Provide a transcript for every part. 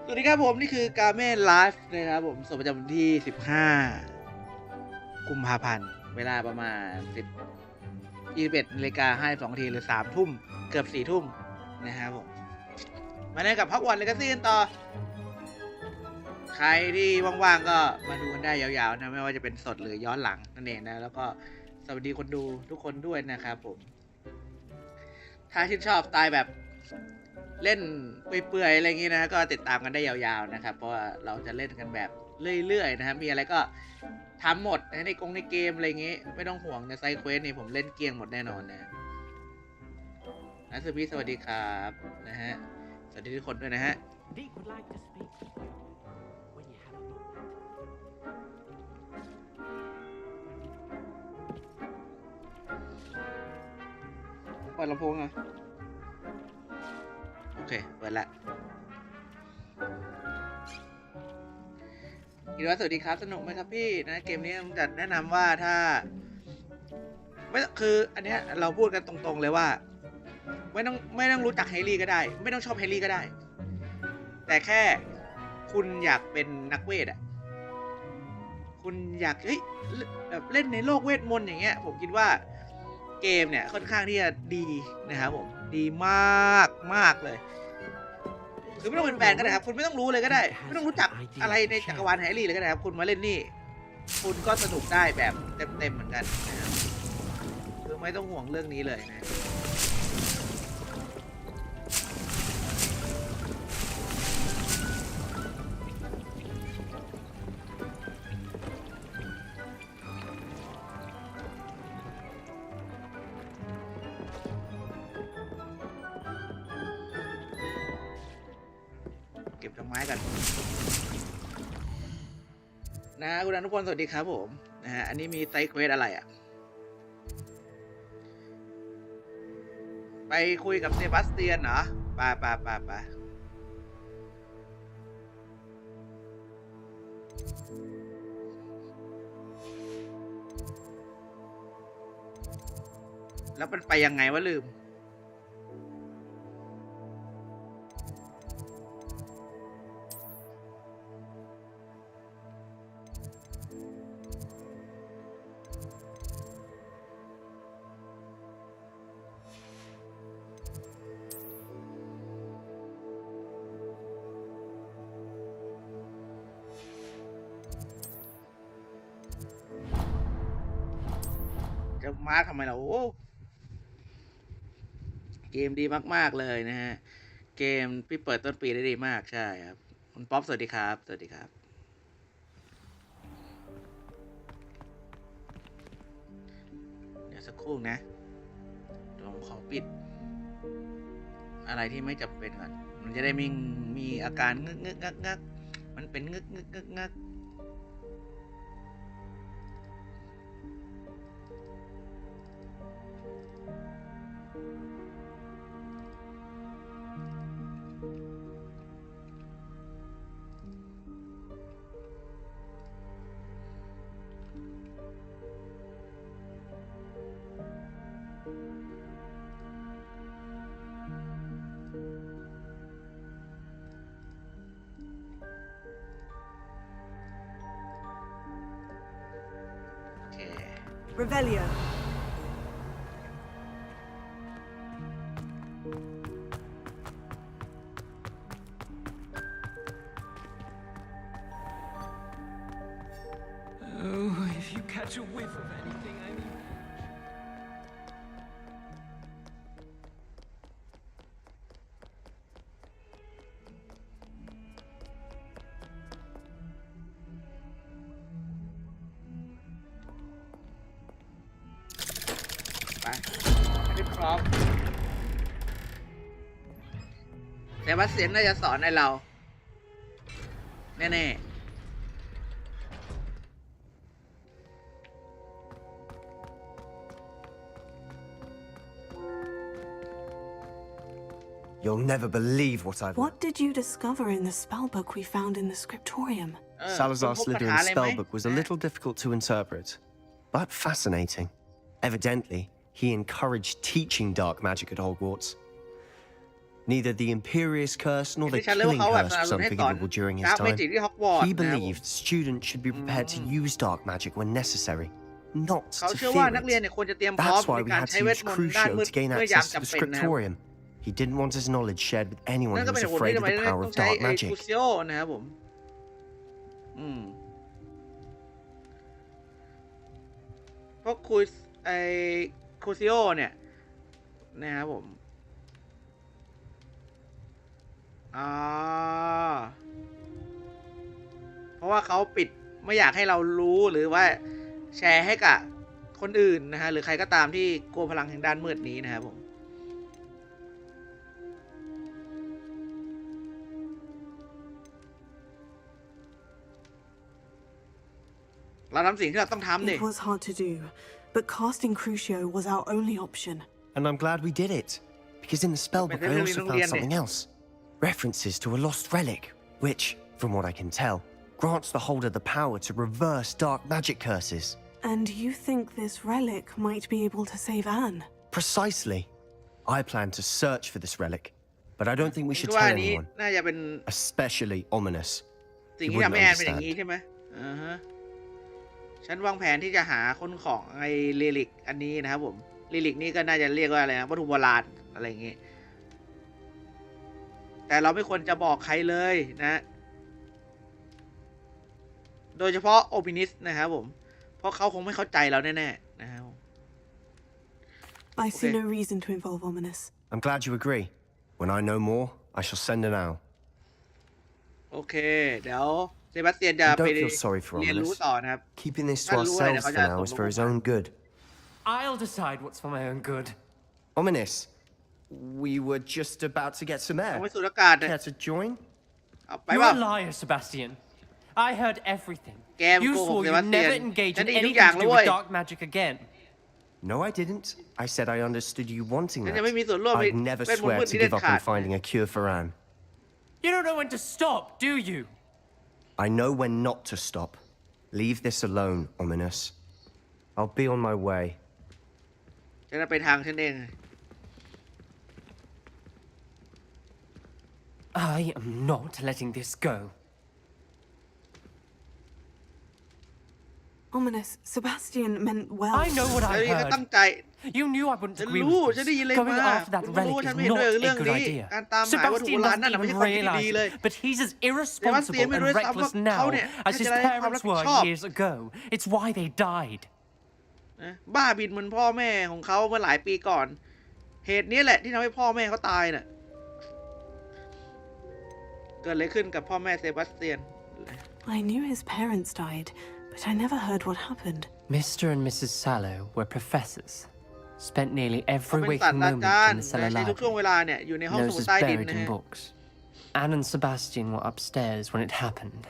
สวัสดีครับผมนี่คือกาเม่ไลฟ์นะครับผมสดประจำวันที่15กุมภาพันธ์เวลาประมาณ21:52 นาทีหรือ3 ทุ่มเกือบ4 ทุ่มนะครับผมมาเล่นกับ Hogwarts Legacy กันต่อใครที่ว่างๆก็มาดูกันได้ยาวๆนะไม่ว่าจะเป็นสดหรือย้อนหลังนั่นเองนะแล้วก็สวัสดีคนดูทุกคนด้วยนะครับผมถ้าชื่นชอบสไตล์แบบเล่นเปื่อยๆอะไรอย่างงี้นะก็ติดตามกันได้ยาวๆนะครับเพราะว่าเราจะเล่นกันแบบเรื่อยๆนะครับมีอะไรก็ทำหมดในเกมอะไรอย่างงี้ไม่ต้องห่วงในไซด์เควสนี่ผมเล่นเกลี้ยงหมดแน่นอนนะนัทพี่สวัสดีครับนะฮะสวัสดีทุกคนด้วยนะฮะเปิดลำโพงอ่ะโอเคเปิดละอีกแล้วสวัสดีครับสนุกไหมครับพี่นะเกมนี้ผมจะแนะนำว่าถ้าไม่คืออันเนี้ยเราพูดกันตรงๆเลยว่าไม่ต้องรู้จักแฮร์รี่ก็ได้ไม่ต้องชอบแฮร์รี่ก็ได้แต่แค่คุณอยากเป็นนักเวทอ่ะคุณอยากแบบเล่นในโลกเวทมนต์อย่างเงี้ยผมคิดว่าเกมเนี่ยค่อนข้างที่จะดีนะครับผมดีมากเลยคือไม่ต้องเป็นแฟนก็ได้ครับคุณไม่ต้องรู้เลยก็ได้ไม่ต้องรู้จักอะไรในจักรวาลแฮร์รี่เลยก็ได้ครับคุณมาเล่นนี่คุณก็สนุกได้แบบเต็มเหมือนกันนะครับคือไม่ต้องห่วงเรื่องนี้เลยนะเก็บดอกไม้กันนะคุณอนุพลสวัสดีครับผมนะฮะอันนี้มีไซด์เควสอะไรอ่ะไปคุยกับเซบาสเตียนเหรอไปแล้วมันไปยังไงวะลืมจะมาทำไมล่ะโอ้เกมดีมากๆเลยนะฮะเกมพี่เปิดต้นปีได้ดีมากใช่ครับคุณป๊อปสวัสดีครับสวัสดีครับเดี๋ยวสักครู่นะผมขอปิดอะไรที่ไม่จำเป็นก่อนมันจะได้ไม่มีอาการงึกงักมันเป็นงึกงักRevelio. Oh, if you catch a whiff of anything, I mean... ไปให้พร้อมแต่ว่าเสียงน่าจะสอนให้เราแน่ You'll never believe what I've What did you discover in the spellbook we found in the scriptorium? Salazar Slytherin's spellbook was a little difficult to interpret, but fascinating. Evidently, he encouraged teaching dark magic at Hogwarts. Neither the Imperious Curse nor the ฉันเรียกว่า Killing เขาแบบ Curse สนับ was สนุนให้สอน unforgivable during his ดาร์กเม time. จิกที่ฮอกวอตส์ He นะครับ believed students should be prepared to use dark magic when necessary, not เขา to เชื่อว่า fear นักเรียน it. เนี่ยควรจะเตรียมพร้อม That's why ใน we การ had ใช้ to เว use ทมนต์ด้านมื Crucio ด to gain เมื่อยาม access to จำ the เป็นนะครับ scriptorium. He didn't want his knowledge shared with anyone นั่น who ก็เป็น was เหตุผลที่ afraid ทำ of ไม the ต้ power อง of ใช้ dark ไอ้ magic. คูซิโอนะครับผมเพราะไอ้คูซิโอเนี่ยนะครับผมเพราะว่าเขาปิดไม่อยากให้เรารู้หรือว่าแชร์ให้กับคนอื่นนะฮะหรือใครก็ตามที่กลัวพลังแห่งด้านมืดนี้นะครับผมเราทำสิ่งที่เราต้องทำดิ It was hard to do, but casting Crucio was our only option. And I'm glad we did it, because in the spellbook I also found something else. References to a lost relic, which, from what I can tell, grants the holder the power to reverse dark magic curses. And you think this relic might be able to save Anne? Precisely. I plan to search for this relic, but I don't think we should ว่า tell อันนี้ anyone, น่าจะเป็น especially Ominous. สิ่ง He ที่ทำ wouldn't ให้แอนเป็นอย่างนี้ understand. ใช่ไหมฉันวางแผนที่จะหาคนของไอ้เรลิกอันนี้นะครับผมเรลิกนี่ก็น่าจะเรียกว่าอะไรนะวัตถุโบราณอะไรอย่างงี้แต่เราไม่ควรจะบอกใครเลยนะ โดยเฉพาะโอปินิสนะครับผมเพราะเขาคงไม่เข้าใจเราแน่ๆนะครับ I see no reason to involve Ominous. I'm glad you agree. When I know more, I shall send an owl. โอเคเดี๋ยวเซบาสเตียนจะ And ไป don't feel sorry for เรียนรู้ Ominous. ต่อนะครับ Keeping this to Hello, ourselves for hello, now is for his hello. own good. I'll decide what's for my own good. Ominous, we were just about to get some เอา air. ไปสูดอากาศนะ Care to join? เอาไป You're ว่า a liar, Sebastian. I heard everything. แกม You โกหก swore เซ you'd บาสเตียน never engage ฉัน in ได้ยินทุก anything อย่าง to แล้ do วเว้ย with dark magic again. No, I didn't. I said I understood you wanting ฉัน that. จะไม่มีส่วนร่วมใน I'd never เวทมนต์ swear มืด to ที่เด็ด give up ขา on ด finding a cure for Anne. You don't know when to stop, do you? I know when not to stop. Leave this alone, Ominous. I'll be on my way. ฉันจะไปทางฉันเอง I am not letting this go. Ominous, Sebastian meant well. I know what แล้ว I นี่ก็ตั้ง heard. ใจ You knew I wouldn't ฉัน agree รู้ with ฉันได้ this. ยินเลย Going มา after that คุณรู้ relic ฉั is นไม่เห็น not ด้วยกับ a เรื่อง good นี้ idea. การตามหาวัตถุโบ Sebastian ราณนั่น doesn't ไม่ใช่ even ความคิดที่ดี realize เลย it, but he's as เซบาสเตียน irresponsible ไม่รู้ and ด้วยซ้ำว่า reckless เขา now เนี่ย as ให้ his จะได้ความรับ parents ผิด were ชอบ years ago. It's why they died. นะบ้าบินเหมือนพ่อแม่ของเขาเมื่อหลายปีก่อน เหตุนี้แหละที่ทำให้พ่อแม่เขาตายน่ะเกิดอะไรขึ้นกับพ่อแม่เซบาสเตียน I knew his parents died, but I never heard what happened. Mr. and Mrs. Sallow were professors. Spent nearly เขา every เป็นศาส waking ตรา moment จารย์ in the นะ cellar ใช้ทุกช่วง library. เวลาเนี่ยอยู่ในห้องสมุด Noses ใต้ดิน buried นะ in ฮะ books. Anne and Sebastian were upstairs when it happened.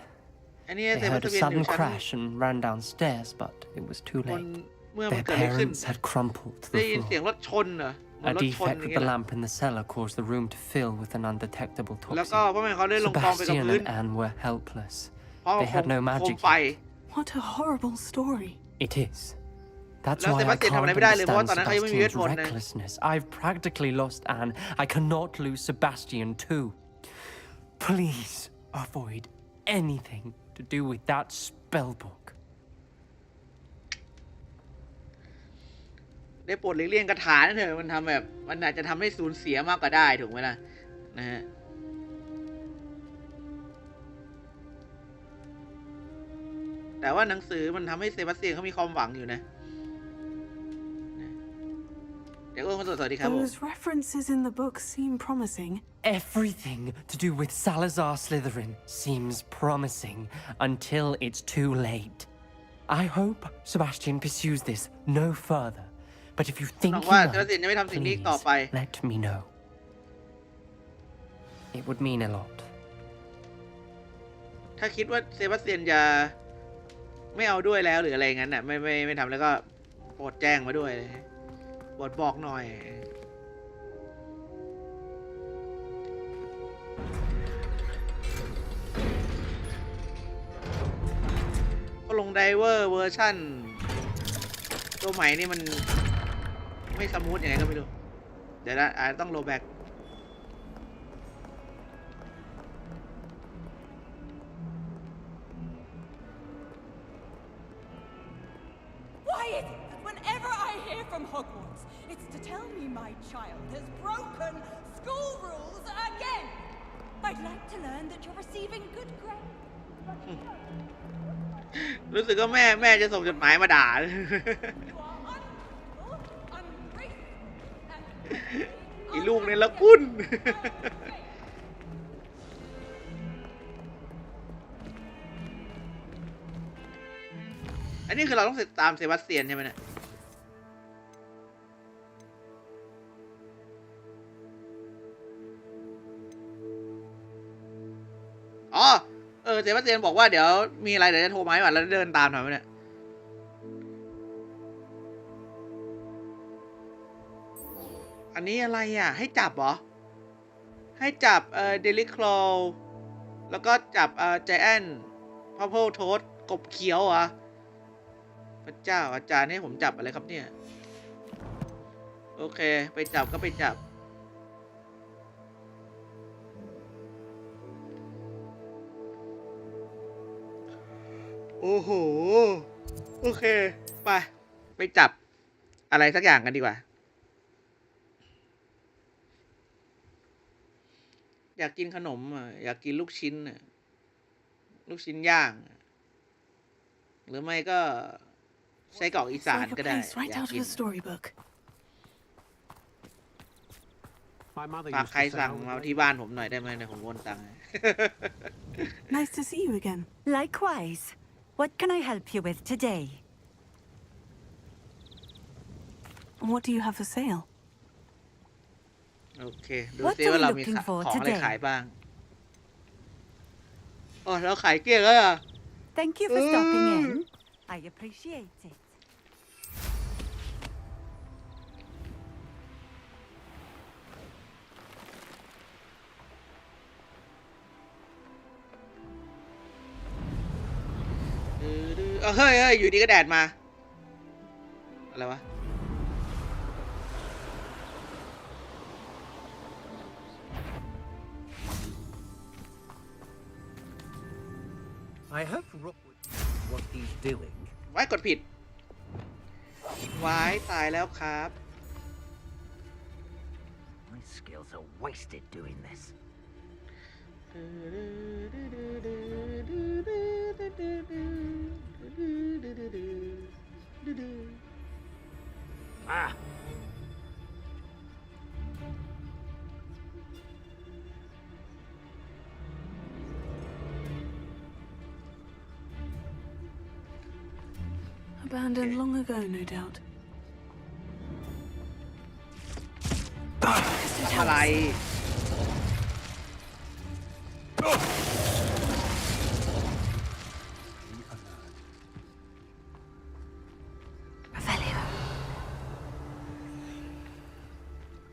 อันนี้ They เซบา heard ส a เตียนอยู่ sudden ชั้น crash and ran downstairs, but it was too บน late. เมื่อมัน Their เกิดอะไรขึ้น parents had crumpled to ได้ the ยินเสียง floor. รถชนเหรอเหมือน A รถชน defect อย่าง with เงี้ย the เหรอ lamp in the cellar caused the room to fill with an undetectable แล้วก็ toxin. พ่อแม่เขาได้ลงกองไปกับ Sebastian พื้น and Anne were helpless. เพราะ They had no โคม magic ไฟ yet. What a horrible story. It is. That'sแล้ว why I Sebastian can't ทำอะไรไม่ได้เลยเพราะว่าตอนนั้น understand เขายังไม่มีเวท Sebastian's มนต์นะ recklessness. I've practically lost Anne. I cannot lose Sebastian too. Please avoid anything to do with that spellbook. ได้โปรดหลีกเลี่ยงคาถานั่นเถอะมันทำแบบมันอาจจะทำให้สูญเสียมากกว่าได้ถูกไหมล่ะนะฮะแต่ว่าหนังสือมันทำให้เซบาสเตียนเขามีความหวังอยู่นะเดี๋ยวคนสวัสดีครับผม Those references in the book seem promising. Everything to do with Salazar Slytherin seems promising until it's too late. I hope Sebastian pursues this no further. But if you think หวัง he ว่า might, เซบาสเตียนจะไม่ทำสิ่งนี้อีกต่อ please ไป let me know. It would mean a lot. ถ้าคิดว่าเซบาสเตียนจะไม่เอาด้วยแล้วหรืออะไรงั้นน่ะไม่ทำแล้วก็โปรดแจ้งมาด้วยโปรดบอกหน่อยก็ลงไดเวอร์เวอร์ชั่นตัวใหม่นี่มันไม่สมูทยังไงก็ไม่รู้เดี๋ยวนะอาจต้องโรแบ็ก tell me my child has broken school rules again. I'd like to learn that you're receiving good grades. รู้สึกว่าแม่จะส่งจดหมายมาด่า อีลูกเนี่ยละคุณ อันนี้คือเราต้องตามเซบาสเตียนใช่ไหมเนี่ยอ๋อเซบาสเตียนบอกว่าเดี๋ยวมีอะไรเดี๋ยวจะโทรมาให้ก่อนแล้วเดินตามหน่อยไหมเนี่ยอันนี้อะไรอ่ะให้จับเหรอให้จับเดลิคลอลแล้วก็จับไจแอนพัพเพิลโทสกบเขียวอ่ะพระเจ้าอาจารย์ให้ผมจับอะไรครับเนี่ยโอเคไปจับก็ไปจับโอ้โหโอเคไปจับอะไรสักอย่างกันดีกว่าอยากกินขนมอยากกินลูกชิ้นลูกชิ้นย่างหรือไม่ก็ไส้กรอกอีสาน Like a ก็ได้ place right อยาก out กิ of น a storybook. ฝากใครสั่งมาที่บ้านผมหน่อยได้ไหมเนี่ยผมโอนตังค์ Nice to see you again. Likewise. What can I help you with today? What do you have for sale? โอเคดูซิว่าเรามีของอะไรขายบ้างอ๋อเราขายเกลี้ยงแล้วอ่ะ Thank you for stopping in. I appreciate it. เฮ้ยอยู่ดีก็แดดมาอะไรวะI hope Rook would know what he's doing. ไว้กดผิดไว้ตายแล้วครับ My skills are wasted doing this. Ah! Abandoned long ago, no doubt. อะไร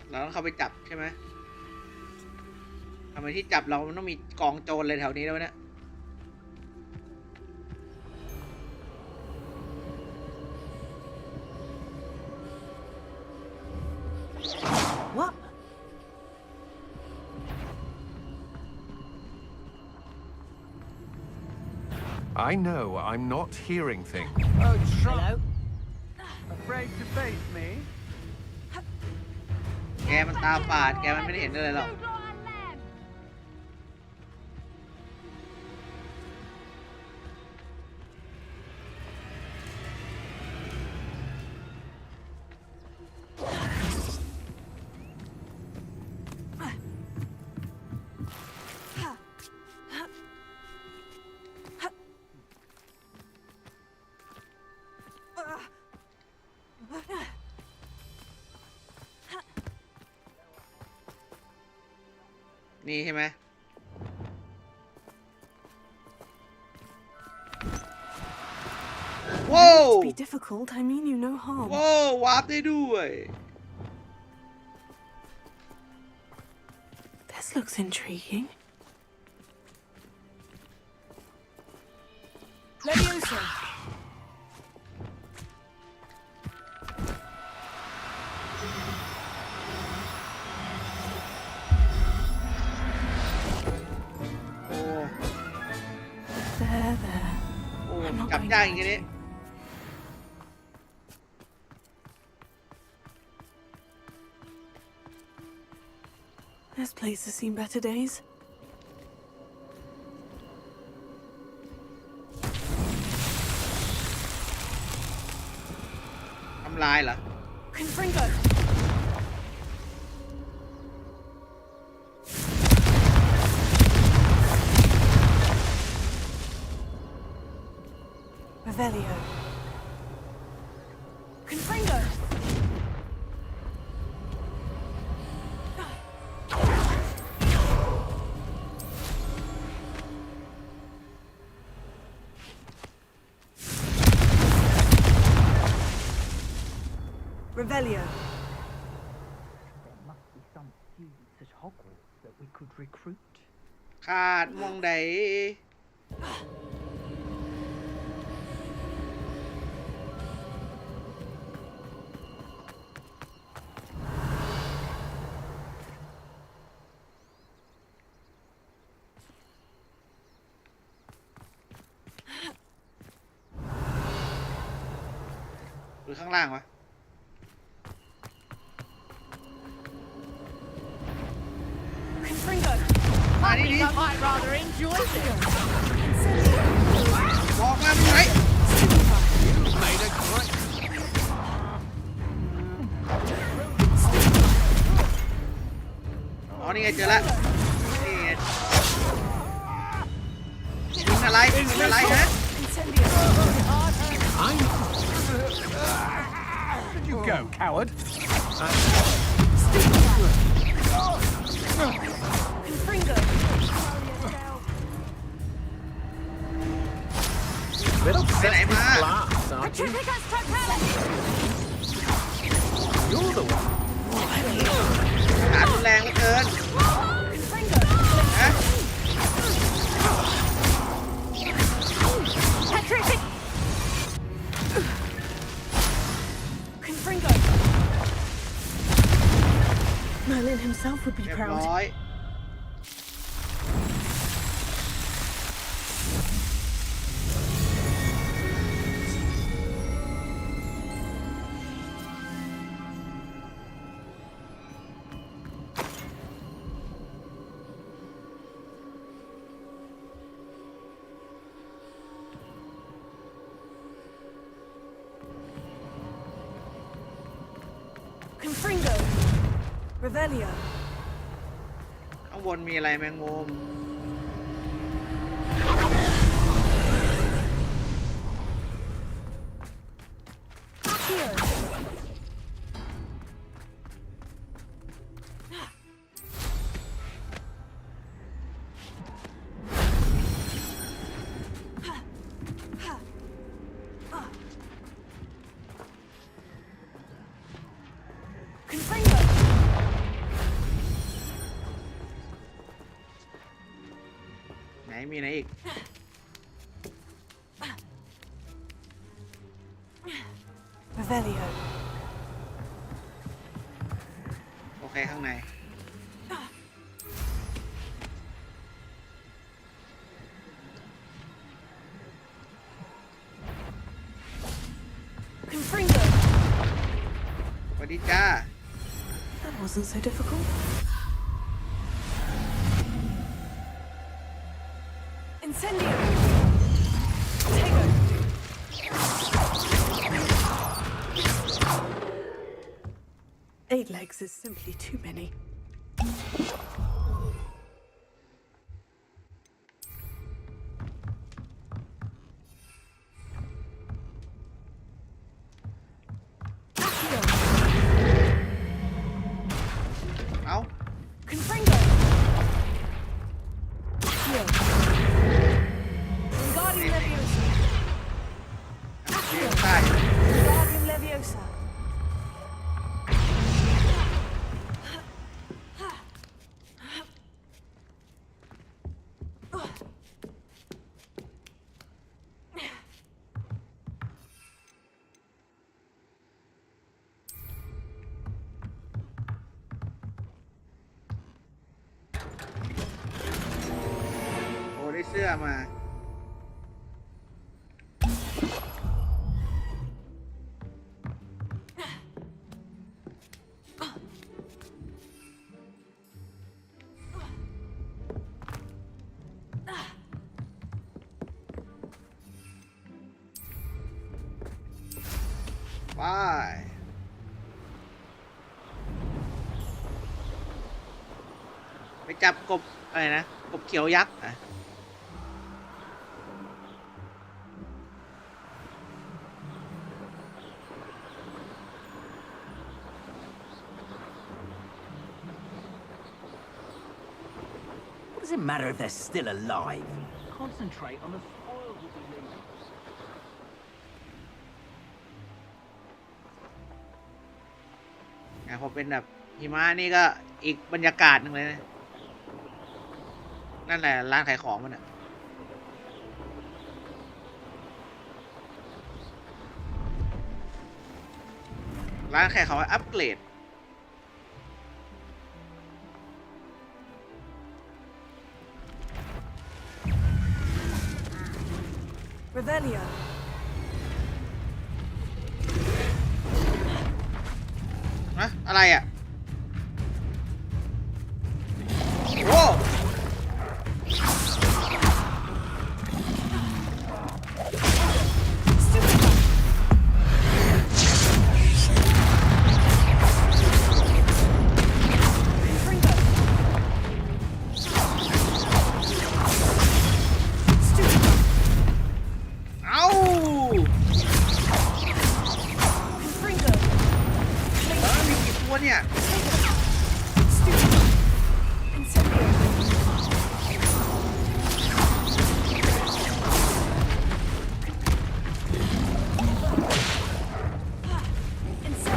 เราต้องเข้าไปจับใช่ไหมทำไมที่จับเรามันต้องมีกองโจรเลยแถวนี้แล้วเนี่ย What? I know I'm not hearing things. Oh, Hello? Afraid to face me? แกมันตาฝาดแกมันไม่ได้เห็นอะไรหรอกนี่ใช่ไหมว้าว Be difficult. I mean you no harm. ว้าววาร์ปได้ด้วย This looks intriguing. Leviosa. จับยากอย่างนี้ This place has seen better days. ทำลายเหรอ Confringo! Revelio. Confringo! Revelio. There must be some students at Hogwarts that we could recruit. ขาดมองใด หรือข้างล่างวะ Confringo! มานี่ดิ might rather enjoy this. บอกมาเป็นไร Made a great. อ๋อ นี่ไงเจอแล้วนี่ไงยิงอะไรยิงอะไรฮะ Incendio! Did you go, coward? Confringo! Bit of Cái này mà. class, aren't you? Petrificus totality! You're the one. ขารุนแรงเหลือเกิน Confringo! ฮะ Petrific! Confringo! Merlin himself would be เรียบ proud. ร้อย Confringo! Revelio! ข้างบนมีอะไรแมงมุม Accio! Confringo! ไหนมีไหนอีก Revelio! โอเคข้างใน Confringo! สวัสดีจ้า That wasn't so difficult. Incendio! Tego! Eight legs is simply too many. Accio! เอ้า Confringo! Accio! Wingardium Leviosa! เลี้ยงใต้ Wingardium Leviosa!โอ้ได้เสื้อมา Confringo! ไปจับกบอะไรนะกบเขียวยักษ์อ่ะWhat does it matter if they're still alive? Concentrate on the spoil we'll be leaving. พอเป็นแบบหิมะนี่ก็อีกบรรยากาศหนึ่งเลยนะนั่นแหละร้านขายของมันอะร้านขายของอัปเกรด Revelio. นะอะไรอ่ะโอ้เนี่ย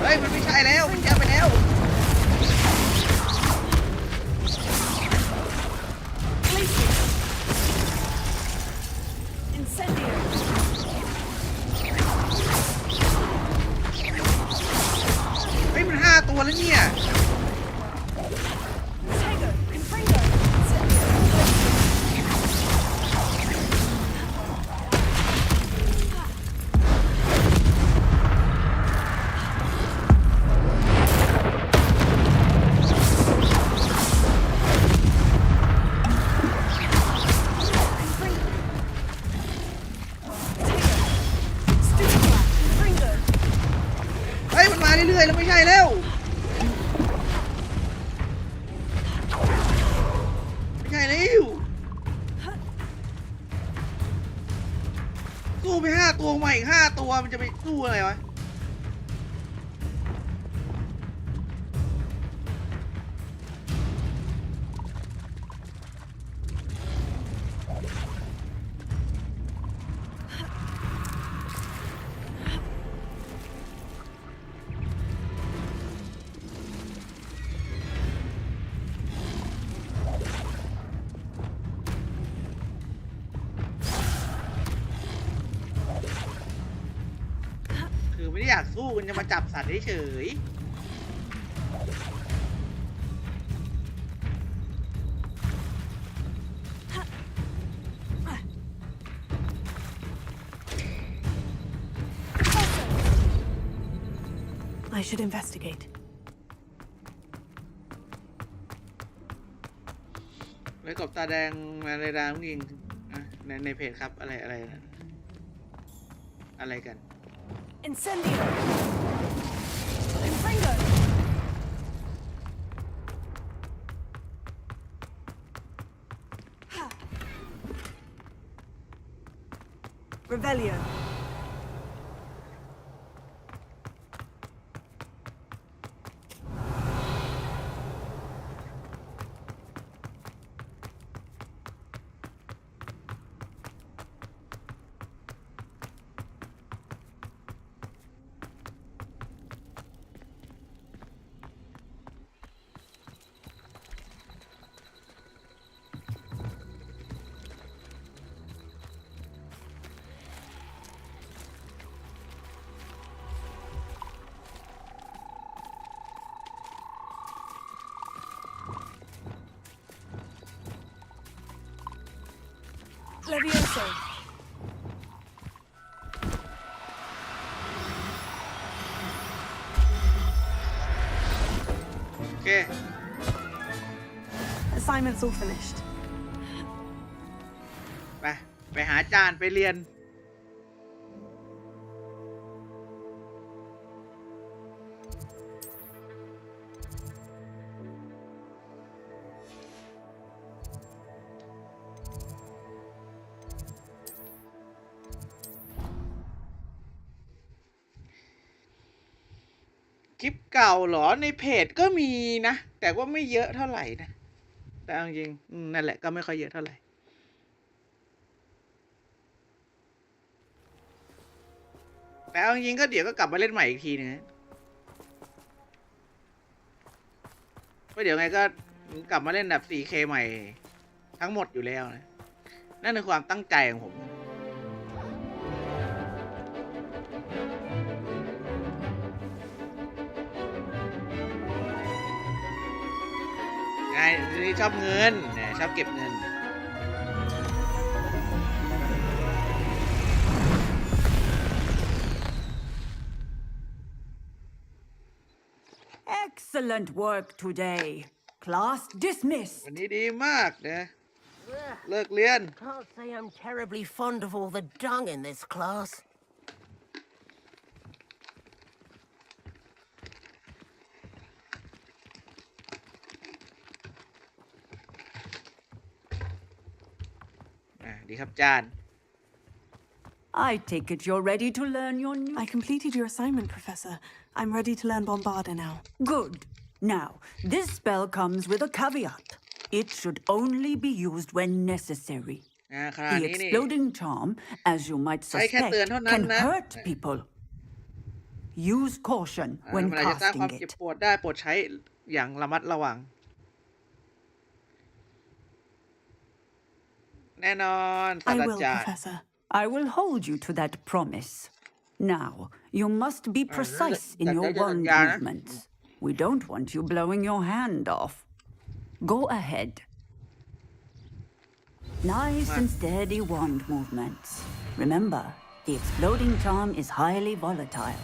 เฮ้ยมันไม่ใช่แล้วมันแย่ไปแล้วมัน5 ตัวแล้วเนี่ยมันมาเรื่อยๆแล้วไม่ใช่แล้วไม่ใช่แล้วสู้ไป5 ตัวใหม่อีก5 ตัวมันจะไปสู้อะไรวะคือไม่ได้อยากสู้มันจะมาจับสัตว์เฉยI should investigate. เลยกบตาแดงมาเลยดาวยิงในเพจครับอะไรกัน Incendio. Infringo. Revelio. Levioso. Okay. Assignment's all finished. ไปหาจานไปเรียน คลิปเก่าเหรอในเพจก็มีนะแต่ว่าไม่เยอะเท่าไหร่นะแต่จริงนั่นแหละก็ไม่ค่อยเยอะเท่าไหร่แต่จริงก็เดี๋ยวก็กลับมาเล่นใหม่อีกทีนึงเพราะเดี๋ยวไงก็กลับมาเล่นแบบ 4K ใหม่ทั้งหมดอยู่แล้วนะนั่นคือความตั้งใจของผมไงนี่ชอบเงินเนี่ยชอบเก็บเงิน Excellent work today. Class dismissed. วันนี้ดีมากนะเลิกเรียน Can't say I'm terribly fond of all the dung in this class.ดีครับจาน I take it you're ready to learn your new... I completed your assignment, Professor. I'm ready to learn Bombarda now. Good. Now, this spell comes with a caveat. It should only be used when necessary. ขนาด The นี้นี่ exploding charm, as you might ใช้แค่ suspect, เตือนเท่านั้น can นะ hurt people. Use caution มัน when อาจจะสร้างความ casting เจ็บ it. ปวดได้โปรดใช้อย่างระมัดระวังแน่นอนศาส I ตรา will, จารย์ Professor. I will hold you to that promise. Now, you must be precise in your wand movements. We don't want you blowing your hand off. Go ahead. Nice and steady wand movements. Remember, the exploding charm is highly volatile.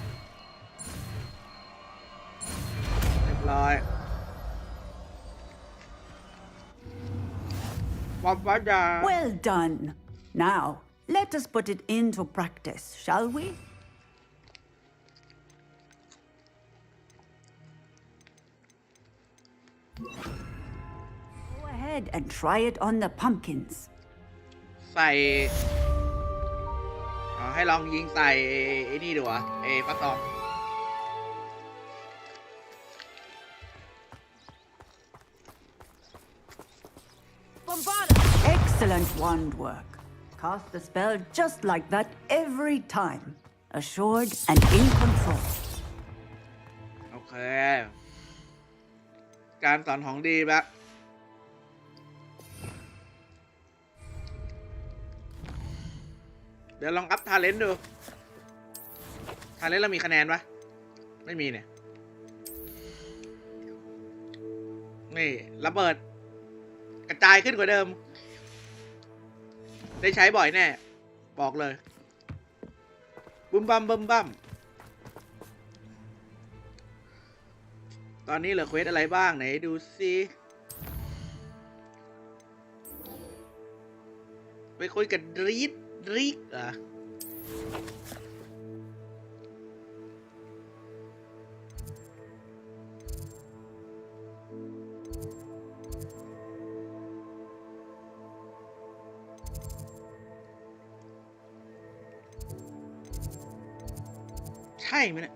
เรียบร้อยวับวัดดา Well done. Now, let us put it into practice, shall we? Go ahead and try it on the pumpkins. ใส่ให้ลองยิงใส่ไอ้นี่ดูวะฟักทอง Excellent wand work. Cast the spell just like that every time. Assured and in control. โอเคการสอนของดีแบบเดี๋ยวลองอัพทาเลนต์ดูทาเลนต์เรามีคะแนนปะไม่มีเนี่ยนี่ระเบิดกระจายขึ้นกว่าเดิมได้ใช้บ่อยแน่บอกเลยบึ้มบัมบึ้มบัมตอนนี้เหลือเควสอะไรบ้างไหนดูซิไปคุยกับดรีดเหรอใช่ไหมเนี่ย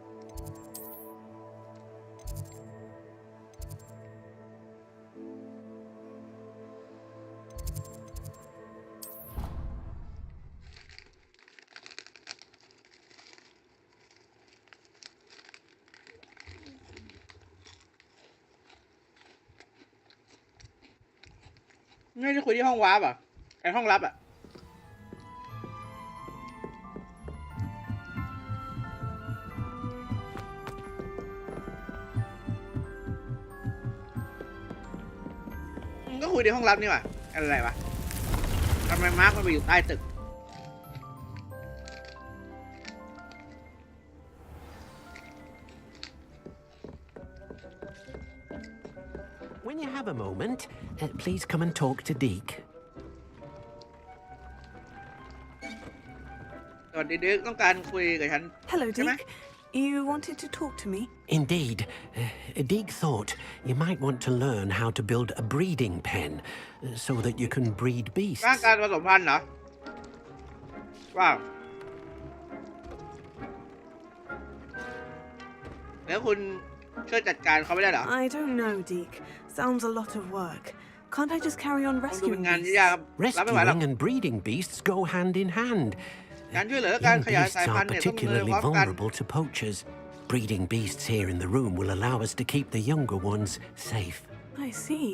ไม่ได้คุยที่ห้องวาร์ปอ่ะไอห้องลับอ่ะก็คุยในห้องลับนี่ว่ะอะไรวะทำไมมาร์คมันไปอยู่ใต้ตึก When you have a moment, please come and talk to Deke. สวัสดีดึกต้องการคุยกับฉัน Hello, ใช่ไหม Deke. You wanted to talk to me? Indeed. Deke thought you might want to learn how to build a breeding pen so that you can breed beasts. สร้างการผสมพันธุ์เหรอว้าวแล้วคุณ ช่วยจัดการเขาไม่ได้เหรอ I don't know, Deke. Sounds a lot of work. Can't I just carry on ดูเป็น rescuing งานที่ beasts? ยากครับรับไม่ไหวหรอก Rescuing and breeding beasts go hand in hand. การช่วยเหลือและการ Young ขยาย beasts สายพัน are ธุ์เนี่ยต้องดำเนิน particularly พร้อมกัน vulnerable to poachers. Breeding beasts here in the room will allow us to keep the younger ones safe. I see.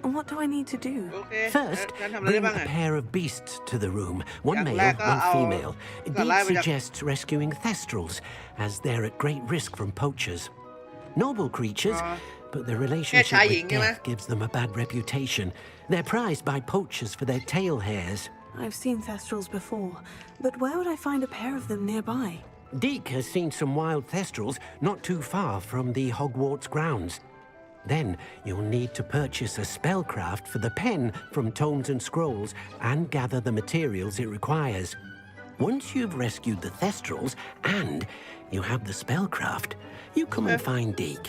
And what do I need to do? โอเค First, การทำอะไรได้ bring บ้าง a อะ pair of beasts to the room. One Yang male, leka one au- female. Ka lai Deek ba jak- suggests rescuing thestrals, as they're at great risk from poachers. Noble creatures, but their relationship chai with yingใช่ไหม death gives them a bad reputation. They're prized by poachers for their tail hairs. I've seen thestrals before, but where would I find a pair of them nearby? Deek has seen some wild thestrals not too far from the Hogwarts grounds. Then you'll need to purchase a spellcraft for the pen from Tomes and Scrolls and gather the materials it requires. Once you've rescued the thestrals and you have the spellcraft, you come and find Deek.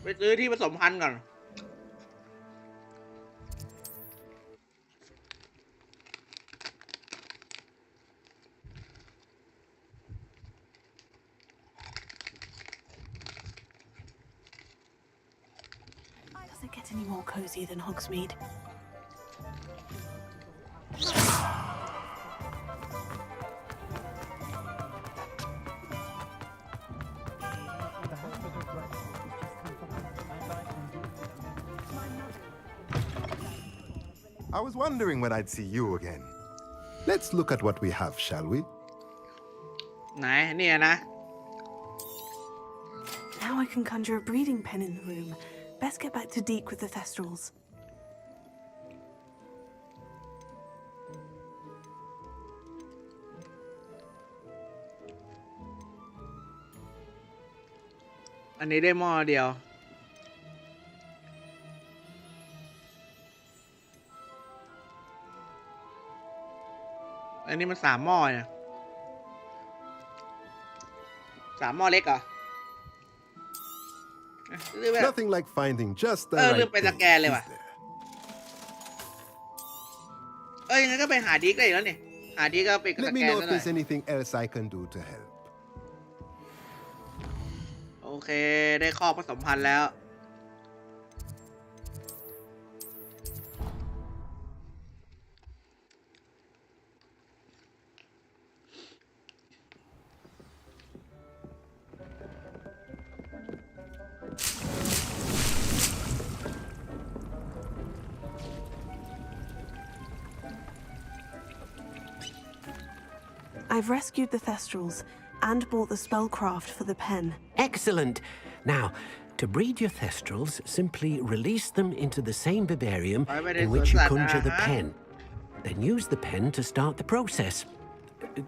ไปซื้อที่ผสมพันธุ์ก่อน Does it get any more cozy than Hogsmeade? I was wondering when I'd see you again. Let's look at what we have, shall we? ไหนเนี่ยนะ Now I can conjure a breeding pen in the room. Best get back to Deke with the thestrals. อันนี้ได้หม้อเดียว อันนี้มัน3 หม้อเนี่ย3 หม้อเล็กเหรอ Nothing like finding just the ลืม right ไปสแกน thing, เลย is ว่ะ there? ยังไงก็ไปหาดิกได้อีกแล้วนี่ หาดิกก็ไปส Let แก me น know ซะ if หน่อย there's anything else I can do to help. โอเค ได้ข้อผสมพันธุ์แล้ว I've rescued the thestrals and bought the spellcraft for the pen. Excellent. Now, to breed your thestrals, simply release them into the same vivarium in which you conjure the pen. Then use the pen to start the process.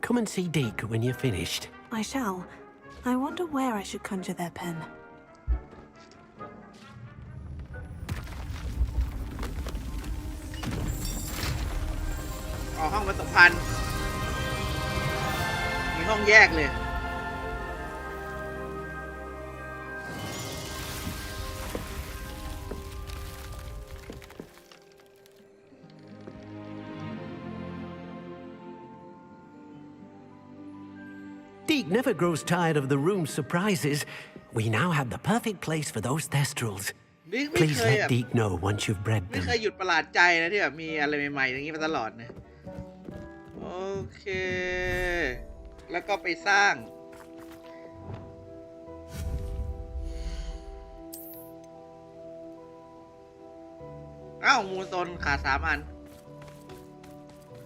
Come and see Deke when you're finished. I shall. I wonder where I should conjure their pen. ห้องผสมพันธุ์มีห้องแยกเลย Deke never grows tired of the room's surprises. We now have the perfect place for those thestrals. ไม่ Please เคย let Deke know once you've bred ไม่ them. เคยหยุดประหลาดใจนะที่แบบมีอะไรใหม่ๆอย่างนี้มาตลอดนะโอเค แล้วก็ไปสร้าง อ้าวมูลโซนขาด3 อัน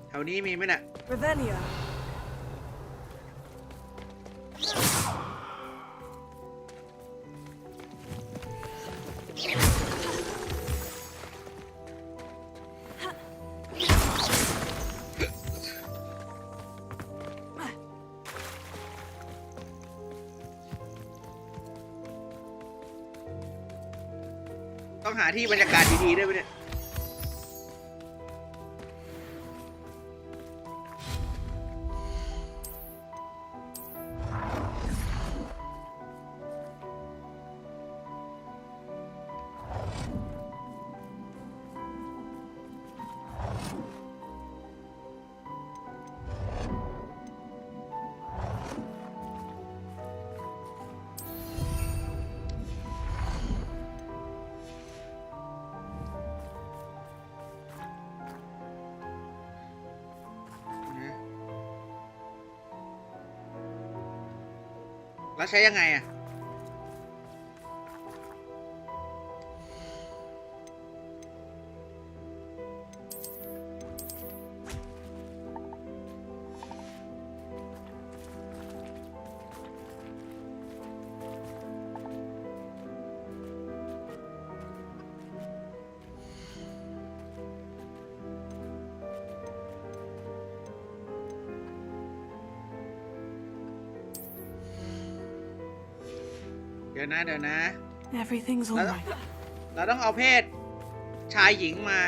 แถวนี้มีไหมเนี่ย Revelio. ต้องหาที่บรรยากาศดีๆด้วยไหมเนี่ย แล้วใช้ยังไงอะเดี๋ยวนะ Everything's all right. เราต้องเอาเพศชายหญิงมา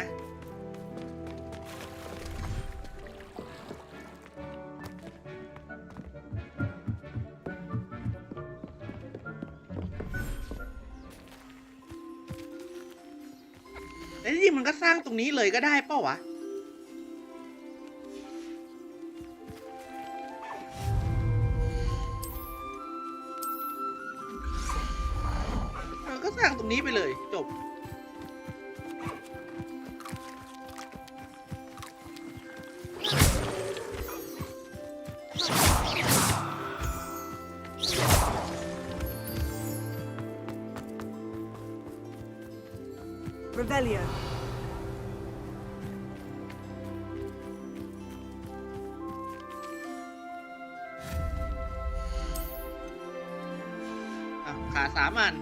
แต่ที่จริงมันก็สร้างตรงนี้เลยก็ได้เปล่าวะก็สร้างตรงนี้ไปเลยจบRevelio. ขา3 อัน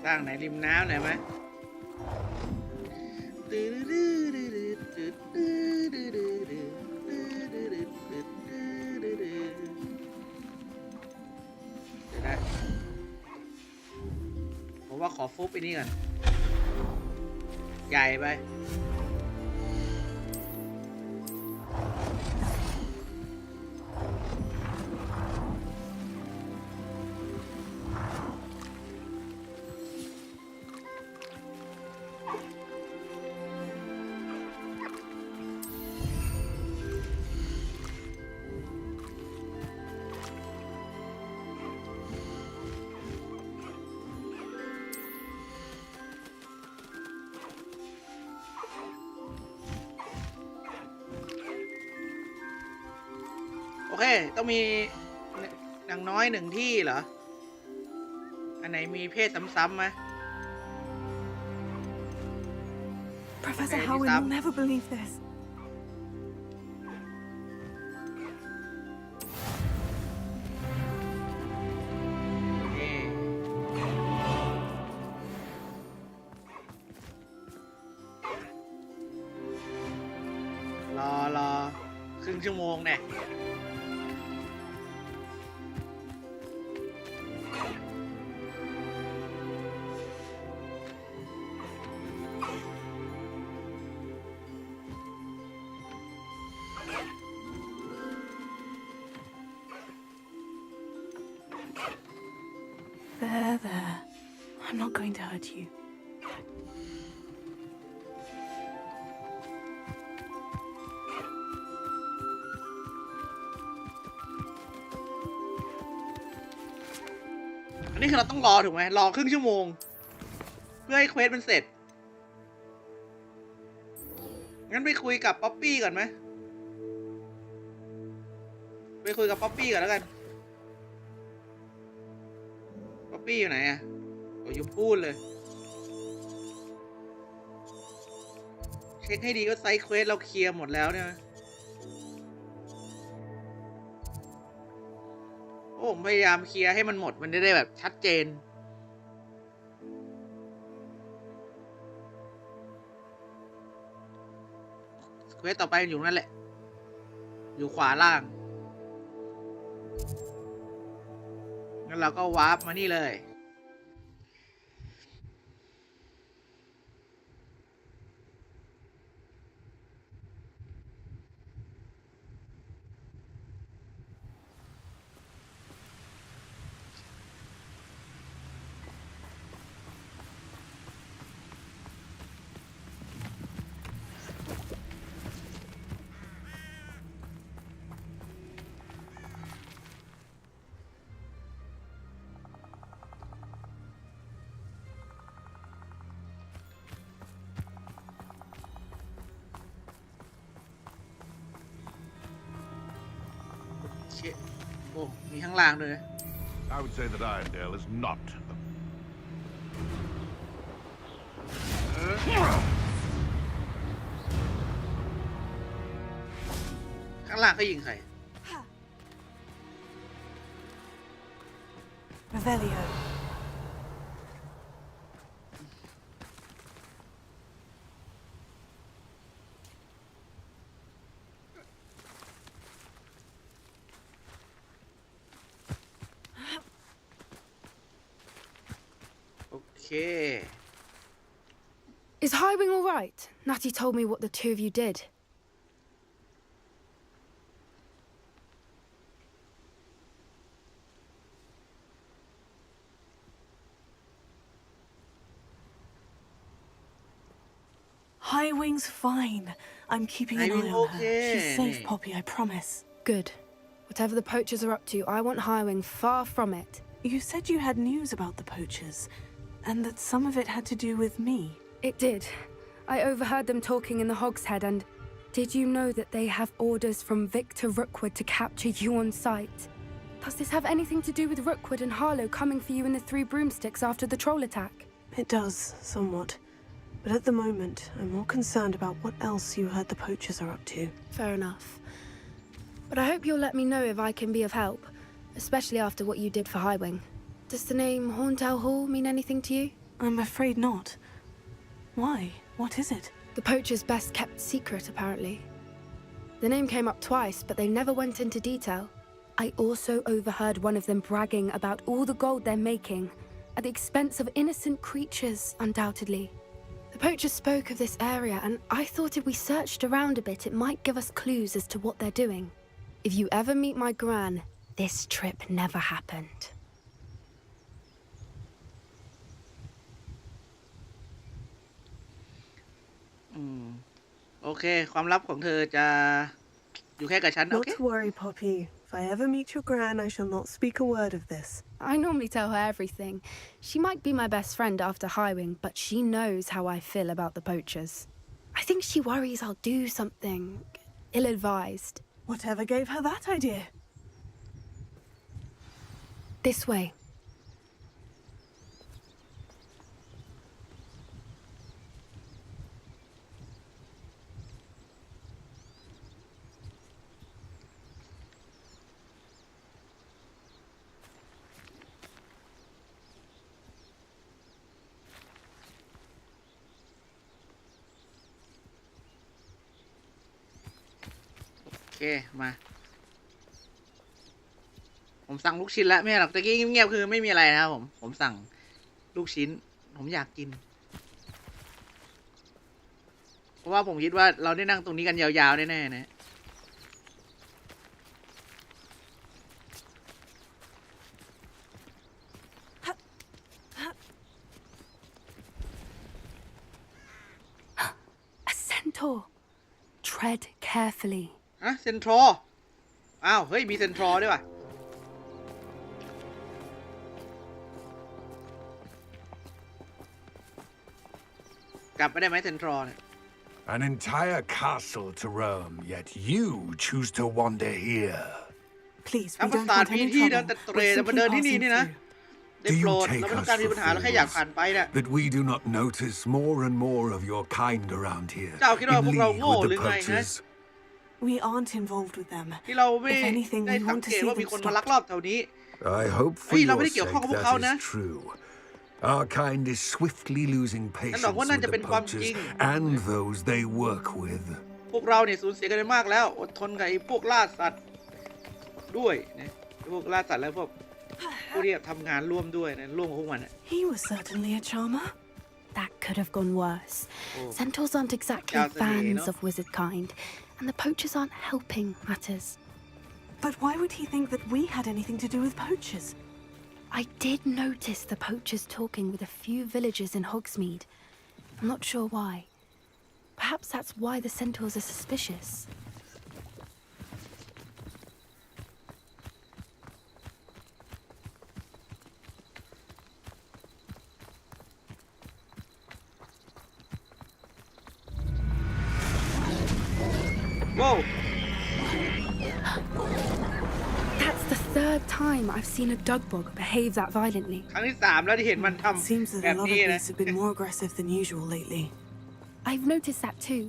สร้างไหนริมน้ำหน่อยไหมผมว่าขอฟุบไปนี่ก่อนใหญ่ไปโอเคต้องมีอย่างน้อย1 ที่เหรออันไหนมีเพศซ้ำๆไหม Professor Howard will never believe this. รอครึ่งชั่วโมงเนี่ยThere. I'm not going to hurt you. อันนี้คือเราต้องรอถูกไหมรอครึ่งชั่วโมงเพื่อให้เควสมันเสร็จงั้นไปคุยกับป๊อปปี้ก่อนไหมไปคุยกับป๊อปปี้ก่อนแล้วกันป๊อปปี้อยู่ไหนอะโอ้ยพูดเลย เช็คให้ดีก็ไซด์เควสเราเคลียร์หมดแล้วเนี่ยโอ้ผมพยายามเคลียร์ให้มันหมดมันได้แบบชัดเจนเควสต่อไปอยู่นั่นแหละอยู่ขวาล่างงั้นเราก็วาร์ปมานี่เลยโอ้ มีข้างล่างด้วย I would say that Irondale is not. ข้างล่างก็ยิงใคร Revelio. Okay. Is Highwing all right? Natty told me what the two of you did. Highwing's fine. I'm keeping an eye on her. She's safe, Poppy, I promise. Good. Whatever the poachers are up to, I want Highwing far from it. You said you had news about the poachers, and that some of it had to do with me. It did. I overheard them talking in the Hogshead, and did you know that they have orders from Victor Rookwood to capture you on sight? Does this have anything to do with Rookwood and Harlow coming for you in the Three Broomsticks after the troll attack? It does, somewhat. But at the moment, I'm more concerned about what else you heard the poachers are up to. Fair enough. But I hope you'll let me know if I can be of help, especially after what you did for Highwing. Does the name Horntail Hall mean anything to you? I'm afraid not. Why? What is it? The poacher's best kept secret, apparently. The name came up twice, but they never went into detail. I also overheard one of them bragging about all the gold they're making, at the expense of innocent creatures, undoubtedly. The poachers spoke of this area, and I thought if we searched around a bit, it might give us clues as to what they're doing. If you ever meet my gran, this trip never happened. โอเคความลับของเธอจะอยู่แค่กับฉัน Not to worry, Poppy. If I ever meet your gran, I shall not speak a word of this. I normally tell her everything. She might be my best friend after Highwing, but she knows how I feel about the poachers. I think she worries I'll do something ill-advised. Whatever gave her that idea? This way. Okay, มาผมสั่งลูกชิ้นแล้วไม่หรอกตะกี้เงียบๆคือไม่มีอะไรนะครับผมสั่งลูกชิ้นผมอยากกินเพราะว่าผมคิดว่าเราได้นั่งตรงนี้กันยาวๆแน่ๆนะ A centaur. Tread carefully. ฮะเซนทรออ้าวเฮ้ยมีเซนทรอด้วยว่ะกลับไปได้ไหมเซนทรอเนี่ย An entire castle to roam, yet you choose to wander here. Please, ถ้า we ภา don't ษา want มี any ที่เดิน trouble. แต่เตร We're แต่มา simply เดินที่นี่ passing นี่นะ through. ได้โปรดเราไม่ต้องการมีปัญหาเราแค่อยากผ่านไปน่ะ that we do not notice more and more of your kind around here เจ้าคิดว่าพวกเรา in โง่ league หรื with อ the ไงฮะ poachers. We aren't involved with them. ที่เราไม่ If anything, ได้ we สัง want to เกต see ว่ามี them คนมาลัก stop. ลอบแถวนี้ I hope for เฮ้ยเรา your ไม่ได้เกี่ยว sake ข้องกับพวกเขานะ that is true. Our kind is swiftly losing นั่น patience หวังว่านั่น with จะเป็น the ความจ poachers ริง and those they work with. พวกเราเนี่ยสูญเสียกันไปมากแล้วอดทนกับไอ้พวกล่าสัตว์ด้วยนะพวกล่าสัตว์แล้วพวกผู้ที่ทำงานร่วมด้วยนะร่วมกับพวกมัน He was certainly a charmer. That could have gone worse. Centaurs aren't exactly Yeah, it's a fans no? of wizard kind, and the poachers aren't helping matters. But why would he think that we had anything to do with poachers? I did notice the poachers talking with a few villagers in Hogsmeade. I'm not sure why. Perhaps that's why the centaurs are suspicious. Whoa! That's the third time I've seen a dugbog behave that violently. ครั้งที่3แล้วที่เห็นมันท It seems ำ that แบ a บ lot of นี้นะ these have been more aggressive than usual lately. I've noticed that too.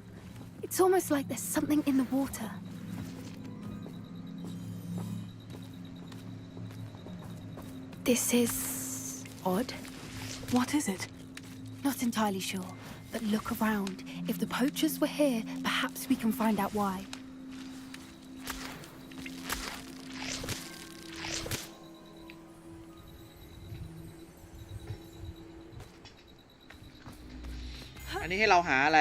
It's almost like there's something in the water. This is odd. What is it? Not entirely sure, but look around. If the poachers were here, perhaps we can find out why. อันนี้ให้เราหาอะไร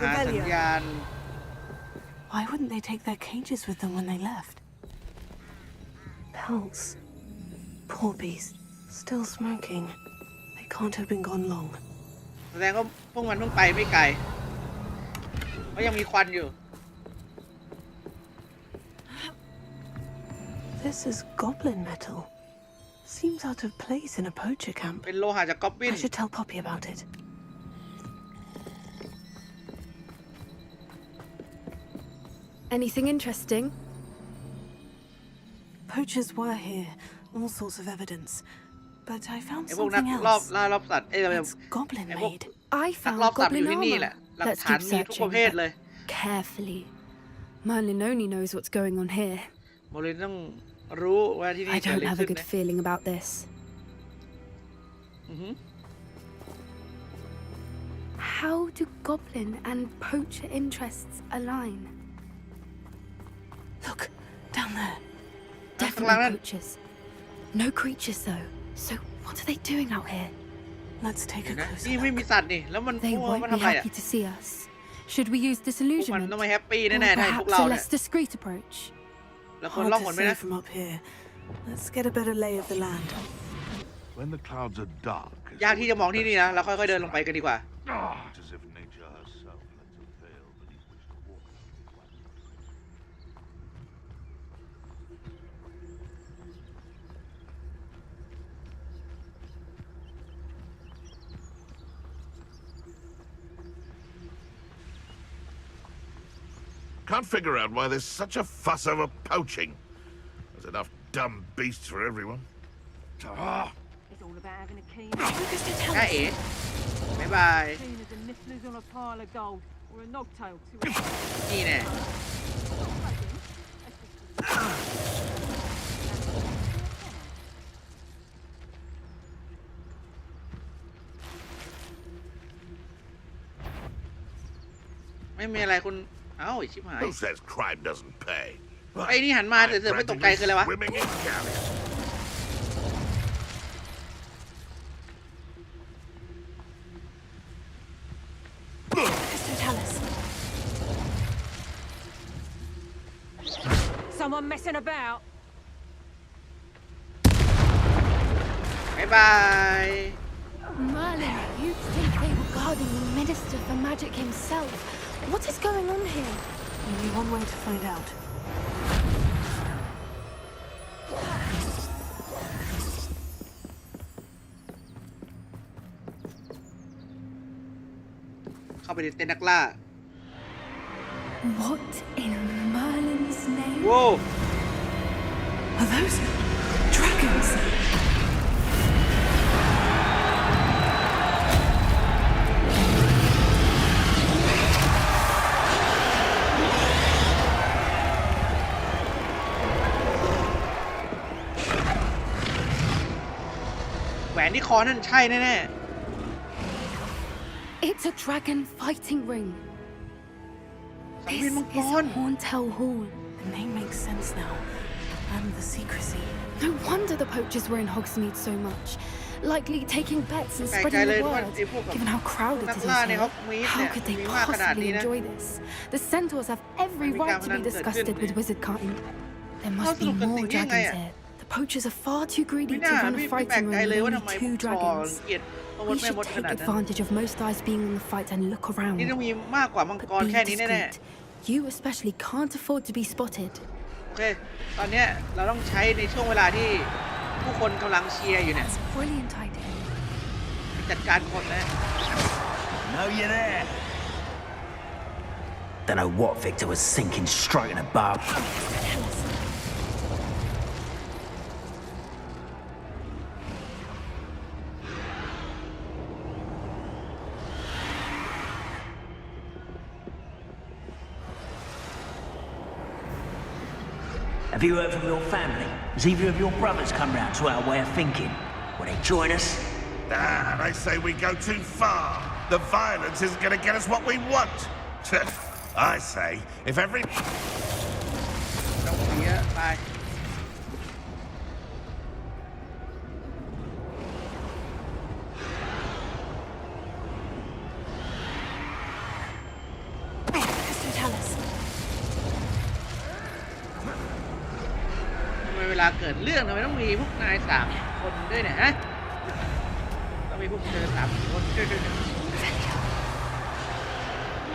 หาสัญญาณ Why wouldn't they take their cages with them when they left? Pulse. Poor beast. Still smoking. They can't have been gone long. แสดงว่าพวกมันเพิ่งไปไม่ไกลเพราะยังมีควันอยู่ This is goblin metal. Seems out of place in a poacher camp. เป็นโลหะจากก๊อบบิน I should tell Poppy about it. Anything interesting? Poachers were here. All sorts of evidence. But I found ไอ้พวกนัก something รอบ else. ล่ารอบสัตว์ It's goblin ไอ้พวก made. I นัก found รอบสัตว์อยู่ goblin ที่นี่แหละ armor. หลัก Let's ฐาน keep มีทุกประ searching, เภทเลย but carefully. Merlin only knows what's going on here. โมลินต้องรู้ว่าที่นี่ I เกิดอะไร don't have ขึ้ a น good นะ feeling about this. อือหือ How do goblin and poacher interests align? Look, down there. Definitely poachers. No creatures though. So what are they doing out here? Let's take a นะ closer นี่ไม่ look. มีสัตว์นี่แล้วมัน They พวก won't มัน be ทำอะไรอ่ะ happy to see us. Should we use พวกมัน disillusionment? ต้องไม่แฮปปี้ Or แน่ๆถ้าพวก perhaps เรา a เนี่ย less discreet approach? แล้วคน Hard ล่อง to หนไหม say นะ from up here. Let's get a better lay of the land. When the clouds are dark, ยากที่จะมองที่นี่นะเราค่อยๆเดินลงไปกันดีกว่า it's as if nature herself lets a veil beneath which to walk. Can't figure out why there's such a fuss over poaching. There's enough dumb beasts for everyone. Ah. It's all about having a keen ใช่เอ๋บ๊ายบาย keen as a nifflers on a pile of gold or a nogtail to นี่แน่ไม่มีอะไรคุณเอ้าไอ้ชิบหาย Who says crime doesn't pay? ไอ้นี่หันมาเสือๆไม่ตกใจคืออะไรวะ Swimming in galleys. Someone messing about? บ๊ายบาย Merlin, you'd think they were guarding the Minister for Magic himself. What is going on here? Only one way to find out. เข้าไปในเต็นท์นักล่า What in Merlin's name? โว้ Are those dragons? นที่คอนั่นใช่แน่ It's a dragon fighting ring. สังเวียนมังก This ร is Horntail Hall. The name makes sense now. And the secrecy. No wonder the poachers were in Hogsmeade so much. Likely taking bets and แปลกใจ spreading เลย the ว่า word. ไอ้พวกแบบ Given how crowded นั it ก is ล่าใน here, ฮอกมีด how เนี่ย could they มีมากขนาด possibly นี้นะ enjoy this? The centaurs have every Maybe right to be Gavin disgusted Anderson with didn't wizard kind. There How must be sort of more thing dragons eh? here. The poachers are far too greedy ไม่ to น่า run พี่ a แปล fighting กใจ ring เลย with ว่า only ทำไม two พวกทอ dragons. เกลียดพวก We แม่ม should ดข take นาดนั้น advantage of most eyes being in the fight and look around. นี่ต้องมีมากกว่ามังกร But แค่ be นี้แน่ discreet. You especially can't afford to be spotted. ๆโอเคตอนเนี้ยเราต้องใช้ในช่วงเวลาที่ผู้คนกำลังเชียร์อยู่เนี่ย That's a brilliant idea. จัดการคนนะ Know you there? Don't know what Victor was thinking, stroking a barb. Have you heard from your family? Has either of your brothers come round to our way of thinking? Will they join us? Ah, they say we go too far. The violence isn't going to get us what we want. I say, if every... ต้องเสียไป Tell us. ทำไมเวลาเกิดเรื่องทำไมต้องมีพวกนาย3 คนด้วยเนี่ยฮะต้องมีพวกเธอ3 คน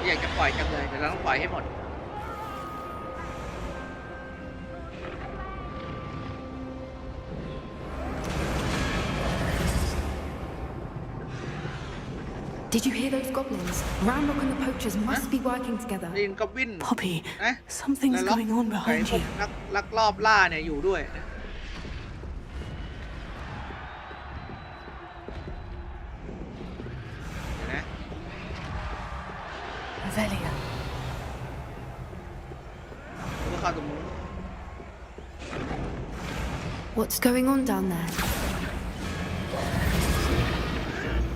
อยากจะปล่อยจังเลยแต่เราต้องปล่อยให้หมด Did you hear those goblins? Ramrock and the poachers must be working together. ลินกับวิน Poppy, นะ something's แล้วล็อก going on ไอ้ behind พวก you. ลักลอบล่าเนี่ยอยู่ด้วยนะเห็นไหม Velia. ก็เข้าตรงนู้น What's going on down there?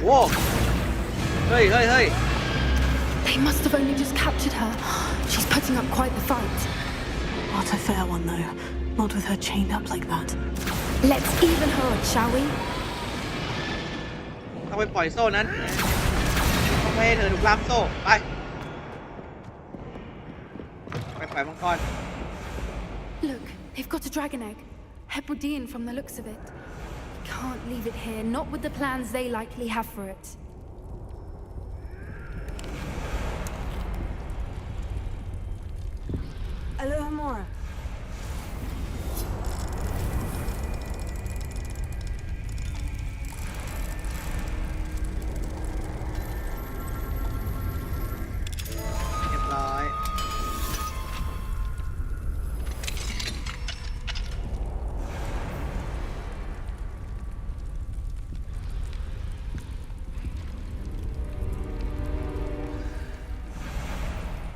โว้เฮ้ย They must have only just captured her. She's putting up quite the fight. Not a fair one, though. Not with her chained up like that. Let's even her odds, shall we? ต้องไปปล่อยโซ่นั้นต้องไม่ให้เธอถูกล่ามโซ่ไปปล่อยมังกร Look, they've got a dragon egg. Hebridean from the looks of it. Can't leave it here, not with the plans they likely have for it. Alohomora. เรียบร้อย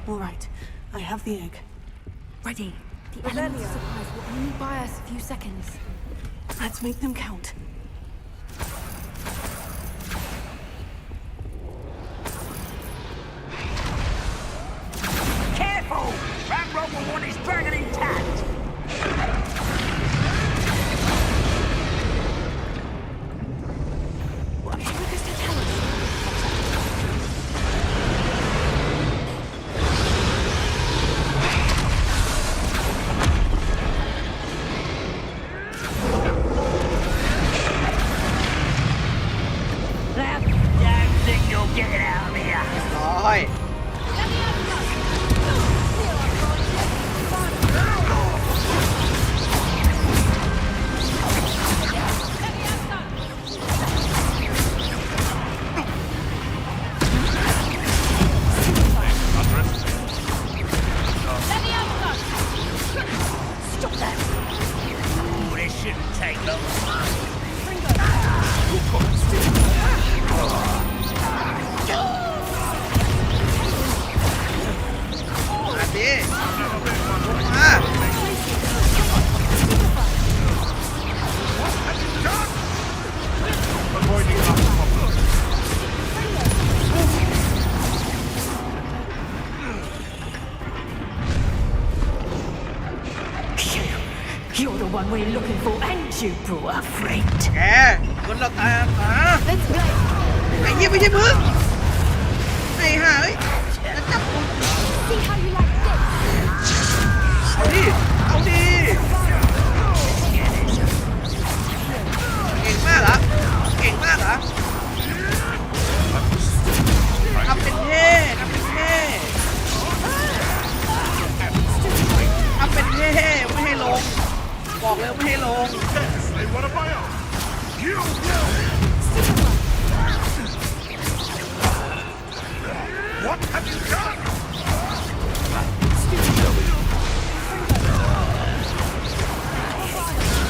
All right, I have the egg. Ready. The element of surprise will only buy us a few seconds. Let's make them count. Careful! Ramrock will want his dragon intact! the one we're looking for, and you brought a friend. แกคนเราตามหาไอ้เหี้ยไม่ใช่มึงไอ้ห่าเอ้ยจะจับกู See how you like this? เอาดิเอาดิเก่งมากเหรอเก่งมากเหรอทำเป็นเท่ทำเป็นเท่ทำเป็นเท่ไม่ให้ลงบอกเลยไม่ให้ลง What have you done?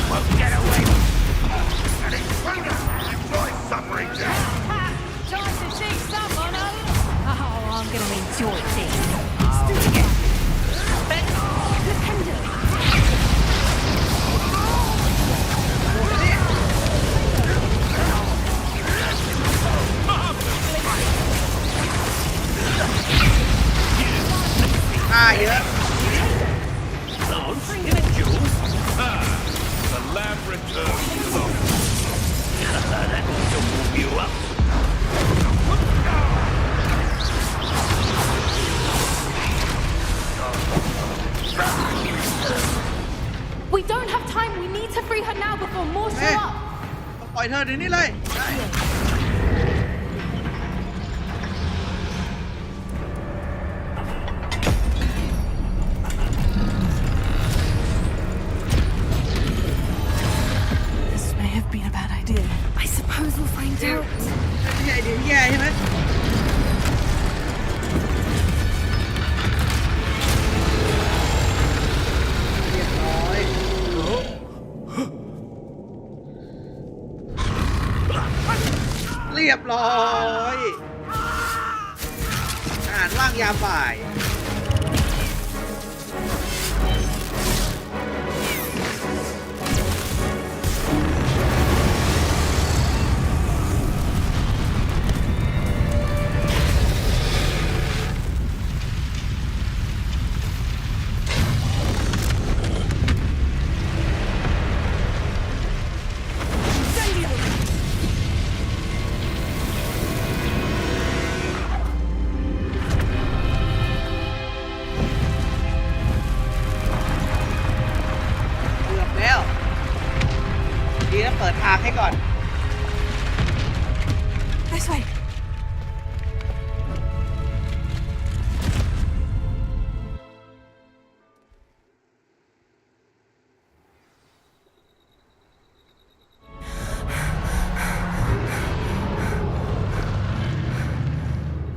Well, get away! And exploder! Enjoy suffering now! Time to cheat someone, oh, I'm gonna enjoy this. Defender. ฆ่าเยอะ The lab returns to that ought to move you up. We don't have time. We need to free her now before more show up. ปล่อยเธอเดี๋ยวนี้เลย This may have been a bad idea. I suppose we'll find out. ไม่ใช่ไอเดียที่แย่ใช่ไหมเรียบร้อย เรียบร้อยอาหารว่างยามบ่ายเปิดทางให้ก่อน This way.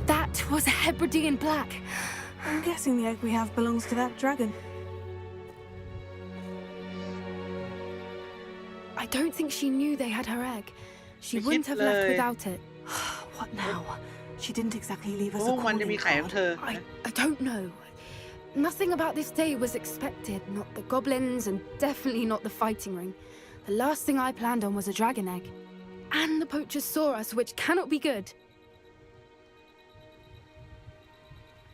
That was a Hebridean black. I'm guessing the egg we have belongs to that dragon. I don't think she knew they had her egg. She wouldn't have left without it. What now? She didn't exactly leave us a โอ้มันจะมี calling ไข่ของ card. เธอ I don't know. Nothing about this day was expected. Not the goblins, and definitely not the fighting ring. The last thing I planned on was a dragon egg. And the poachers saw us, which cannot be good.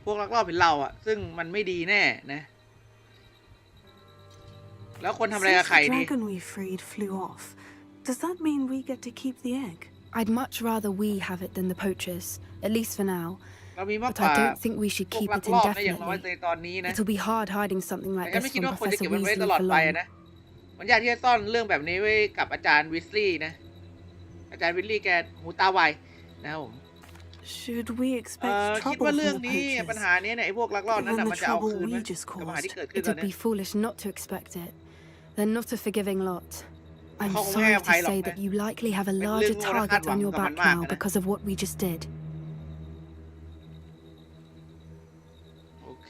พวกลักลอบเห็นเราอะซึ่งมันไม่ดีแน่นะ แล้วคนทำอะไรกับ Since ไข่ the นี่ dragon we freed flew off, does that mean we get to keep the egg? I'd much rather we have it than the poachers, at least for now. เรามีมาก But กว่า I don't think we should พวก keep ลัก it ลอบนะอย่างน้อย indefinitely. ในตอนนี้นะ It'll be hard hiding something แต่ like ฉัน this ไม่คิด from ว่าควรจะ Professor เก็บมันไว้ Weasley ตลอด for ไป long. นะมันยากที่จะซ่อนเรื่องแบบนี้ไว้กับอาจารย์วิสลีย์นะ อาจารย์วิสลีย์แกหูตาไวนะครับผม Should we expect คิด trouble ว่า from เรื่อง the นี้ปัญ poachers? หานี้เนี่ยไอ้พวกลักลอบนั้น Given น่ะ the มันจะเอา trouble คืนไหม we just กับปัญหาที่ caused. เกิดขึ้น It ตอน would นี้ be foolish not to expect it. They're not a forgiving lot. I'm Không sorry nghe to phải lọc say nè. that you likely have a Mình larger lưng ngô đã khát target on vọng your cả back mình mạc now rồi nè. because of what we just did. โอเค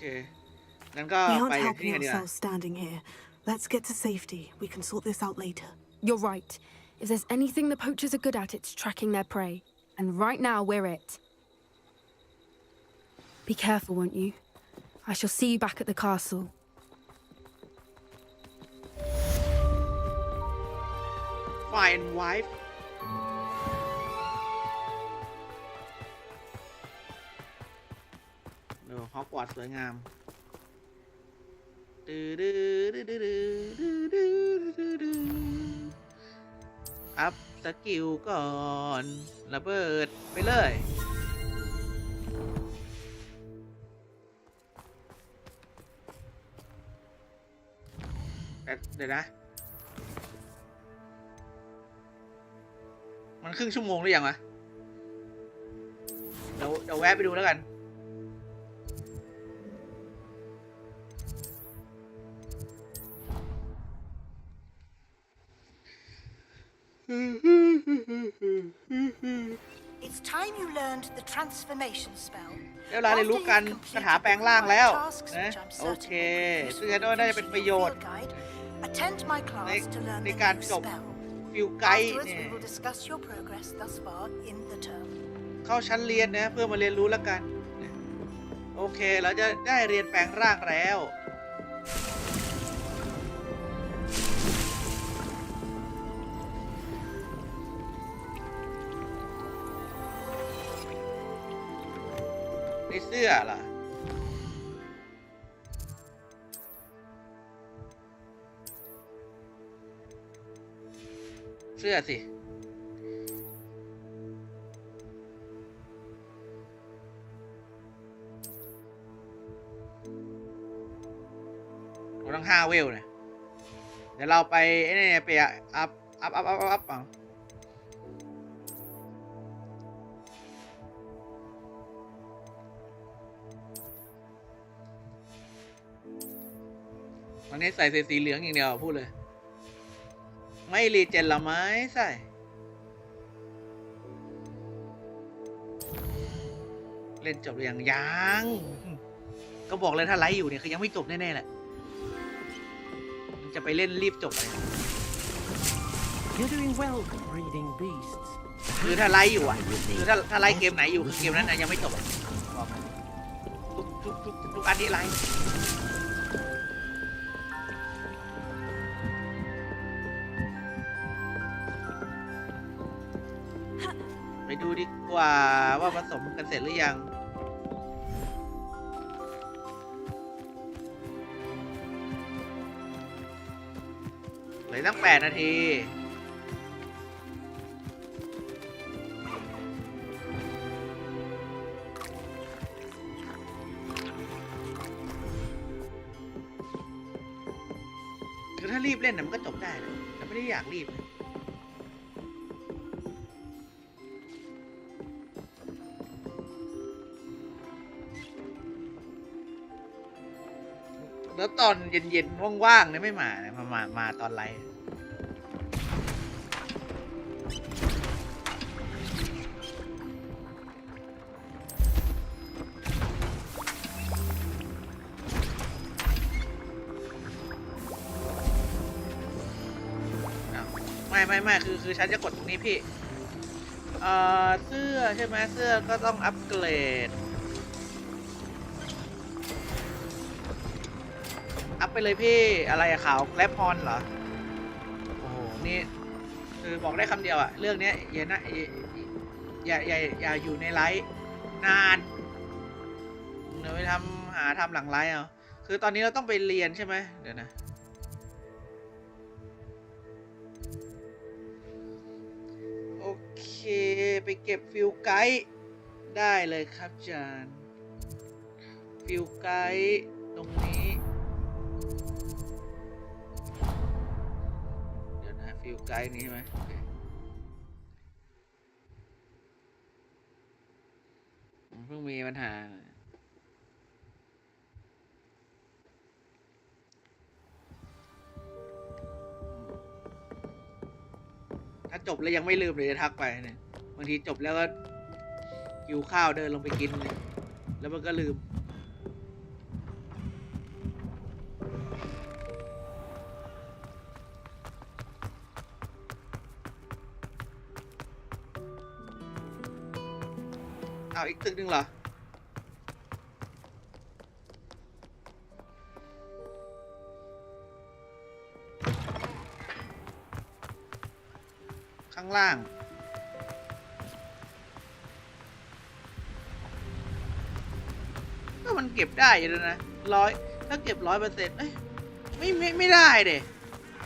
งั้นก็ We ไป aren't อย่างที่ helping นี่กันดีกว่า ourselves standing here. Let's get to safety. We can sort this out later. You're right. If there's anything the poachers are good at, it's tracking their prey. And right now, we're it. Be careful, won't you? I shall see you back at the castle. Fine wife ฮอกวอตส์สวยงาม อัพสกิลก่อนระเบิดไปเลย เดี๋ยวนะมันครึ่งชั่วโมงหรือยังวะเดี๋ยวแวะไปดูแล้วกันIt's time you learned the transformation spell. เดี๋ยวเราได้รู้กันคาถาแปลงร่างแล้วนะโอเคซึ่งน่าจะเป็นประโยชน์Attend my class to learn ใน the การ new จบ spell. ฟิลไกด์ Afterwards, เนี่ย we will discuss your progress thus far in the term. เข้าชั้นเรียนนะเพื่อมาเรียนรู้แล้วกันโอเคเราจะได้เรียนแปลงร่างแล้วในเสื้อล่ะเสื้อสิเราต้อง5 เวลเนี่ยเดี๋ยวเราไปนี่ไปอัพวันนี้ใส่สีเหลืองอย่างเดียวพูดเลยไม่รีเจนละไหมใส่เล่นจบหรือยังก็บอกเลยถ้าไลฟ์อยู่เนี่ยคือยังไม่จบแน่ๆแหละจะไปเล่นรีบจบเลย You're doing well breeding beasts. คือถ้าไลฟ์อยู่อ่ะคือถ้าไลฟ์เกมไหนอยู่คือเกมนั้นนะยังไม่จบทุกอันที่ไลฟ์ไปดูดีกว่าว่าผสมกันเสร็จหรือยังเลยตั้ง8 นาทีคือถ้ารีบเล่นนะมันก็จบได้เลยแต่ไม่ได้อยากรีบแล้วตอนเย็นๆว่างๆเนี่ยไม่มาเนี่ยมาตอนไรไม่คือฉันจะกดตรงนี้พี่เสื้อใช่ไหมเสื้อก็ต้องอัปเกรดอัพไปเลยพี่อะไรอะขาวแลปพอนเหรอโอ้โหนี่คือบอกได้คำเดียวอะเรื่องนี้อย่าอยู่ในไลฟ์นานเดี๋ยวไปหาทำหลังไลฟ์เอาคือตอนนี้เราต้องไปเรียนใช่ไหมเดี๋ยวนะโอเคไปเก็บฟิลไกด์ได้เลยครับจานฟิลไกด์ตรงนี้ฟิลไกด์นี้ใช่ไหมเพิ่งมีปัญหาถ้าจบแล้วยังไม่ลืมเลยจะทักไปเนี่ยบางทีจบแล้วก็หิวข้าวเดินลงไปกินเลยแล้วมันก็ลืมอีกตึกหนึ่งเหรอข้างล่างก็มันเก็บได้อยู่แล้วนะถ้าเก็บ100%เอ้ย ไม่ได้เด็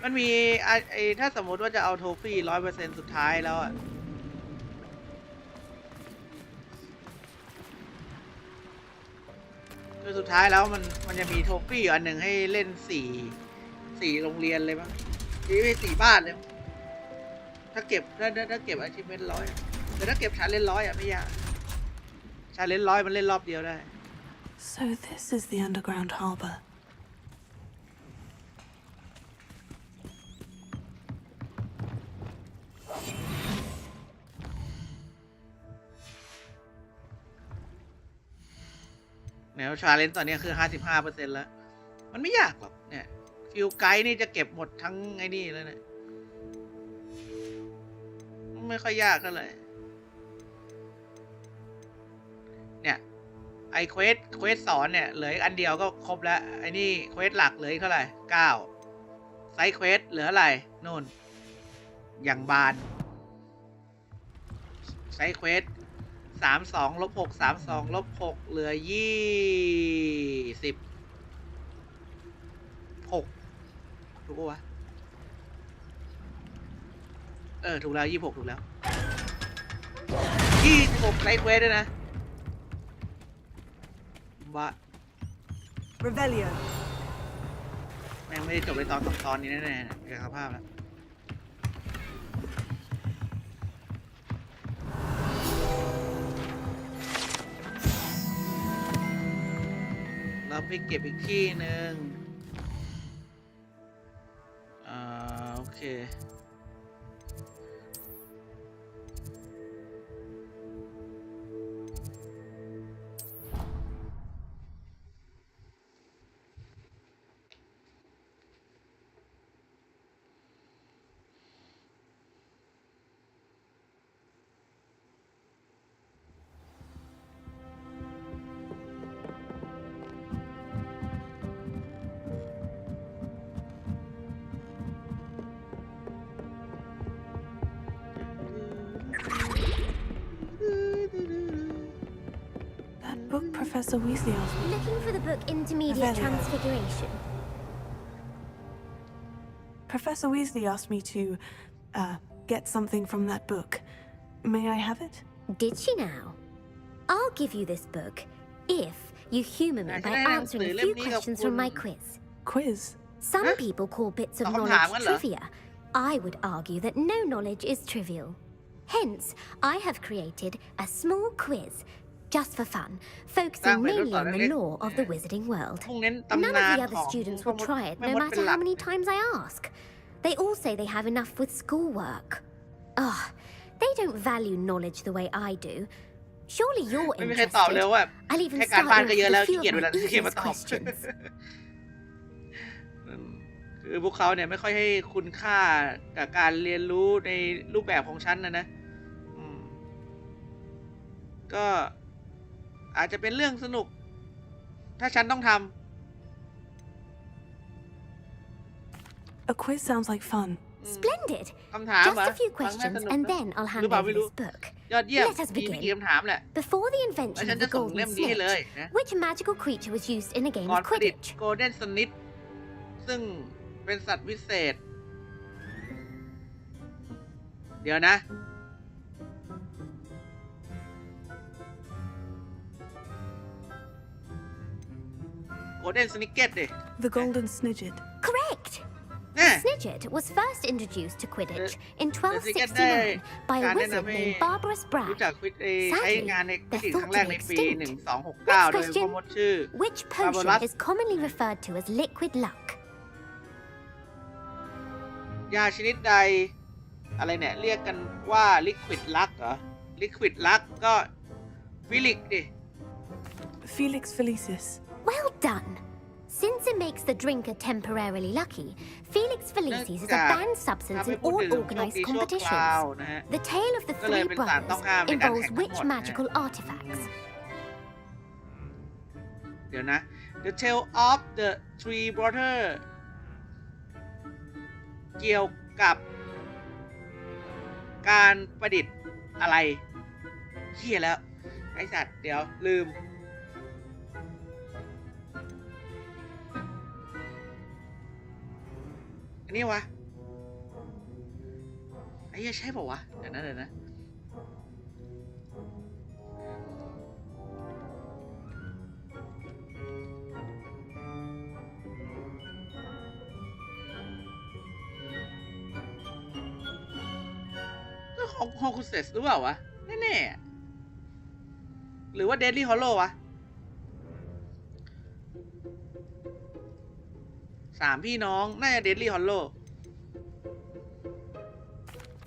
มันมีไอถ้าสมมติว่าจะเอาโทฟี่100%สุดท้ายแล้วอะคือสุดท้ายแล้วมันจะมีโทฟี่อันหนึ่งให้เล่น4โรงเรียนเลยมั้งไม่4บ้านเลยถ้าเก็บถ้าเก็บอาชีพเล่น100แต่ถ้าเก็บชาเล่น100อะไม่ยากชาเล่น100มันเล่นรอบเดียวได้ So this is the underground harbor. แนวชาเลนจ์ตอนนี้คือ 55% แล้วมันไม่ยากหรอกเนี่ยฟิลไกด์นี่จะเก็บหมดทั้งไอ้นี่แล้วเนี่ยไม่ค่อยยากเท่าไหร่เนี่ยไอเควสสอนเนี่ยเหลืออีกอันเดียวก็ครบแล้วไอ้นี่เควสหลักเหลืออีกเท่าไหร่9ไซด์เควสเหลืออะไรนู่นอย่างบานไซด์เควส32-6 32-6เหลือ26ถูกปะวะถูกแล้ว26ถูกแล้ว26ไซด์เควสด้วยนะว่า Revelio แม่งไม่ได้จบในตอนนี้แน่ๆเกี่ยวกับภาพแล้วเราไปเก็บอีกที่หนึ่งโอเคbook Professor Weasley asked me. Looking for the book Intermediate Transfiguration. Professor Weasley asked me to, get something from that book. May I have it? Did she now? I'll give you this book if you humor me by answering a few questions from my quiz. Quiz? Some people call bits of knowledge trivia. I would argue that no knowledge is trivial. Hence, I have created a small quiz just for fun, focusing mainly on the lore of the wizarding world. None of the other students will try it, no matter how many times I ask. They all say they have enough with schoolwork. Ugh, they don't value knowledge the way I do. Surely you're interested. I'll even start you with a few of my easiest questions. คือพวกเขาเนี่ยไม่ค่อยให้คุณค่ากับการเรียนรู้ในรูปแบบของฉันนะก็อาจจะเป็นเรื่องสนุกถ้าฉันต้องทำ A quiz sounds like fun. Splendid. คำถาม Just a few questions and then I'll hand over this book. ยอดเยี่ยม Let us มีกี่ begin. คำถามแหละ Before the invention of the golden snitch, which magical creature was used in a game ก่อน of ประดิษฐ์ Quidditch? Golden Snitch ซึ่งเป็นสัตว์วิเศษเดี๋ยวนะ Golden Snitch ดิ The golden snidget. Correct. The snidget was first introduced to Quidditch in 1269 by a wizard named Barbarous รู้ Bragg. จักใช้งานในควิดดิช they're ครั้งแรก thought ใน to ปี be extinct. 1269 โดยพ่อมดชื่อ Which potion Barbarous is commonly referred to as liquid luck? ยาชนิดใดอะไรเนี่ยเรียกกันว่า Liquid Luck เหรอ Liquid Luck ก็ฟิลิกดิ Felix Felicis. Well done. Since it makes the drinker temporarily lucky, Felix Felicis is a banned substance in all organized competitions. The tale of the three brothers involves which magical artifacts? เดี๋ยวนะ The Tale of the Three Brothers เกี่ยวกับการประดิษฐ์อะไรเหี้ยแล้วไอสัตว์เดี๋ยวลืม นนี้วะไอ้ใช่ป่าววะเดี๋ยวนะของฮอคุเซสหรือเปล่าวะแน่ๆหรือว่าเดดลี่ฮอลโลวะ3 พี่น้องน่าจะเดดลี่ฮอลโล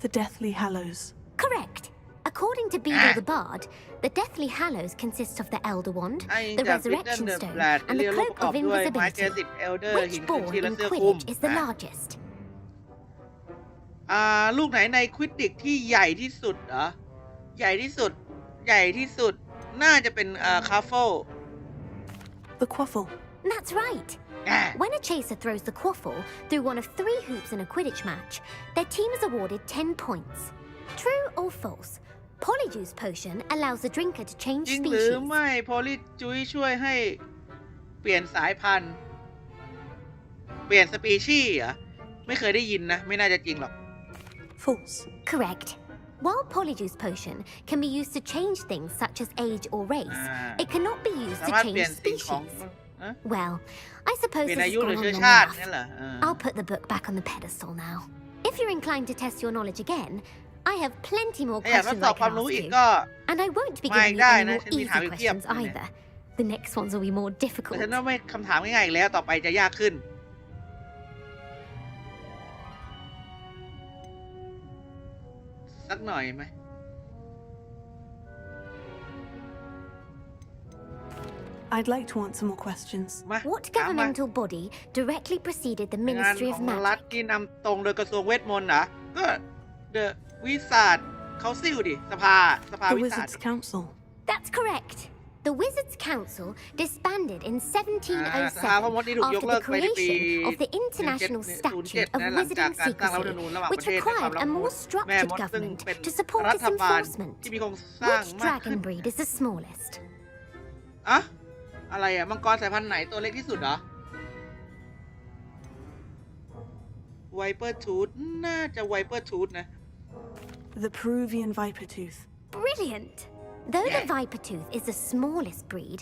The Deathly Hallows. Correct. According to Beedle the Bard, the Deathly Hallows consist of the Elder Wand, the Resurrection Stone, and the Cloak of Invisibility. Which ball in Quidditch is the largest? ลูกไหนในควิดดิกที่ใหญ่ที่สุดเหรอใหญ่ที่สุดน่าจะเป็นคาเฟิล The Quaffle. That's right. When a chaser throws the quaffle through one of 3 hoops in a Quidditch match, their team is awarded 10 points. True or false? Polyjuice potion allows the drinker to change จริง species. หรือไม่โพลีจุยช่วยให้เปลี่ยนสายพันธุ์เปลี่ยนสปีชีส์เหรอไม่เคยได้ยินนะไม่น่าจะจริงหรอก False. Correct. While Polyjuice potion can be used to change things such as age or race, it cannot be used to change species. Well, I suppose this has gone on long enough. I'll put the book back on the pedestal now. If you're inclined to test your knowledge again, I have plenty more questions I can ask you. And I won't be giving you any more easy questions either. The next ones will be more difficult. ฉันต้องไม่คำถามง่ายๆอีกแล้วต่อไปจะยากขึ้นสักหน่อยไหมI'd like to answer more questions. What governmental body directly preceded the Ministry of งานของรัฐ Magic? ที่นำตรงโดยกระทรวงเวทมนต์นะก็ The Wizard Council ดิสภา The วิสาจ Wizards Council. That's correct. The Wizards Council disbanded in 1707 พ่อมดนี่ถูกยก after เลิ the กไปในปี creation of the International Statute of 1707 หลังจาก Wizarding การสร้างรัฐธรรมนูญ Secrecy, ระหว่างประ which เทศในความ required ลับ a ของ more แม่ structured มดซึ่ง government เป็น to support รั its ฐบาล enforcement. ที่มีโครงสร้าง Which มากขึ้น dragon breed is the smallest? อะอะไรอะมังกรสายพันธุ์ไหนตัวเล็กที่สุดเหรอ Viper Tooth น่าจะ Viper Tooth นะ The Peruvian Viper Tooth. Brilliant! Though the Viper Tooth is the smallest breed,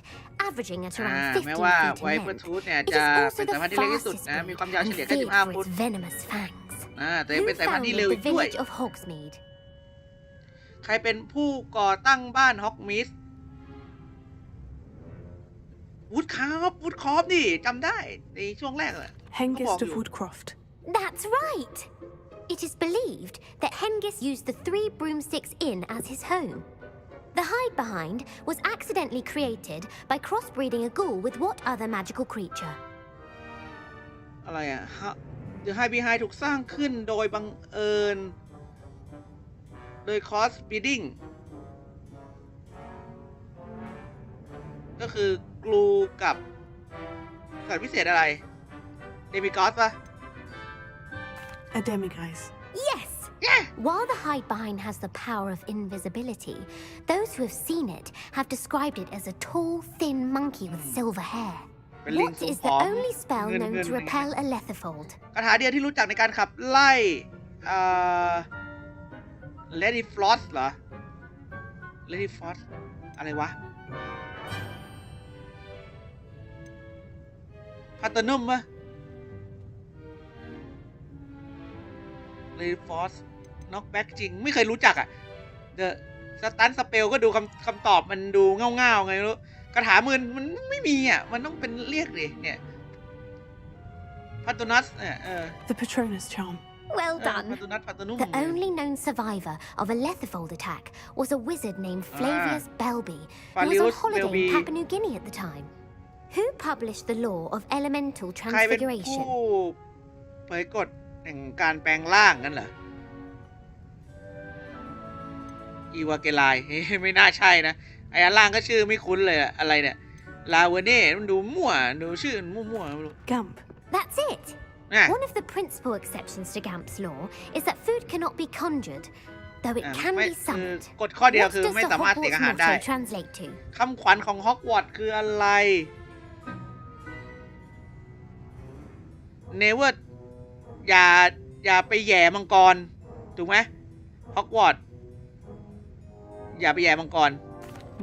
averaging at around แม้ 15 ว่า feet in Viper length, Tooth เนี่ย it จะ is also เป็น the สายพันธุ์ที่เล็กที่สุด fastest นะมีความยาว breed เฉลี่ย and แค่ feared 15 for ฟุต its venomous fangs. แต่ยัง Who เป็นสายพันธุ์ที่เร็ว founded อี the กด้วย village of Hogsmeade? ใครเป็นผู้ก่อตั้งบ้านฮอกมิสวูดคอฟนี่จำได้ในช่วงแรกแหละ Hengist of Woodcroft. That's right! It is believed that Hengist used the 3 broomsticks inn as his home. The hide behind was accidentally created by crossbreeding a ghoul with what other magical creature? อะไรอะ The Hide Behind ถูกสร้างขึ้นโดยบังเอิญโดย cross breeding ก็คือกลูกับสัตว์พิเศษอะไรเดมิกอสปะ A Demiguise. Yes! While the hide behind has the power of invisibility, those who have seen it have described it as a tall, thin monkey with silver hair. What is the only spell known to repel a letherfold? คาถาเดียวที่รู้จักในการขับไล่Lady Floss เหรอ Lady Floss อะไรวะพัตเตอร์นุ่มปะ Lady Floss knock back จริงไม่เคยรู้จักอ่ะ The Stun Spell ก็ดูคำตอบมันดูเง่าๆไงไม่รู้คาถามือมันไม่มีอ่ะมันต้องเป็นเรียกดิเนี่ยพัตโตนัสเนี่ย The Patronus Charm. Well done. The only known survivor of a letherfold attack was a wizard named Flavius Belby, who was on holiday in Papua New Guinea at the time. Who published the law of elemental ใครเป็น transfiguration? ผู้เผยกฎแห่งการแปลงร่างกันเหรออีวาเกลาย ไม่น่าใช่นะไอ้อันล่างก็ชื่อไม่คุ้นเลยอะอะไรเนี่ยลาเวเน่มันดูมั่วดูชื่อมั่วๆไม่รู้ Gamp. That's it. One of the principal exceptions to Gamp's law is that food cannot be conjured, though it can ไม่ be คือ summoned. กฎข้อเดียว What คือ does ไม่ the สามารถเสก Hogwarts อาหารได้ motto translate to? คำขวัญของฮอกวอตส์คืออะไร Never อย่าไปแย่มังกรถูกไหมฮอกวอตส์อย่าไปแย่มังกร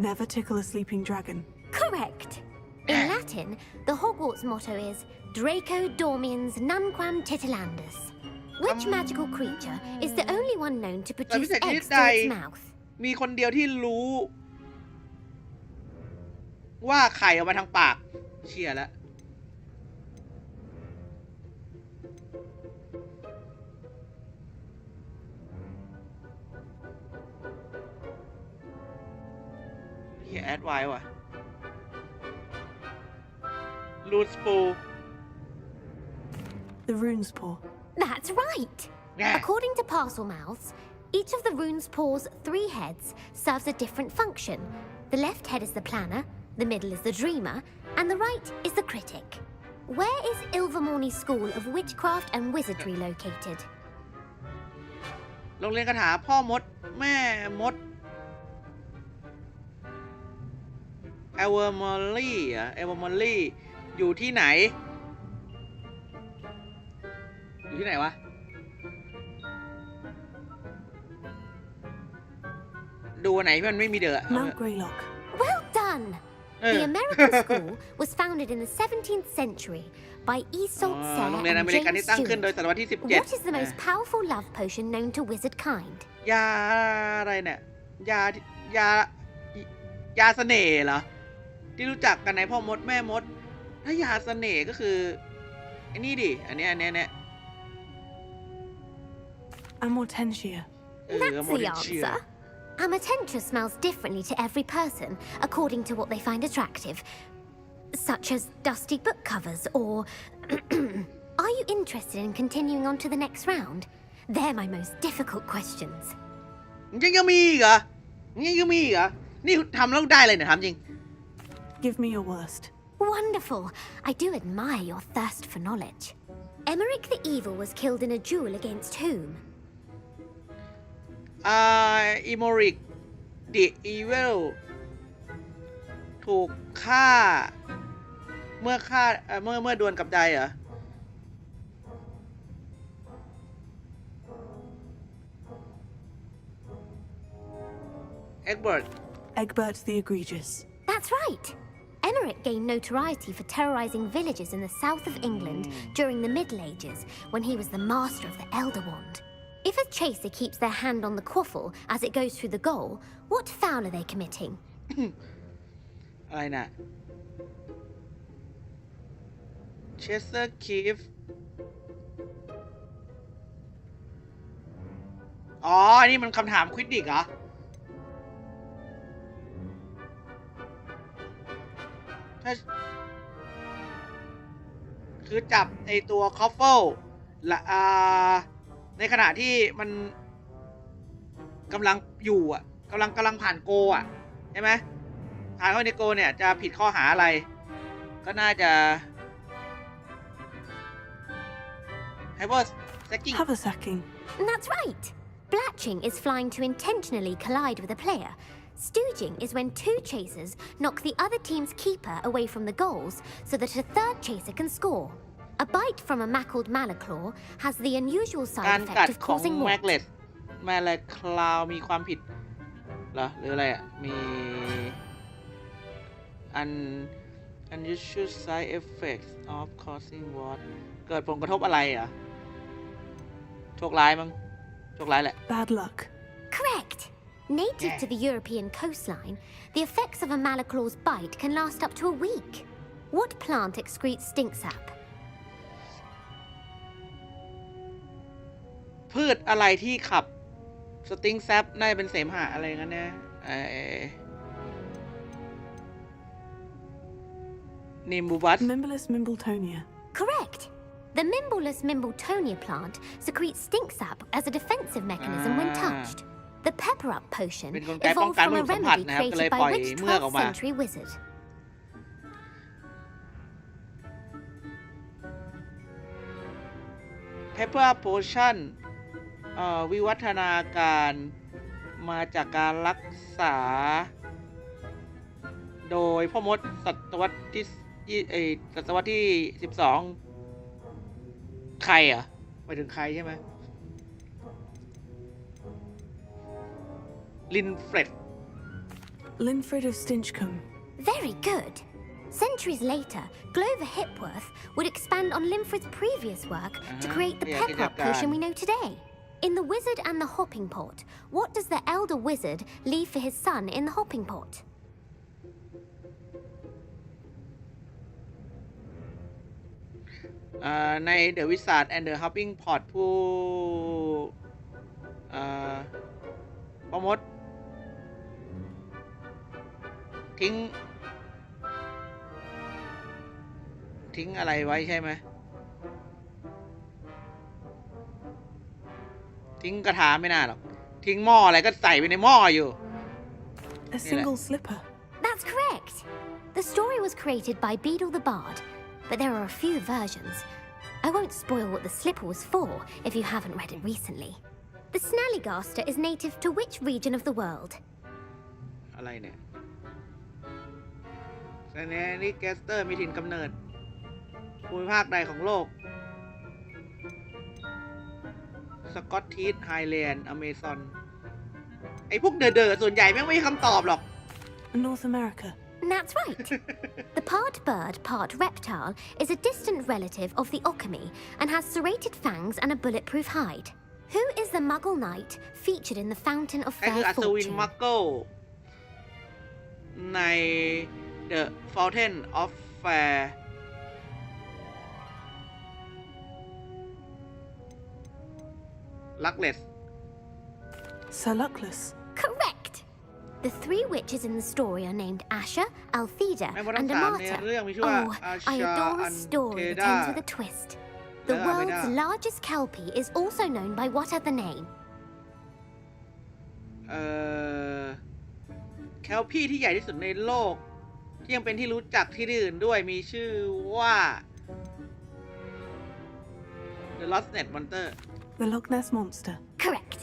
Never tickle a sleeping dragon. Correct. In Latin, the Hogwarts motto is Draco Dormiens Nunquam Titilandus. Which magical creature is the only one known to produce eggs through its mouth? มีคนเดียวที่รู้ว่าไข่ออกมาทางปากเชี่ยแล้วเฮียแอดไว้ว่ะรูทสปู The rune's paw. That's right. According to Parselmouths, each of the rune's paw's 3 heads serves a different function. The left head is the planner, the middle is the dreamer, and the right is the critic. Where is Ilvermorny School of Witchcraft and Wizardry located? โรงเรียนคาถาพ่อมดแม่มดเอเวอร์มอลลี่อยู่ที่ไหนวะดูไหนมันไม่มีเดอะ Mount Greylock. Well done. The American school was founded in the 17th century by Isolde Serre โรงเรียนอ and เมริกัน James ที่ตั้งขึ้นโดย Stewart. ศตวรรษที่ What is the most powerful love potion known to wizard kind? ยาอะไรเนี่ยยาเสน่ห์เหรอที่รู้จักกันในพ่อมดแม่มดถ้ายาเสน่ห์ก็คือไอ้นี่ดิอันนี้Amortentia. That's the answer. Amortentia smells differently to every person according to what they find attractive, such as dusty book covers or... Are you interested in continuing on to the next round? They're my most difficult questions. ยังมีอีกเหรอนี่ทำแล้วได้เลยเนี่ยทำจริง Give me your worst. Wonderful. I do admire your thirst for knowledge. Emmerich the Evil was killed in a duel against whom? Emmerich the Evil ถูกฆ่าเมื่อดวลกับใดเหรอ Egbert the Egregious. That's right. Emmerich gained notoriety for terrorizing villages in the south of England during the Middle Ages when he was the master of the Elder Wand. If a chaser keeps their hand on the quaffle as it goes through the goal, what foul are they committing? อะไรนะ Chaser keep อ๋อนี่มันคำถามควิดดิกเหรอคือจับไอตัวคอฟเฟิลในขณะที่มันกำลังอยู่อ่ะกำลังผ่านโกอ่ะใช่ไหมผ่านเข้าในโกเนี่ยจะผิดข้อหาอะไรก็น่าจะ Haversacking. That's right. Blatching is flying to intentionally collide with a player. Stooging is when 2 chasers knock the other team's keeper away from the goals so that a 3rd chaser can score. A bite from a mackled malaclaw has the unusual side effect of causing what? แมลคลาวมีความผิดเหรอหรืออะไรอ่ะมี unusual side effects of causing what เกิดผลกระทบอะไรอ่ะโชคร้ายมั้งโชคร้ายแหละ Bad luck. Correct. Native to the European coastline, the effects of a malaclaw's bite can last up to a week. What plant excretes stink sap? พืชอะไรที่ขับสติงแซปน่าจะเป็นเสมหะอะไรงั้นนะนิมบูบัส Mimblus Mimbletonia. Correct. The Mimblus Mimbletonia plant secretes stink sap as a defensive mechanism when touched. The Pepper Up potion evolved from a remedy created by which 12th century wizard? Pepper Up potion วิวัฒนาการมาจากการรักษาโดยพ่อมดศตวรรษที่12ใครอ่ะไป ไปถึงใครใช่ไหมลินเฟรด Linfred of Stinchcombe. Very good. Centuries later, Glover Hipworth would expand on Linfred's previous work to create the pep-up potion we know today. In The Wizard and the Hopping Pot, what does the elder wizard leave for his son in the hopping pot? ใน The Wizard and the Hopping Pot ผู้พ่อมดทิ้งอะไรไว้ใช่ไหมทิ้งกระถาไม่น่าหรอกทิ้งหม้ออะไรก็ใส่ไปในหม้ออยู่ A single slipper. That's correct. The story was created by Beadle the Bard, but there are a few versions. I won't spoil what the slipper was for if you haven't read it recently. The Snallygaster is native to which region of the world? อะไรเนี่ยแซนนี่แกสเตอร์มีถิ่นกำเนิดภูมิภาคใดของโลกสกอตทิชไฮแลนด์อเมซอนไอ้พวกเด๋อส่วนใหญ่แม่งไม่มีคำตอบหรอก North America. That's right. The part bird, part reptile is a distant relative of the Occamy and has serrated fangs and a bulletproof hide. Who is the Muggle knight featured in the Fountain of ใครคือ Fair อัศวิน Fortune? มักเกิลใน The Fountain of Fair Luckless Sir Luckless. Correct. The three witches in the story are named Asher, Althea, แม่มดทั้ and งสามใน Amata. เรื่องมีชื่อว่า Oh, อา I ชา adore อั a น story เท that ดา ends with a twist. The Yeah, world's Aveda. largest kelpie is also known by what other name? แคลปี้ที่ใหญ่ที่สุดในโลกที่ยังเป็นที่รู้จักที่อื่นด้วยมีชื่อว่า The Lost Net Monster The Loch Ness Monster. Correct.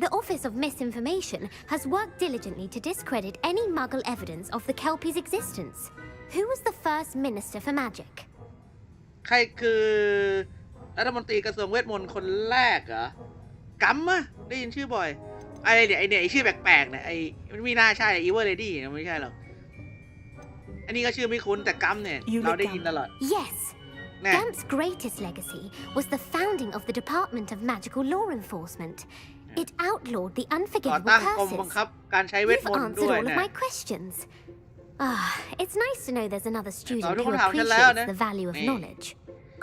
The Office of Misinformation has worked diligently to discredit any Muggle evidence of the Kelpie's existence. Who was the first Minister for Magic? ใครคือรัฐมนตรีกระทรวงเวทมนต์คนแรกเหรอกัมมะได้ยินชื่อบ่อยไอ้เนี่ยไอ้ชื่อแปลกๆเนี่ยไอ้มันไม่น่าใช่ Evil Lady นะไม่ใช่หรอกอันนี้ก็ชื่อไม่คุ้นแต่กัมเนี่ยเราได้ยินตลอด Yes. Gamp's greatest legacy was the founding of the Department of Magical Law Enforcement. It outlawed the ต่อ unforgivable ตั้งกรมบัง curses. คับการใช้เวท You've มนต์ answered ด้วย all of เนี่ย my questions. It's nice to know there's another student Tao who đúng không? Thế léo appreciates nè. the value of Nè. knowledge.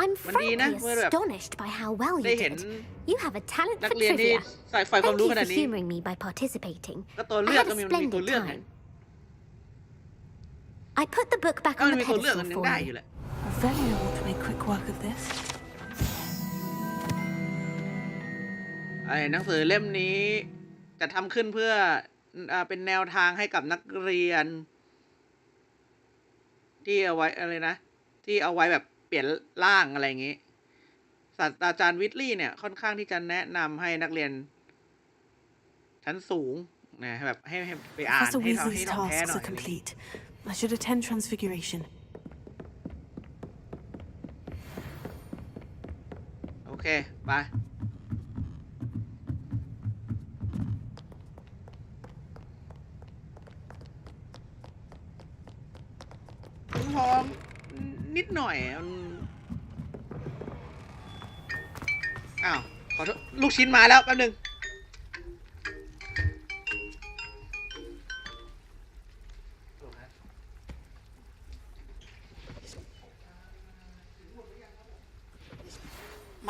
I'm Mình đi nè, frankly mới được. astonished by how well you Đây hiện did. You have a talent นัก for เรียนที่ trivia. ใส่ไฟความ Thank รู้ you ขนา for ดนี้ humoring me by participating. ก็ตัว I เลือก had ก็ a มีตัว splendid เลือกไง time. I put the book back ก็ on มัน the มีตัวเลือก pedestal กันยัง for ได้อยู่ you. แหละ Very ought to make quick work of this. ไอ้หนังสือเล่มนี้จะทำขึ้นเพื่อเป็นแนวทางให้กับนักเรียนที่เอาไว้อะไรนะที่เอาไว้แบบเปลี่ยนร่างอะไรอย่างงี้ศาสตราจารย์วิทลี่เนี่ยค่อนข้างที่จะแนะนำให้นักเรียนชั้นสูงนะแบบให้ไปอ่าน Professor ให้ Weasley's ท่องแท้ห tasks น่อย are complete. I should attend Transfiguration. โอเคไปพร้อมนิดหน่อยอ้าวขอโทษลูกชิ้นมาแล้วแป๊บนึง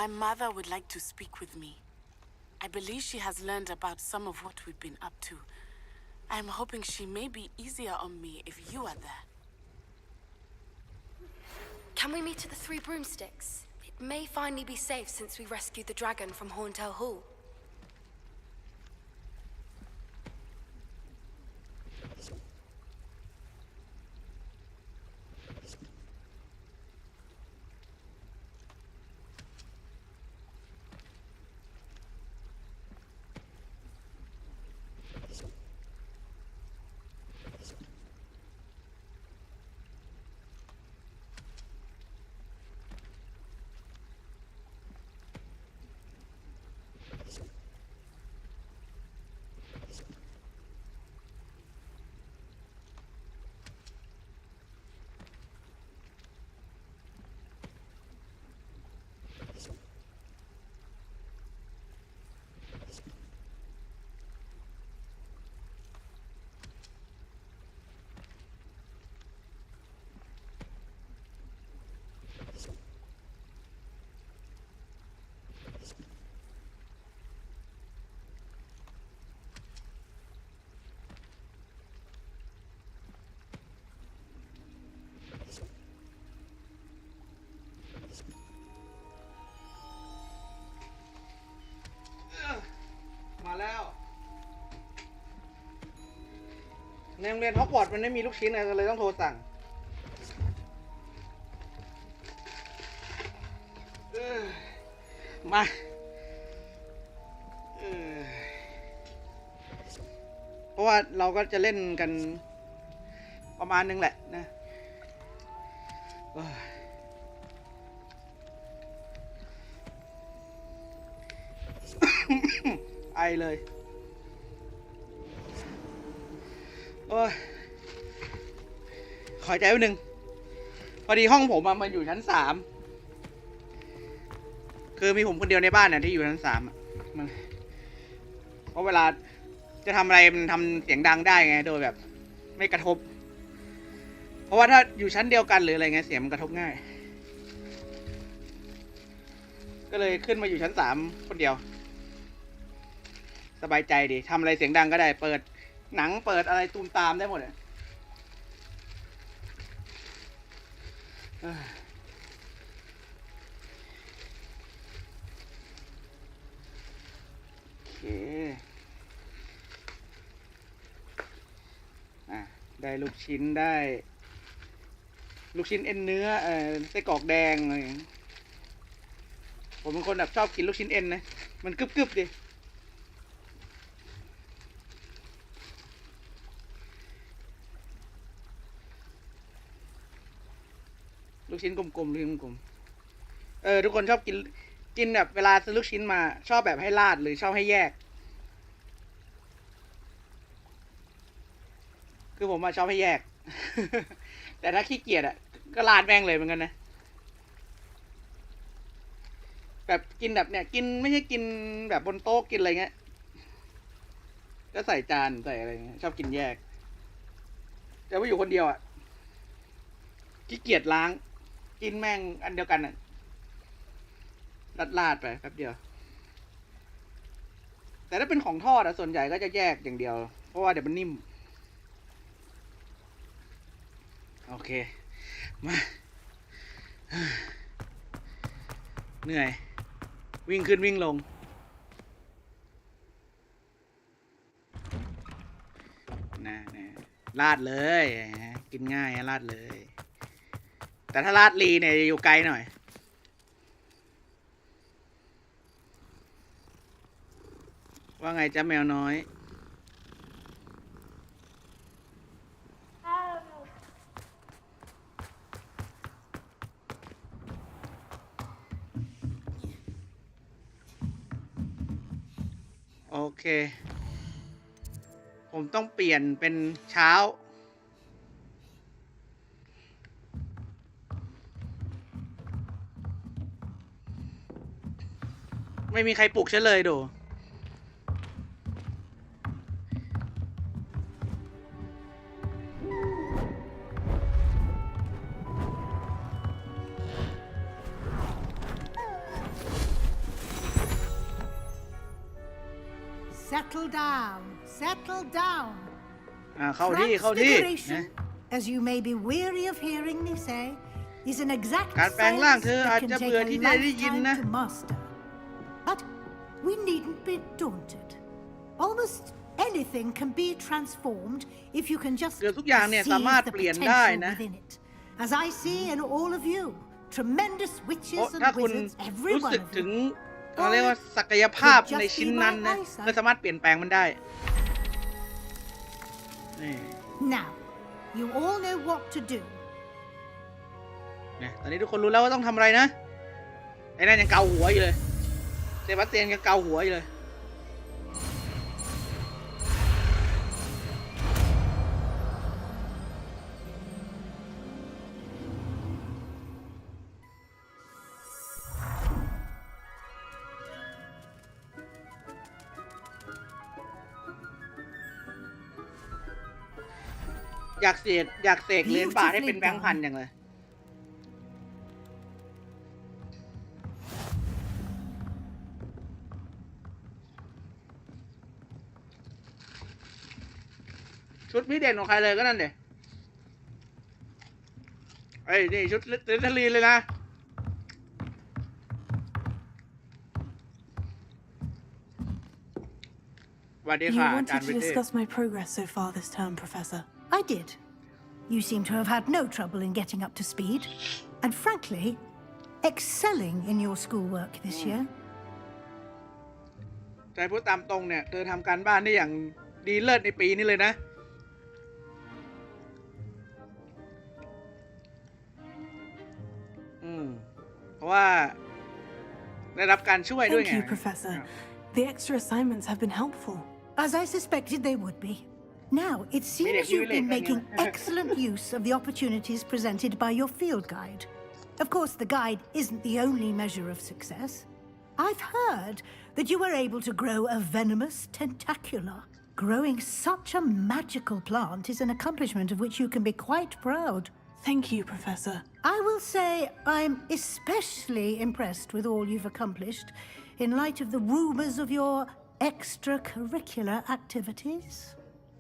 My mother would like to speak with me. I believe she has learned about some of what we've been up to. I'm hoping she may be easier on me if you are there. Can we meet at the Three Broomsticks? It may finally be safe since we rescued the dragon from Horntail Hall. ในโรงเรียนฮอกวอตส์มันไม่มีลูกชิ้นอะไรเลยต้องโทรสั่งมาเพราะว่าเราก็จะเล่นกันประมาณนึงแหละนะไอเลยโอ้ยขอใจไว้หนึ่งพอดีห้องผมมันอยู่ชั้น 3คือมีผมคนเดียวในบ้านน่ะที่อยู่ชั้น 3มันเพราะเวลาจะทำอะไรมันทำเสียงดังได้ไงโดยแบบไม่กระทบเพราะว่าถ้าอยู่ชั้นเดียวกันหรืออะไรเงี้ยเสียงมันกระทบง่ายก็เลยขึ้นมาอยู่ชั้น 3คนเดียวสบายใจดีทำอะไรเสียงดังก็ได้เปิดหนังเปิดอะไรตูมตามได้หมดเลยโอเคได้ลูกชิ้นได้ลูกชิ้นเอ็นเนื้อไส้กรอกแดงอะไรอย่างนี้ผมเป็นคนแบบชอบกินลูกชิ้นเอ็นนะมันกรึบๆดิลูกชิ้นกลมๆลูกชิ้นกลมๆทุกคนชอบกินแบบเวลาซื้อลูกชิ้นมาชอบแบบให้ราดหรือชอบให้แยกคือผมชอบให้แยก แต่ถ้าขี้เกียจก็ราดแม่งเลยเหมือนกันนะแบบกินแบบเนี้ยกินไม่ใช่กินแบบบนโต๊ะกินอะไรเงี้ยก็ใส่จานใส่อะไรเงี้ยชอบกินแยกแต่ว่าอยู่คนเดียวขี้เกียจล้างกินแม่งอันเดียวกันลาดไปแป๊บเดียวแต่ถ้าเป็นของทอดส่วนใหญ่ก็จะแยกอย่างเดียวเพราะว่าเดี๋ยวมันนิ่มโอเคมาเหนื่อยวิ่งขึ้นวิ่งลงนะลาดเลยกินง่ายลาดเลยแต่ถ้าลาดลีเนี่ยอยู่ไกลหน่อยว่าไงจ๊ะแมวน้อยโอเคผมต้องเปลี่ยนเป็นเช้าไม่มีใครปลุกฉันเลยดูSettle down. Settle down. เข้าที่ as you may be weary of hearing me say, is an exact การแปลงร่างเธอ science อาจ that จะ can เบื่อ take ที่ a จะได้ยิน lifetime นะ to master. But we needn't be daunted. Almost anything can be transformed if you can just เกือบทุกอย่างเนี่ย perceive สามารถ the เปลี่ยนได้ potential นะ within it. As I see in all of you, tremendous witches ถ้า and คุณ wizards, every รู้ one สึก of ถึง you. เขาเรียกว่าศักยภาพในชิ้นนั้นนะก็สามารถเปลี่ยนแปลงมันได้ Now, you all know what to do. ตอนนี้ทุกคนรู้แล้วว่าต้องทำอะไรนะไอ้นั่นยังเกาหัวอยู่เลยเซบาสเตียนยังเกาหัวอยู่เลยอยากเสกเหรียญบาทให้เป็นแบงค์พันอย่างเลยชุดพี่เด่นของใครเลยก็นั่นเด็ไอ้นี่ชุดลิตเตอรีเลยนะ You wanted to discuss my progress so far this term, Professor. I did. You seem to have had no trouble in getting up to speed, and frankly, excelling in your schoolwork this year. ใจพูดตามตรงเนี่ยเธอทำการบ้านได้อย่างดีเลิศในปีนี้เลยนะเพราะว่าได้รับการช่วยด้วยไง Thank you, Professor. The extra assignments have been helpful. As I suspected they would be. Now, it seems you've been making excellent use of the opportunities presented by your field guide. Of course, the guide isn't the only measure of success. I've heard that you were able to grow a venomous tentacula. Growing such a magical plant is an accomplishment of which you can be quite proud. Thank you, Professor. I will say I'm especially impressed with all you've accomplished in light of the rumors of your extracurricular activities.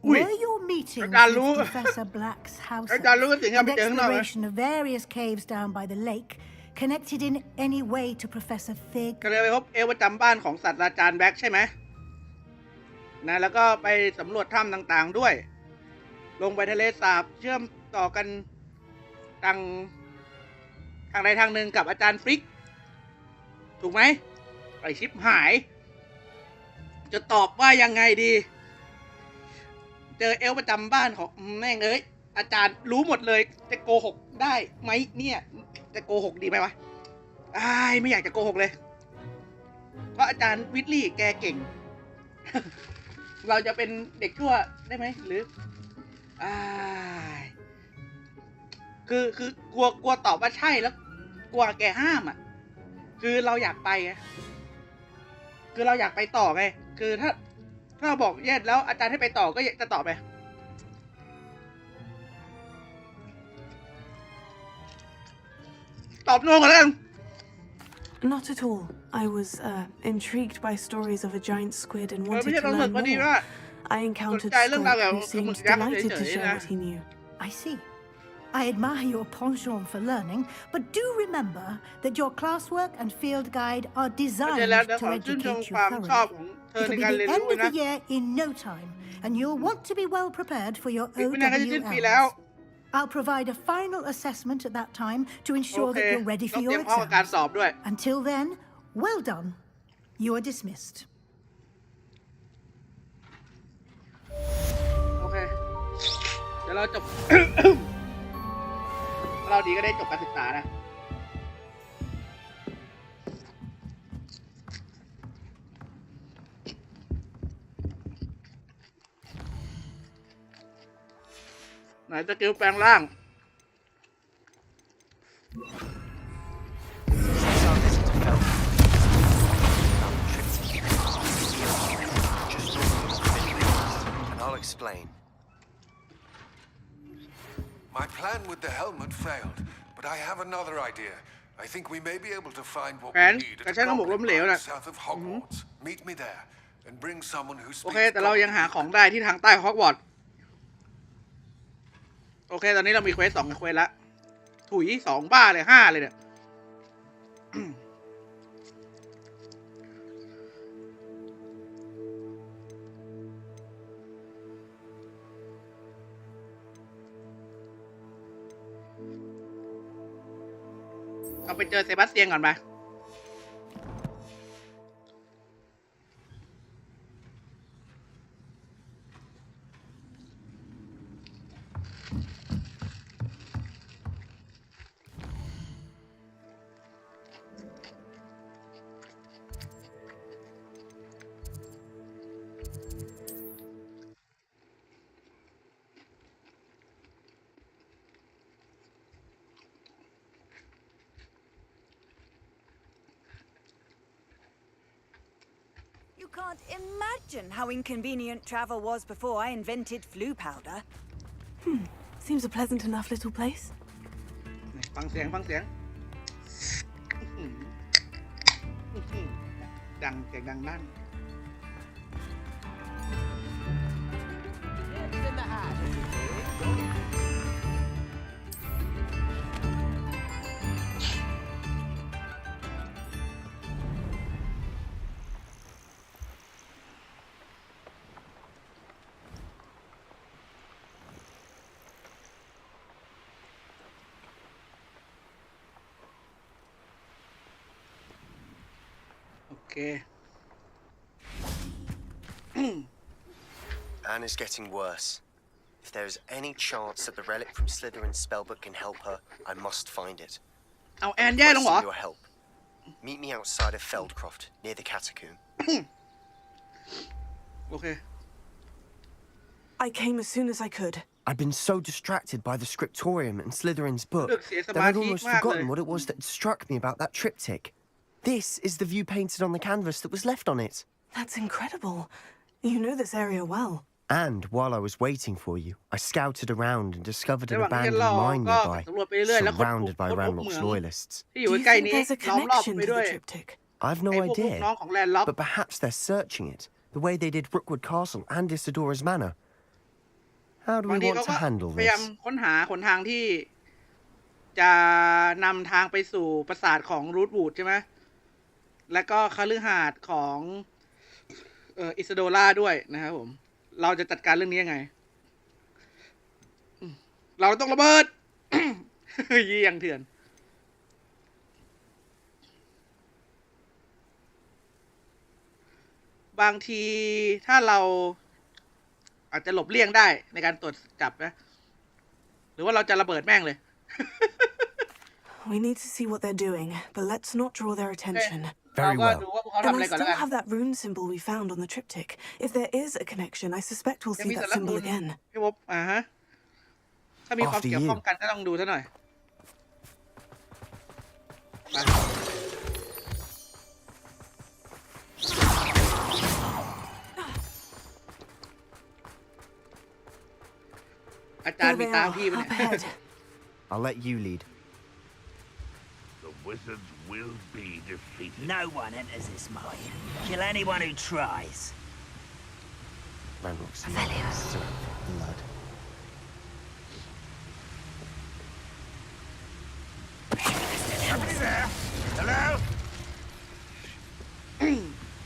Were your meetings with Professor Black's house and exploration of various caves down by the lake connected in any way to Professor Fig? ก็เลยไปพบเอลประจำบ้านของศาสตราจารย์แบ็คใช่ไหมนะแล้วก็ไปสำรวจถ้ำต่างๆด้วยลงไปทะเลสาบเชื่อมต่อกันทางใดทางหนึ่งกับอาจารย์ฟริกถูกไหมไอชิปหายจะตอบว่ายังไงดีเจอเอลประจำบ้านของแม่งอาจารย์รู้หมดเลยจะโกหกได้ไหมเนี่ยจะโกหกดีไหมวะไม่อยากจะโกหกเลยเพราะอาจารย์วิทลี่แกเก่ง เราจะเป็นเด็กชั่วได้ไหมหรือคือกลัวตอบว่าใช่แล้วกลัวแกห้ามคือเราอยากไปไงคือเราอยากไปต่อไงคือถ้าเราบอกแย่แล้วอาจารย์ให้ไปต่อก็จะต่อไปตอบโน่กันแล้วกัน Not at all. I was intrigued by stories of a giant squid and wanted to learn more. I encountered Scott, who seemed delighted to share what he knew. I see. I admire your penchant for learning, but do remember that your classwork and field guide are designed to educate you thoroughly. It'll be the end of the year in no time, and you'll want to be well prepared for your OWLs. I'll provide a final assessment at that time to ensure that you're ready for your exams. Until then, well done. You are dismissed. โอเคเดี๋ยวเราจบ เราดีก็ได้จบการศึกษานะไหนสกิลแปลงร่าง and I'll explain. My plan with the helmet failed, but I have another idea. I think we may be able to find what we need at a goblin south of Hogwarts. Meet me there, and bring someone who speaks. โอเคแต่เรายังหาของได้ที่ทางใต้ฮอกวอตส์โอเคตอนนี้เรามีเควส2เควสละถุย2บ้าเลย5เลยเนี่ย เราไปเจอเซบาสเตียนก่อนไปYou can't imagine how inconvenient travel was before I invented flu powder. Seems a pleasant enough little place. ฟังเสียงดังเสียงดังนั่น Who Anne is getting worse. If there is any chance that the relic from Slytherin's spellbook can help her, I must find it. เอาแอนแย่ลงเหรอ Your help. Meet me outside of Feldcroft, near the catacomb. โอเค I came as soon as I could. I'd been so distracted by the scriptorium and Slytherin's book that I'd almost forgotten what it was that struck me about that triptych. This is the view painted on the canvas that was left on it. That's incredible. You know this area well. And while I was waiting for you, I scouted around and discovered an abandoned mine nearby, surrounded by Ranrock's loyalists. Do you think there's a connection to the triptych? I've no idea, but perhaps they're searching it, the way they did Brookwood Castle and Isidora's Manor. How do we want to handle พยายาม this? ค้นหาหนทางที่จะนำทางไปสู่ปราสาทของรูทวูดใช่ไหมและก็คฤหาสน์ของอิซาโดล่าด้วยนะครับผมเราจะจัดการเรื่องนี้ยังไงเราต้องระเบิด ยี่ยังเถื่อนบางทีถ้าเราอาจจะหลบเลี่ยงได้ในการตรวจจับนะหรือว่าเราจะระเบิดแม่งเลย We need to see what they're doing, but let's not draw their attention. Very well. And I still have that rune symbol we found on the triptych. If there is a connection, I suspect we'll see that symbol again. พี่วบฮะถ้ามีความเกี่ยวข้องกันก็ต้องดูซะหน่อยอาจารย์มีตามพี่ไหม I'll let you lead. The wizards will be defeated. No one enters this mine. Kill anyone who tries. Ranrock's blood. Somebody there? Hello?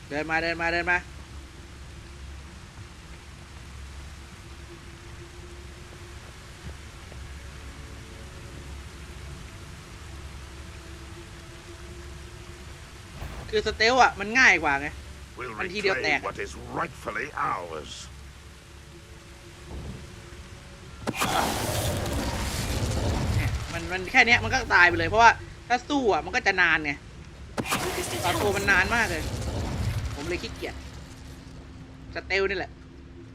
เดินมาคือสเตลอ่ะมันง่ายกว่าไง มันทีเดียวแตก What is rightfully ours. มันแค่นี้มันก็ตายไปเลยเพราะว่าถ้าสู้อ่ะมันก็จะนานไงต่อตัวมันนานมากเลยผมเลยขี้เกียจสเตลนี่แหละ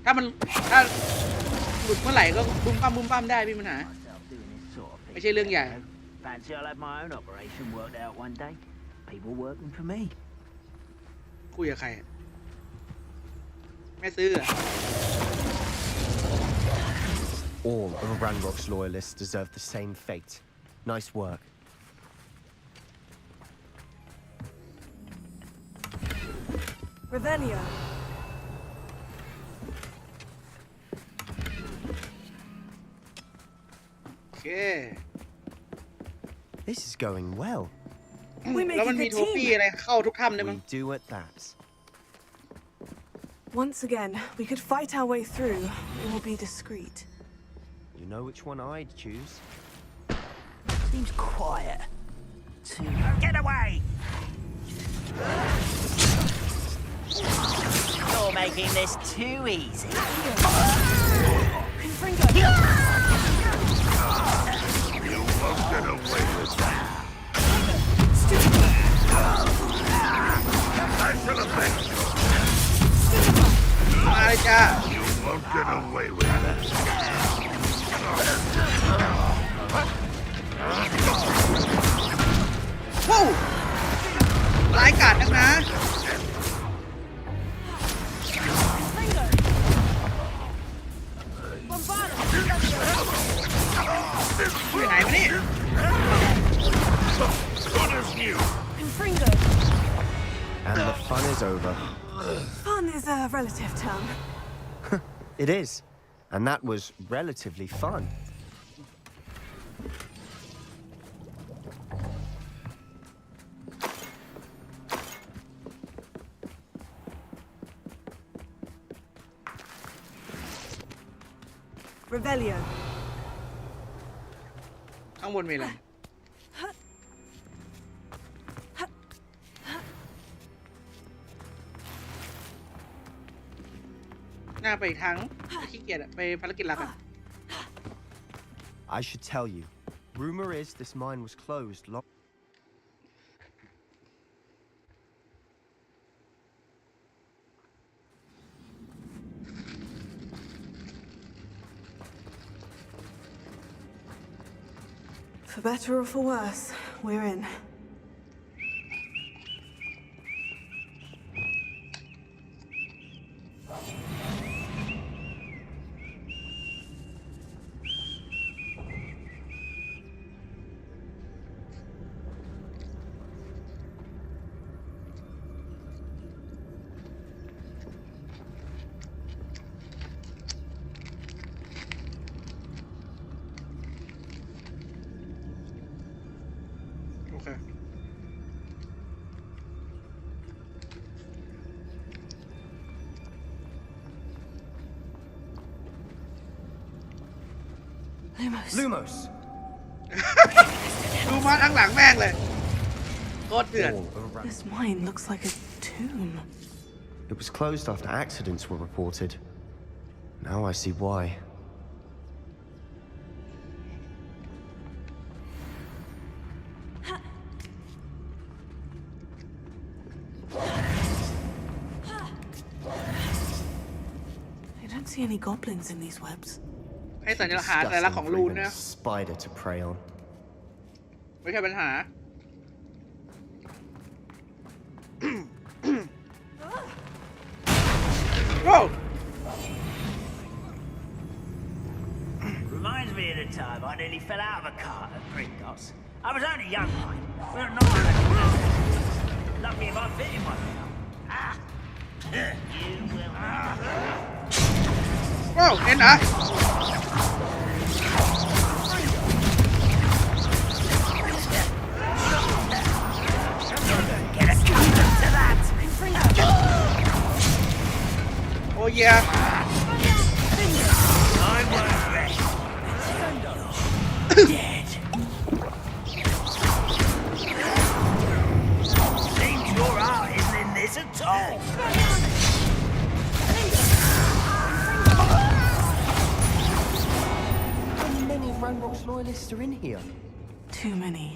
ถ้าหลุดเมื่อไหร่ก็บุ้มปั้มได้พี่ปัญหาไม่ใช่เรื่องใหญ่ Fancy I'll have my own operation worked out one day. People working for me. คุยกับใครไม่ซื้อ All of Ranrock's loyalists deserve the same fate. Nice work. Revelio. Okay. This is going well. We make a good team. We do at that. Once again, we could fight our way through. It will be discreet. You know which one I'd choose? Seems quiet. Get away! You're making this too easy. You won't get away with that. I shall avenge you. You won't get away with that. Whoa! ร้ายกาจนักนะอยู่ไหนวะนี่ Good as new. And the fun is over. Fun is a relative term. It is. And that was relatively fun. Revelio. ข้างบนมีอะไร Revelio. หน้าไปอีกทางขี้เกียจไปภารกิจหลัก I should tell you. Rumor is this mine was closed long. For better or for worse, we're in. Okay. Lumos. ดูมาทั้งหลังแม่งเลยโคตรเถื่อน This mine looks like a tomb. It was closed after accidents were reported. Now I see why. I don't see any goblins in these webs. ให้สัญลักษณ์แต่ละของรูนนะ Spider to prey on. ไม่ใช่ปัญหา Whoa! Reminds me of the time I nearly fell out of a cart at Pringles. I was only young, mind. We're not lucky if I fit in one now. Ah! You will. Whoa! เห็นเหรอ Oh yeah. I'm rest. Dead. Seems your heart isn't in this at all. How many Ranrock's loyalists are in here? Too many.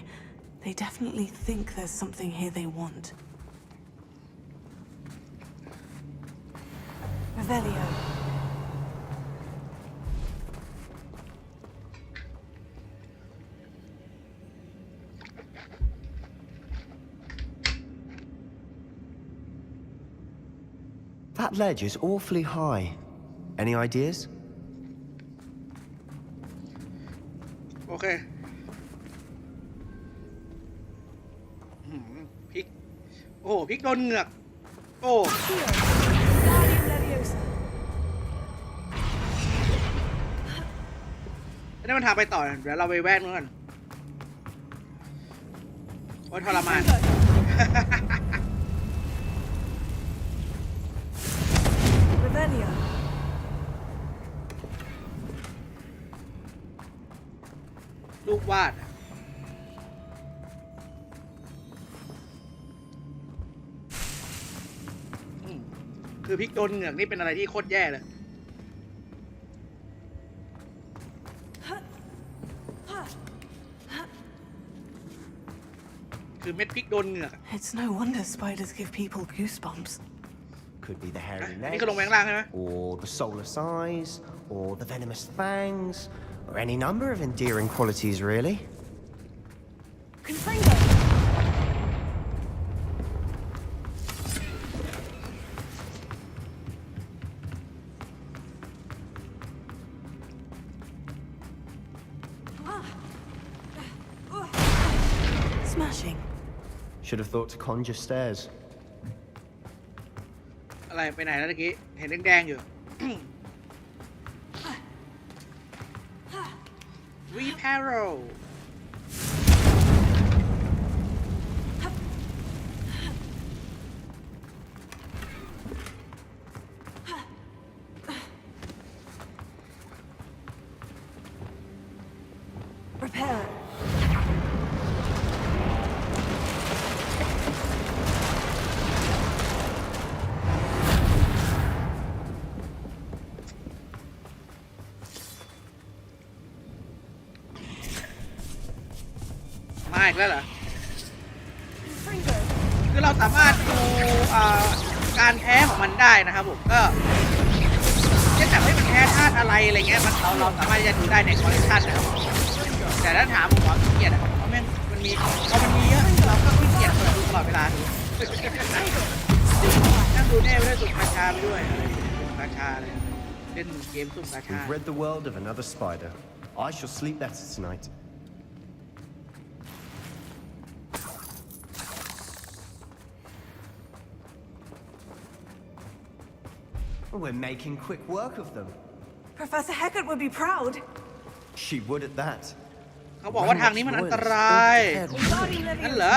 They definitely think there's something here they want. Revelio. That ledge is awfully high. Any ideas? โอเคพริกโอ้พริกโดนเหงือกโอ้นี่มันทางไปต่อเดี๋ยวเราไปแวะนู้นกันโอ้ทรมาน Revelio. รูปวาดคือพริกโดนเหงือกนี่เป็นอะไรที่โคตรแย่เลยคือเม็ดพริกโดนเหงือก It's no wonder spiders give people goosebumps. Could be the hairy นี่ legs, ก็ลงแมงล่างใช่ไหม or the soulless eyes, or the venomous fangs, or any number of endearing qualities, really. Confringo. Smashing. Should have thought to conjure stairs. อะไรไปไหนแล้วตะกี้เห็นแดงๆอยู่ Reparo Repair. กแล้วเหรอคือเราสามารถดูการแพ้ของมันได้นะครับผมก็จะจับให้มันแพ้ธาตุอะไรอะไรเงี้ยมันเราสามารถจะดูได้ในคอลเลคชันนะครับแต่ถ้าถามผมว่าขี้เกียจเพราะแม่งมันมีเยอะเราก็ขี้เกียจเปิดดูตลอดเวลานั่งดูแน่ไปด้วยสุ่มกาชาไปด้วยสุ่มกาชาเลยเล่นเกมสุ่มกาชา We've read the world of another spider. I shall sleep better tonight. We're making quick work of them. Professor Hecat would be proud. She would at that. เขาบอกว่าทางนี้มันอันตรายนั่นเหรอ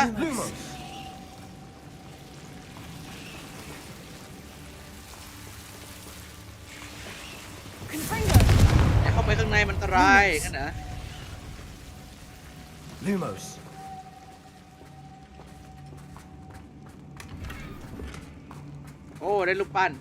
เข้าไปข้างในมันอันตรายงั้นเหรอ Lumos. โอ้ได้ลูกปั้น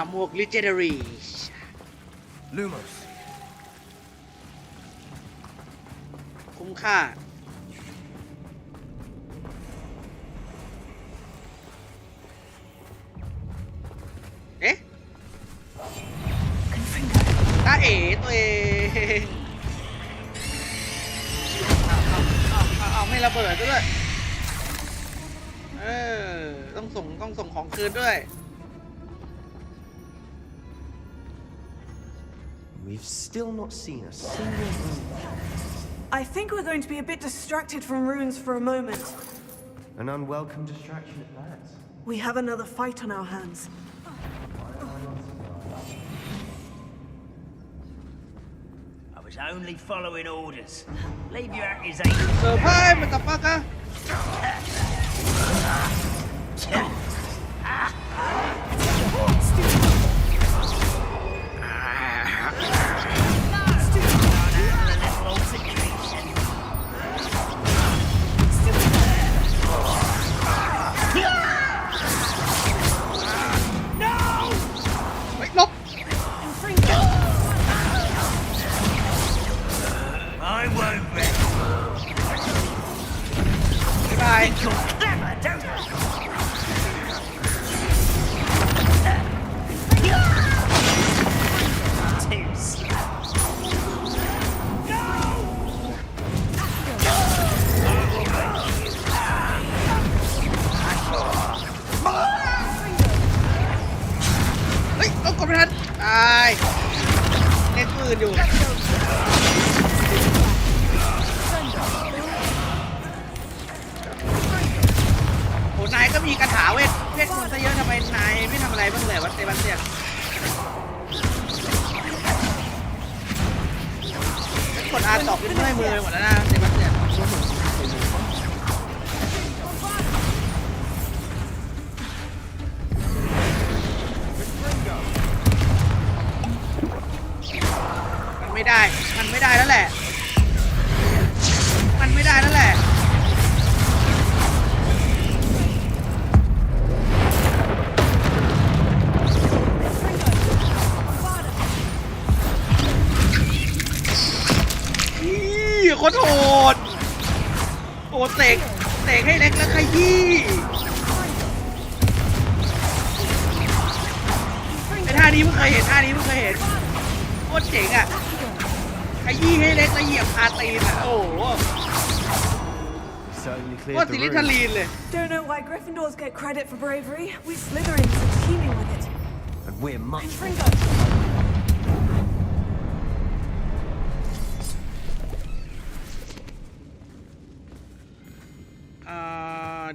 หมวก Legendary Lumos คุ้มค่าเอ๊ะตาเอ๋ตัวเองเอาไม่ระเบิดด้วยต้องส่งของคืนด้วยWe've still not seen a single rune. I think we're going to be a bit distracted from runes for a moment. An unwelcome distraction at that. We have another fight on our hands. I was only following orders. Leave your accusation. Surprise, motherfucker! I won't rest. Goodbye. Think you're clever, don't you? Too slow. Go! Hey, don't come in. ตายเล่นปืนอยู่โอ้นายก็มีคาถาเวทมนต์ซะเยอะทำไมนายไม่ทำอะไรบ้างเลยวะเซบาสเตียนกดอาร์ตอกขึ้นเมื่อยมือหมดแล้วนะเซบาสเตียนมันไม่ได้แล้วแหละมันไม่ได้แล้วแหละโคตรโหดโอ้เตะให้เล็กแล้วขยี้ไอ้ท่านี้เพิ่งเคยเห็นโคตรเจ๋งอ่ะขยี้ให้เล็กแล้วเหยียบคาตีนอ่ะโอ้โหโคตรสิริทลีนเลย Don't know why Gryffindors get credit for bravery. We Slytherins are teeming with it. And we're much. Confringo.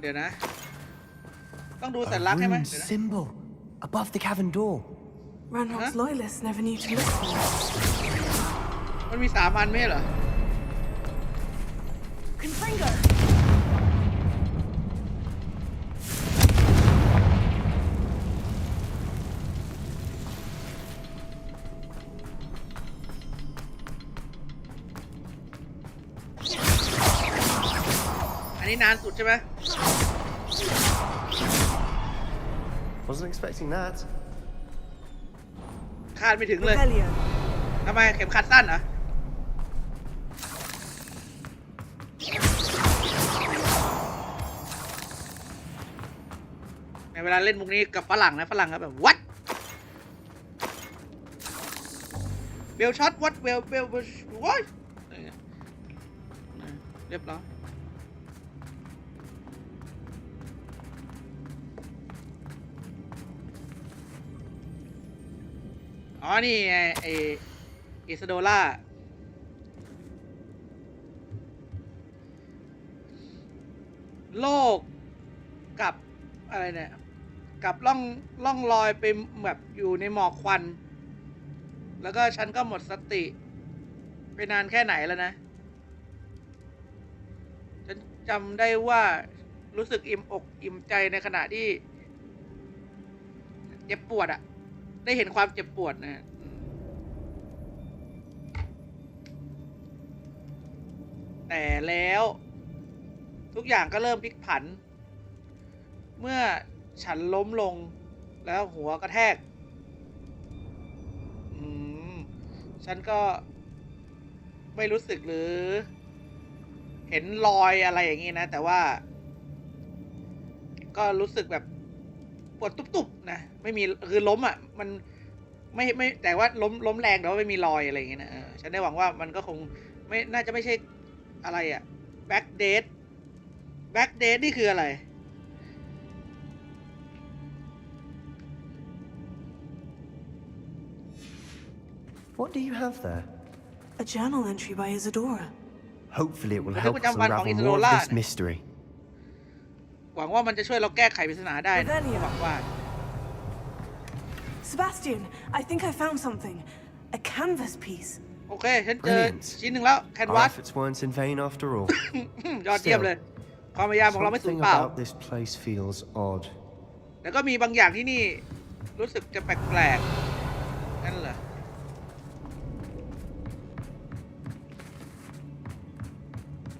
เดี๋ยวนะต้องดูสัญลักษณ์ใช่ไหม Symbol above the cavern door. Ranrock's loyalists never knew to look for it. มันมี3 อันไม่ใช่เหรอ Confringo. อันนี้นานสุดใช่ไหม Wasn't expecting that. คาดไม่ถึงเลยทำไมเข็มขัดสั้นเหรอในเวลาเล่นมุกนี้กับฝรั่งนะฝรั่งก็แบบ what เบลช็อต what เบล what เรียบร้อยอ๋อนี่ไงไออิซาโดล่าโลกกับอะไรเนี่ยกับล่องลอยไปแบบอยู่ในหมอกควันแล้วก็ฉันก็หมดสติไปนานแค่ไหนแล้วนะฉันจำได้ว่ารู้สึกอิ่มอกอิ่มใจในขณะที่เจ็บปวดอะได้เห็นความเจ็บปวดนะแต่แล้วทุกอย่างก็เริ่มพลิกผันเมื่อฉันล้มลงแล้วหัวกระแทกฉันก็ไม่รู้สึกหรือเห็นรอยอะไรอย่างงี้นะแต่ว่าก็รู้สึกแบบปวดตุบๆนะไม่มีคือล้มอ่ะมันไม่แต่ว่าล้มแรงแต่ว่าไม่มีรอยอะไรอย่างเงี้ยนะฉันได้หวังว่ามันก็คงไม่น่าจะไม่ใช่อะไรอ่ะแบ็กเดทนี่คืออะไรWhat do you have there? A journal entry by Isadora. Hopefully it will help us unravel more of this mystery. หวังว่ามันจะช่วยเราแก้ไขปริศนาได้นะหวังว่า Sebastian, I think I found something. A canvas piece. โอเคฉันเจอชิ้นหนึ่งแล้วแคนวาส Our efforts weren't in vain after all. ยอดเยี่ยมเลยความพยายามของเราไม่สูญเปล่า Something about this place feels odd. แต่ก็มีบางอย่างที่นี่รู้สึกจะแปลกๆนั่นเหรอ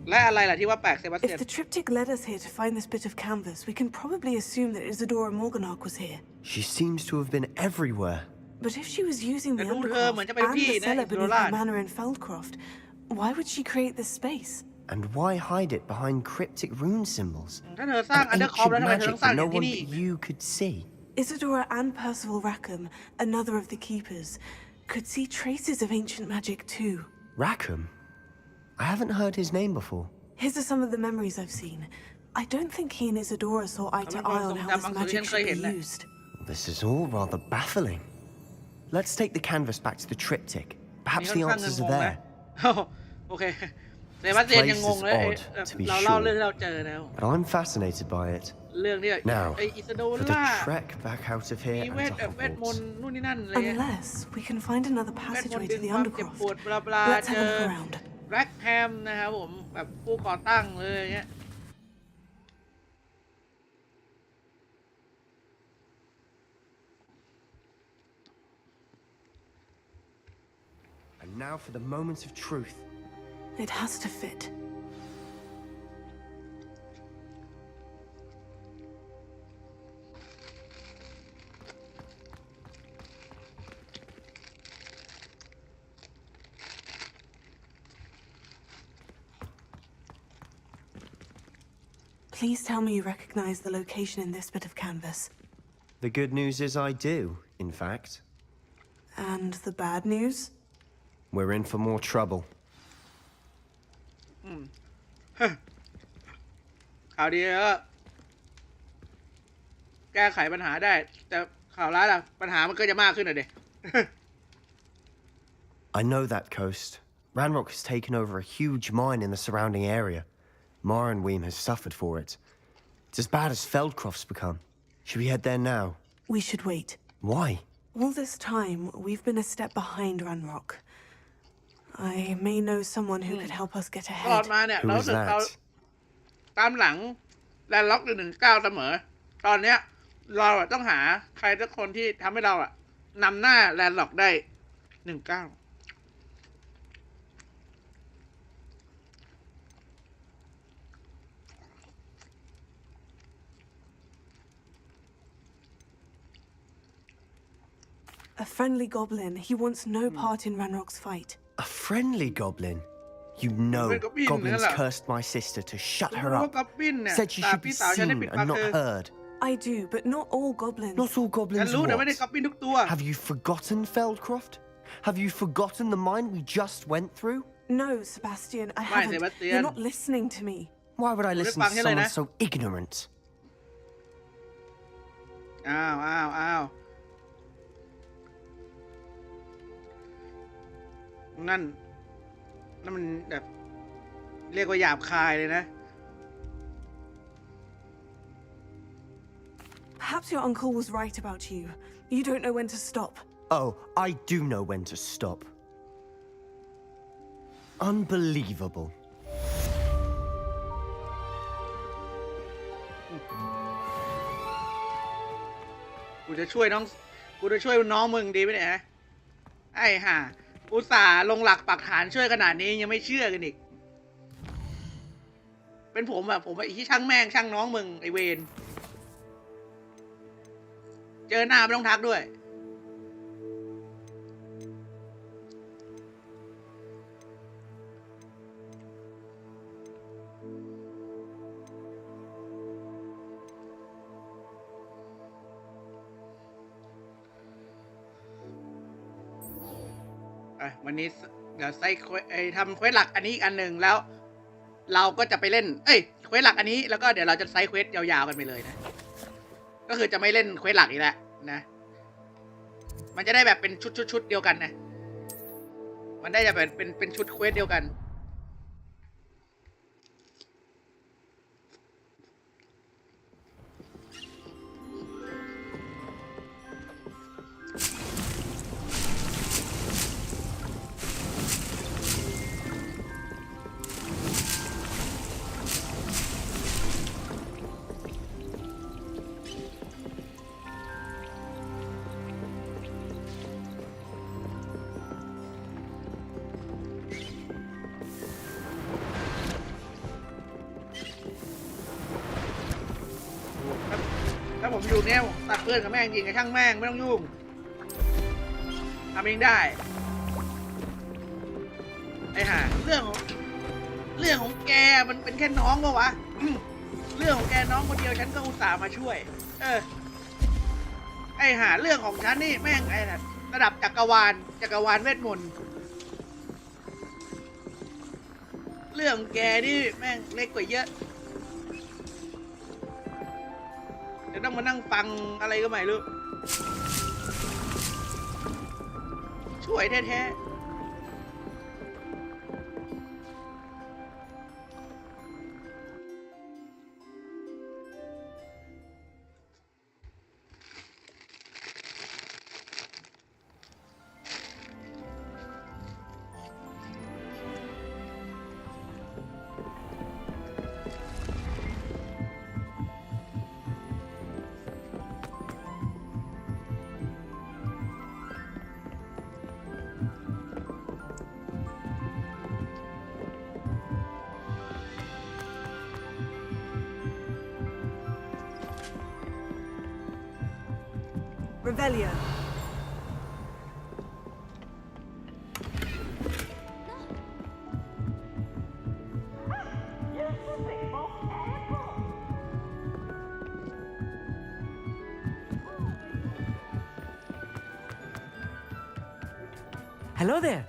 และอะไรล่ะที่ว่าแปลกเซบาสเตียน If the triptych led us here to find this bit of canvas, we can probably assume that Isadora Morganach was here. She seems to have been everywhere. But if she was using the undercroft and the cellar beneath the manor in Feldcroft, why would she create this space? And why hide it behind cryptic rune symbols? ถ้าเธอสร้างอันเดอร์คอร์ฟแล้วทำไมเธอต้องสร้างอย่างที่นี่ No one but you could see. Isadora and Percival Rackham, another of the keepers, could see traces of ancient magic too. Rackham? I haven't heard his name before. His are some of the memories I've seen. I don't think he and Isadora saw eye to eye on how this magic should be used. This is all rather baffling. Let's take the canvas back to the triptych. Perhaps the answers are there. โอเคเซบาสเตียนยังงงเลยเราเล่าเรื่องที่เราเจอแล้ว But I'm fascinated by it. เรื่องที่ Now, ไออิซาโด for the ล่า trek back out of here มี and เวท to เวทมน Hogwarts. ต์นู่นนี่นั่นอะไร Unless we can find another เวทมน passageway ต์ดึ to ง the ความเจ็บ undercroft. ปวดบลาบลา Let's เจ have a อ look around. แร็กแฮมนะครับผมแบบผู้ก่อตั้งเลยอย่างเงี้ยAnd now for the moment of truth. It has to fit. Please tell me you recognize the location in this bit of canvas. The good news is I do, in fact. And the bad news? We're in for more trouble. ข่าวดีก็แก้ไขปัญหาได้แต่ข่าวร้ายล่ะปัญหามันก็จะมากขึ้นหน่อยดิ I know that coast. Ranrock has taken over a huge mine in the surrounding area. Mornweem has suffered for it. It's as bad as Feldcroft's become. Should we head there now? We should wait. Why? All this time, we've been a step behind Ranrock. I may know someone who could help us get ตลอ ahead. ดมาเนี่ย Who เรา is สึกเรา that? ตามหลังแลนด์ล็อก119เสมอตอนเนี้ยเราต้องหาใครสักคนที่ทำให้เรานำหน้าแลนด์ล็อกได้19 A friendly goblin. He wants no part in Ranrock's fight. A friendly goblin? You know, goblins cursed my sister to shut her up. Said she should be seen and not heard. I do, but not all goblins. Not all goblins what? Have you forgotten Feldcroft? Have you forgotten the mine we just went through? No, Sebastian, I haven't. You're not listening to me. Why would I listen to someone so ignorant? อ้าวนั่นมันแบบเรียกว่าหยาบคายเลยนะ Perhaps your uncle was right about you. You don't know when to stop. Oh, I do know when to stop. Unbelievable. กูจะช่วยน้องมึงดีไหมเนี่ยไอ้ห่าอุตส่าห์ลงหลักปักฐานช่วยขนาดนี้ยังไม่เชื่อกันอีกเป็นผมอะที่ช่างแม่งช่างน้องมึงไอเวนเจอหน้าไม่ต้องทักด้วยวันนี้เดี๋ยวทำเควสหลักอันนี้อีกอันหนึ่งแล้วเราก็จะไปเล่นเควสหลักอันนี้แล้วก็เดี๋ยวเราจะไซด์เควสยาวๆกันไปเลยนะก็คือจะไม่เล่นเควสหลักอีกแล้วนะมันจะได้แบบเป็นชุดเดียวกันนะมันได้จะเป็นชุดเควสเดียวกันถ้าผมอยู่เนี่ยตัดเพื่อนกับแม่งยิงกับช่างแม่งไม่ต้องยุ่งทำเองได้ไอ้ห่าเรื่องของแกมันเป็นแค่น้องปะวะเรื่องของแกน้องคนเดียวฉันก็อุตส่าห์มาช่วยไอ้ห่าเรื่องของฉันนี่แม่งไอ้ระดับจักรวาลเวทมนต์เรื่องแกนี่แม่งเล็กกว่าเยอะจะต้องมานั่งฟังอะไรก็ไม่รู้ช่วยแท้ๆRevelio. Hello there.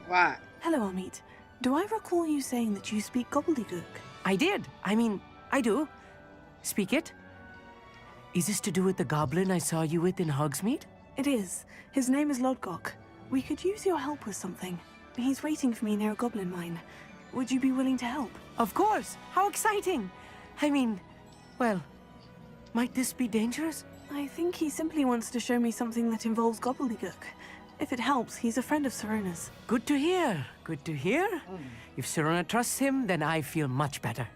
What? Hello, Amit. Do I recall you saying that you speak gobbledygook? I did. I mean, I do. Speak it. Is this to do with the goblin I saw you with in Hogsmeade? It is. His name is Lodgok. We could use your help with something. He's waiting for me near a goblin mine. Would you be willing to help? Of course. How exciting. I mean, well, might this be dangerous? I think he simply wants to show me something that involves gobbledygook. If it helps, he's a friend of Serona's. Good to hear. Good to hear. If Serona trusts him, then I feel much better.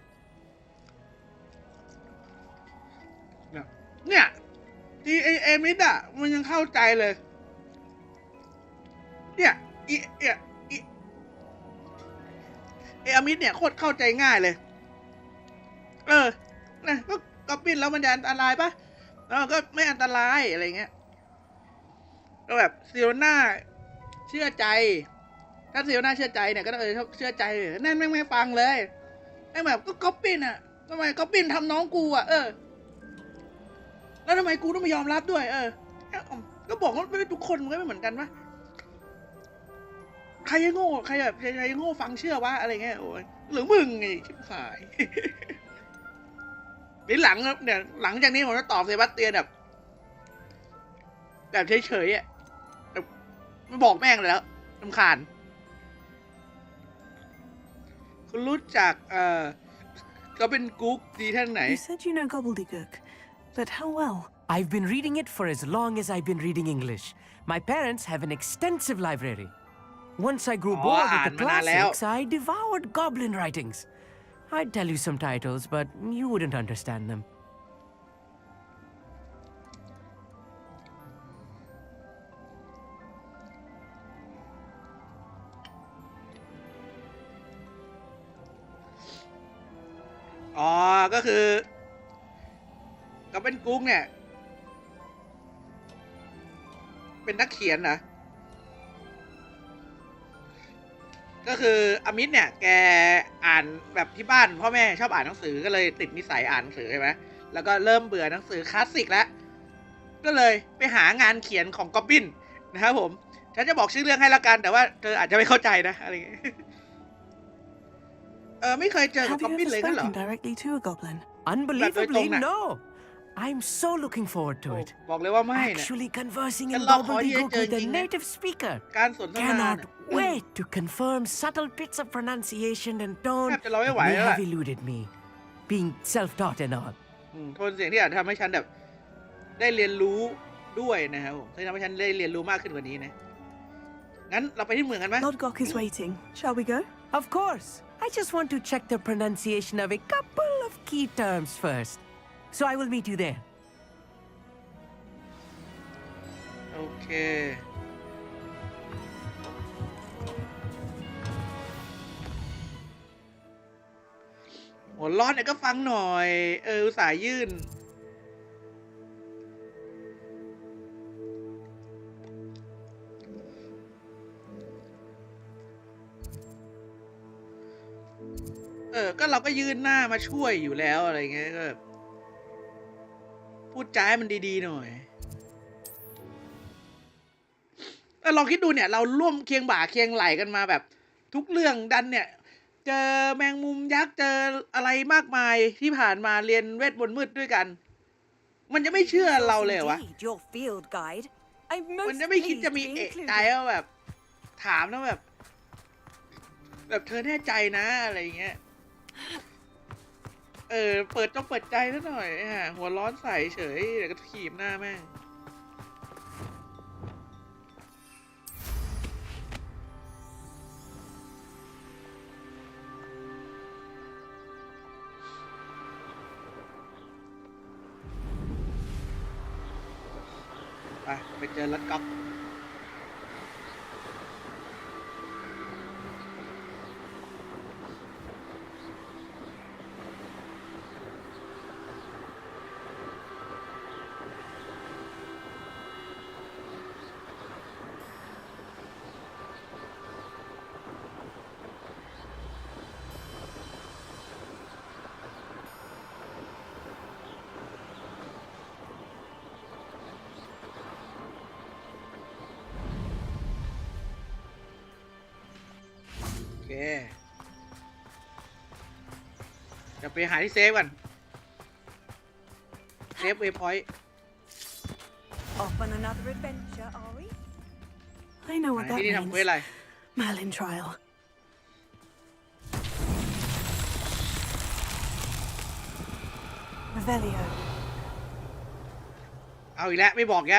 เนี่ยที่เอมิดอะมันยังเข้าใจเลยเนี่ยเอมิดเนี่ยโคตรเข้าใจง่ายเลยนะก็กอบบินแล้วมันจะอันตรายปะ ก็ไม่อันตรายอะไรเงี้ยก็แบบซิโรน่าเชื่อใจถ้าซิโรน่าเชื่อใจเนี่ยก็เชื่อใจนั่นไม่ฟังเลยไอ้แบบก็ก๊อปปี้อ่ะทำไมก๊อปปี้ทำน้องกูอ่ะแล้วทำไมกูต้องไม่ยอมรับด้วยก็บอกว่าไม่ทุกคนมันก็ไม่เหมือนกันวะใครโง่ใครแบบใครโง่ฟังเชื่อวะอะไรเงี้ยโอ้ยหรือมึงไงชิบหายในหลังเนี่ยหลังจากนี้ผมจะตอบเซบาสเตียนแบบเฉยๆอ่ะไม่บอกแม่งเลยแล้วรำคาญคุณรู้จักก็เป็นกุ๊กดีท่านไหน You said you know gobbledygook, but how well? I've been reading it for as long as I've been reading English. My parents have an extensive library. Once I grew bored with the classics, I devoured goblin writings. I'd tell you some titles, but you wouldn't understand them. Oh, ก็คือก็เป็นกุ๊กเนี่ยเป็นนักเขียนนะก็คืออมิตเนี่ยแกอ่านแบบที่บ้านพ่อแม่ชอบอ่านหนังสือก็เลยติดนิสัยอ่านหนังสือใช่ไหมแล้วก็เริ่มเบื่อหนังสือคลาสสิกแล้วก็เลยไปหางานเขียนของกอบบินนะครับผมฉันจะบอกชื่อเรื่องให้ละกันแต่ว่าเธออาจจะไม่เข้าใจนะอะไรอย่างเงี้ยไม่เคยเจอกับกอบบินเลยกันเหรอ Unbelievably, no. I'm so looking forward to it. บอกเลยว่าไม่นะ Actually conversing in gobbledygook with a native speaker. การสนทนา Cannot wait to confirm subtle bits of pronunciation and tone that may have eluded me, being self-taught and all. โทนเสียงที่อาจทำให้ฉันแบบได้เรียนรู้ด้วยนะครับผมที่ทำให้ฉันได้เรียนรู้มากขึ้นกว่านี้นะงั้นเราไปที่เมืองกันไหม Lord Gok is waiting. Shall we go? Of course. I just want to check the pronunciation of a couple of key terms first. So I will meet you there. โอเคหัวร้อนเนี่ยก็ฟังหน่อยอุตส่าห์ยื่นก็เราก็ยืนหน้ามาช่วยอยู่แล้วอะไรเงี้ยก็พูดจ้ามันดีๆหน่อยลองคิดดูเนี่ยเราร่วมเคียงบ่าเคียงไหลกันมาแบบทุกเรื่องดันเนี่ยเจอแมงมุมยักษ์เจออะไรมากมายที่ผ่านมาเรียนเวทมนต์มืดด้วยกันมันจะไม่เชื่อเราเลยวะมันจะไม่คิดจะมีเอะใจว่าแบบถามนะแบบเธอแน่ใจนะอะไรเงี้ยเปิดใจซะหน่อยหัวร้อนใส่เฉยเดี๋ยวก็ถีบหน้าแม่งไปเจอรถก๊อกจะไปหาที่เซฟกันเซฟเวย์พอยต์ Off on another adventure, are we? I know what that means. Merlin trial. Revelio. เอาอีกแล้วไม่บอกแก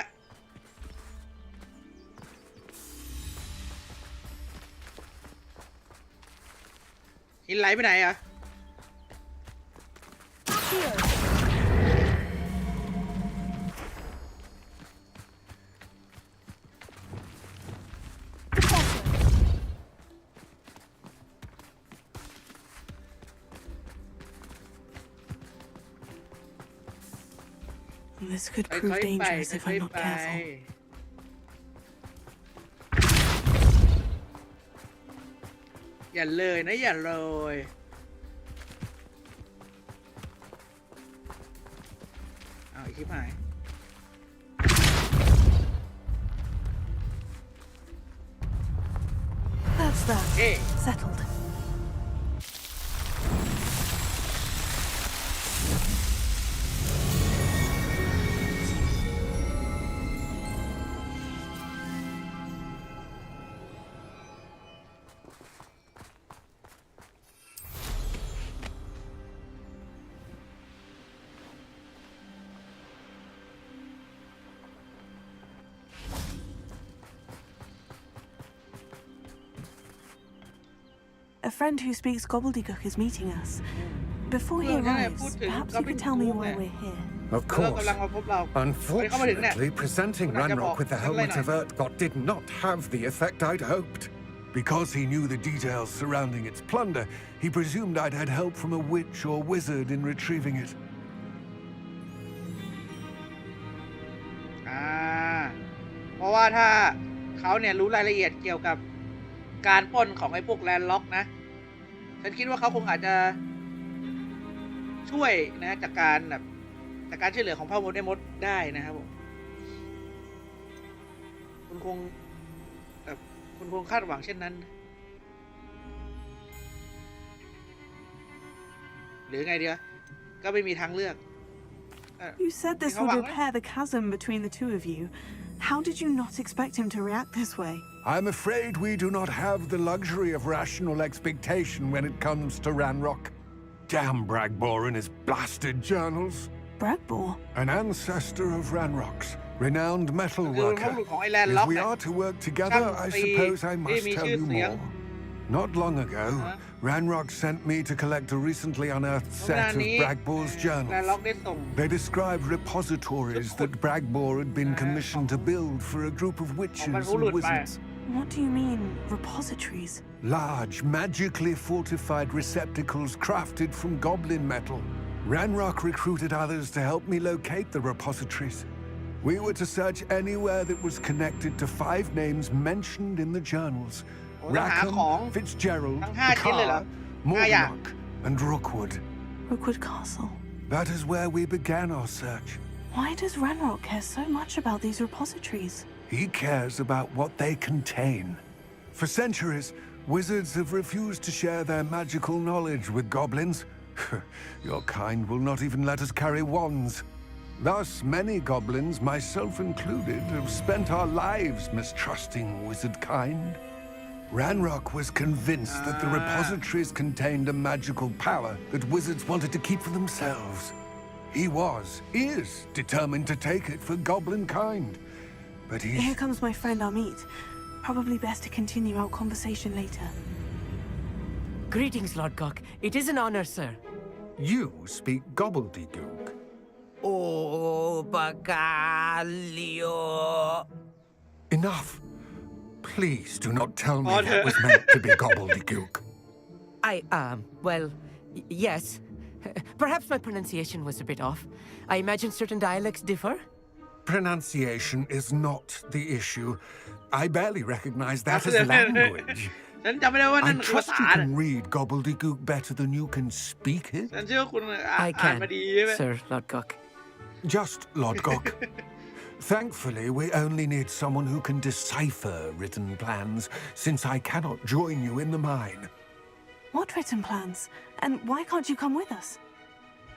หินไหลไปไหนอ่ะ This could prove dangerous if I'm not careful. อย่าเลยนะอย่าเลยเอาอีกคลิปหาย That's that. Settled. A friend who speaks gobbledygook is meeting us. Before he arrives, perhaps you could tell me why we're here. Of course. Unfortunately, presenting Ranrock with the Helmet of Urtkot did not have the effect I'd hoped. Because he knew the details surrounding its plunder, he presumed I'd had help from a witch or wizard in retrieving it. เพราะว่าถ้าเขาเนี่ยรู้รายละเอียดเกี่ยวกับการปล้นของไอ้พวกแลนด์ล็อกนะฉันคิดว่าเขาคงอาจจะช่วยนะจากการช่วยเหลือของพ่อมดได้มดได้นะครับผมคุณคงคาดหวังเช่นนั้นหรือไงเดียวก็ไม่มีทางเลือก You said this would repair the chasm between the two of you. How did you not expect him to react this way? I'm afraid we do not have the luxury of rational expectation when it comes to Ranrock. Damn Bragbor and his blasted journals. Bragbor? An ancestor of Ranrock's, renowned metal worker. If we are to work together, I suppose I must tell you more. Not long ago, Ranrock sent me to collect a recently unearthed set of Bragbor's journals. They described repositories that Bragbor had been commissioned to build for a group of witches and wizards. What do you mean, repositories? Large, magically fortified receptacles crafted from goblin metal. Ranrock recruited others to help me locate the repositories. We were to search anywhere that was connected to 5 names mentioned in the journals. Rackham, Fitzgerald, Carr, Morganlock, and Rookwood. Rookwood Castle. That is where we began our search. Why does Ranrock care so much about these repositories? He cares about what they contain. For centuries, wizards have refused to share their magical knowledge with goblins. Your kind will not even let us carry wands. Thus, many goblins, myself included, have spent our lives mistrusting wizard kind. Ranrock was convinced that the repositories contained a magical power that wizards wanted to keep for themselves. He is determined to take it for goblin kind. But Here comes my friend Amit. Probably best to continue our conversation later. Greetings, Lord Gok. It is an honor, sir. You speak gobbledygook. Oh, Bacalio. Enough. Please do not tell me that was meant to be gobbledygook. Well, yes. Perhaps my pronunciation was a bit off. I imagine certain dialects differ. Pronunciation is not the issue. I barely recognize that as language. I trust you can read gobbledygook better than you can speak it. I can, Sir Lord Gok. Just Lord Gok. Thankfully, we only need someone who can decipher written plans, since I cannot join you in the mine. What written plans? And why can't you come with us?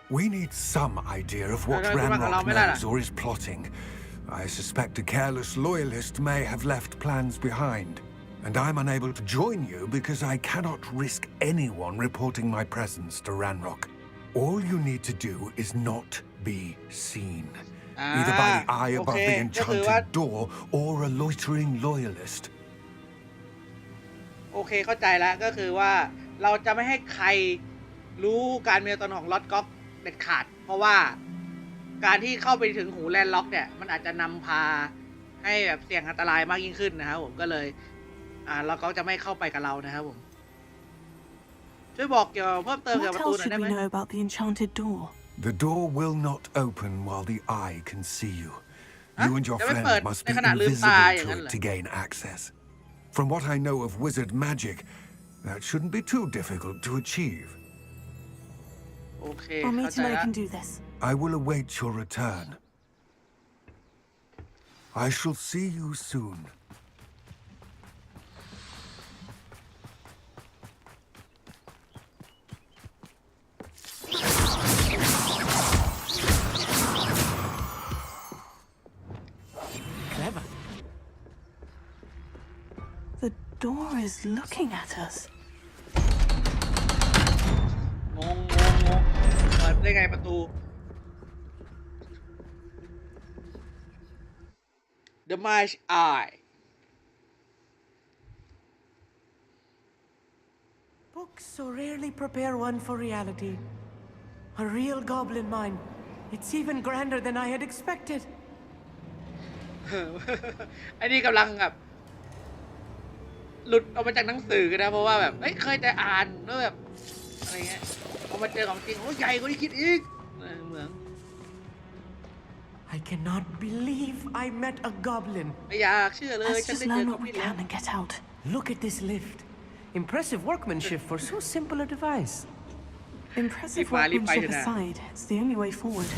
We need some idea of what Ranrock knows or is plotting. I suspect a careless loyalist may have left plans behind. And I'm unable to join you because I cannot risk anyone reporting my presence to Ranrock. All you need to do is not be seen. Either by the eye above the enchanted door or a loitering loyalist. โอเคเข้าใจแล้วก็คือว่าเราจะไม่ให้ใครรู้การมีตัวตนของล็อตก๊อกเด็ดขาดเพราะว่าการที่เข้าไปถึงหูแลนด์ล็อกเนี่ยมันอาจจะนำพาให้แบบเสี่ยงอันตรายมากยิ่งขึ้นนะครับผมก็เลยล็อตก๊อกจะไม่เข้าไปกับเรานะครับผมช่วยบอกเกี่ยวเพิ่มเติมเกี่ยวกับประตูหน่อยได้ไหม What else should we know about the enchanted door? The door will not open while the eye can see you. You and your friend must be invisible to it to gain access. From what I know of wizard magic, that shouldn't be too difficult to achieve. I'll meet him when I can do this. I will await your return. I shall see you soon. Clever. The door is looking at us. งงเปิดได้ไงประตู The Mage Eye Books so rarely prepare one for reality. A real goblin mine. It's even grander than I had expected. อันนี้กำลังแบบหลุดออกมาจากหนังสือกันนะเพราะว่าแบบเคยแต่อ่านแล้วแบบอะไรเงี้ยพอมาเจอของจริงโอ้ใหญ่กว่าที่คิดอีกเหมือน I cannot believe I met a goblin. ไม่อยากเชื่อเลย Let's ฉัน just ได้เจอ learn กอ what บ we ลินแล้ว can and get out. Look at this lift. Impressive workmanship for so simple a device. Impressive workmanship aside, it's the only way forward.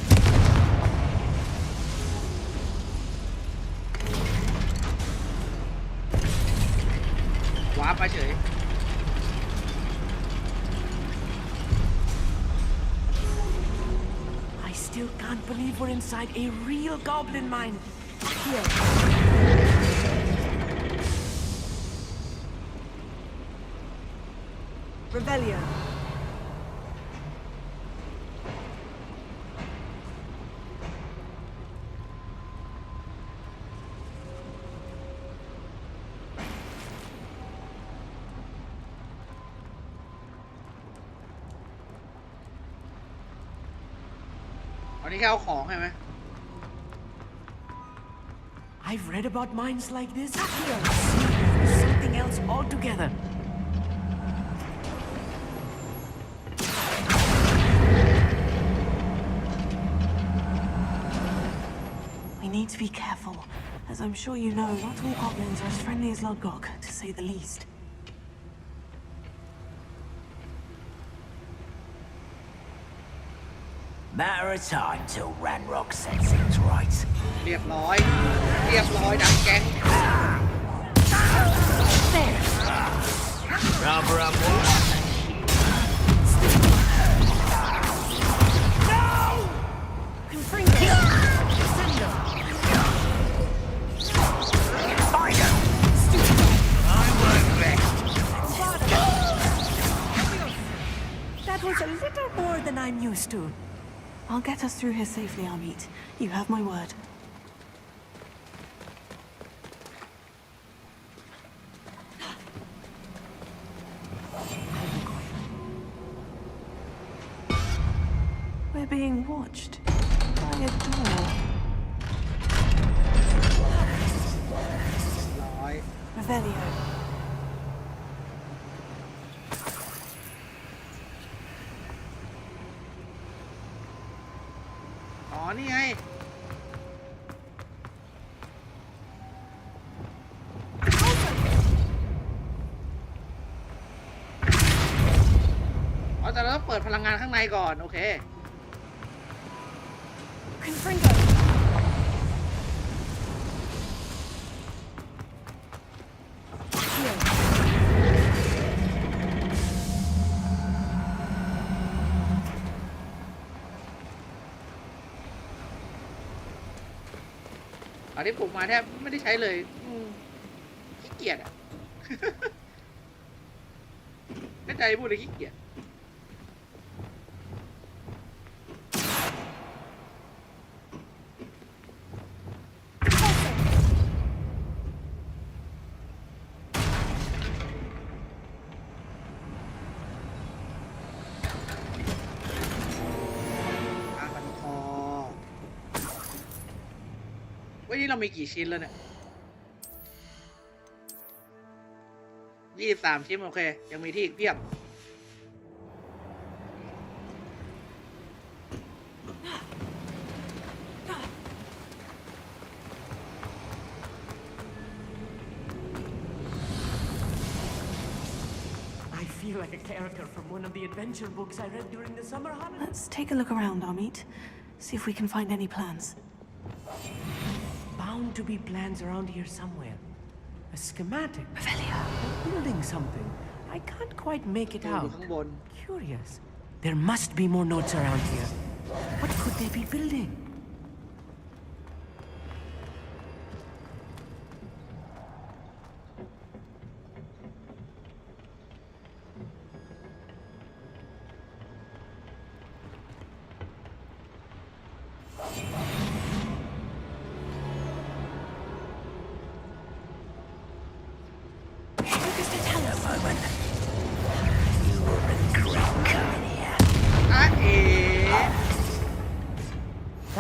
Quá ba chửi. I still can't believe we're inside a real goblin mine. Here. Rebellion. I've read about mines like this. Here, something else altogether. We need to be careful. As I'm sure you know, not all goblins are as friendly as Lodgok, to say the least. Matter of time till Ranrock sets things right. เรียบร้อยดังแก๊ง Rubber up one. No! Spider! I work best. That was a little more than I'm used to. I'll get us through here safely, Amit. You have my word. We're being watched by a door. Revelio. Oh, นี่ไงแต่เราต้องเปิดพลังงานข้างในก่อนโอเค อันนี้ผมมาแทบไม่ได้ใช้เลยขี้เกียจอ่ะ เข้าใจพูดเลยขี้เกียจวันนี้เรามีกี่ชิ้นแล้วเนี่ย23 ชิ้นโอเคยังมีที่อีกเพียบ feel like a character from one of the adventure books I read during the summer holidays. Let's take a look around, Amit. See if we can find any plans. Bound to be plans around here somewhere. A schematic. They're building something. I can't quite make it out. Curious. There must be more notes around here. What could they be building?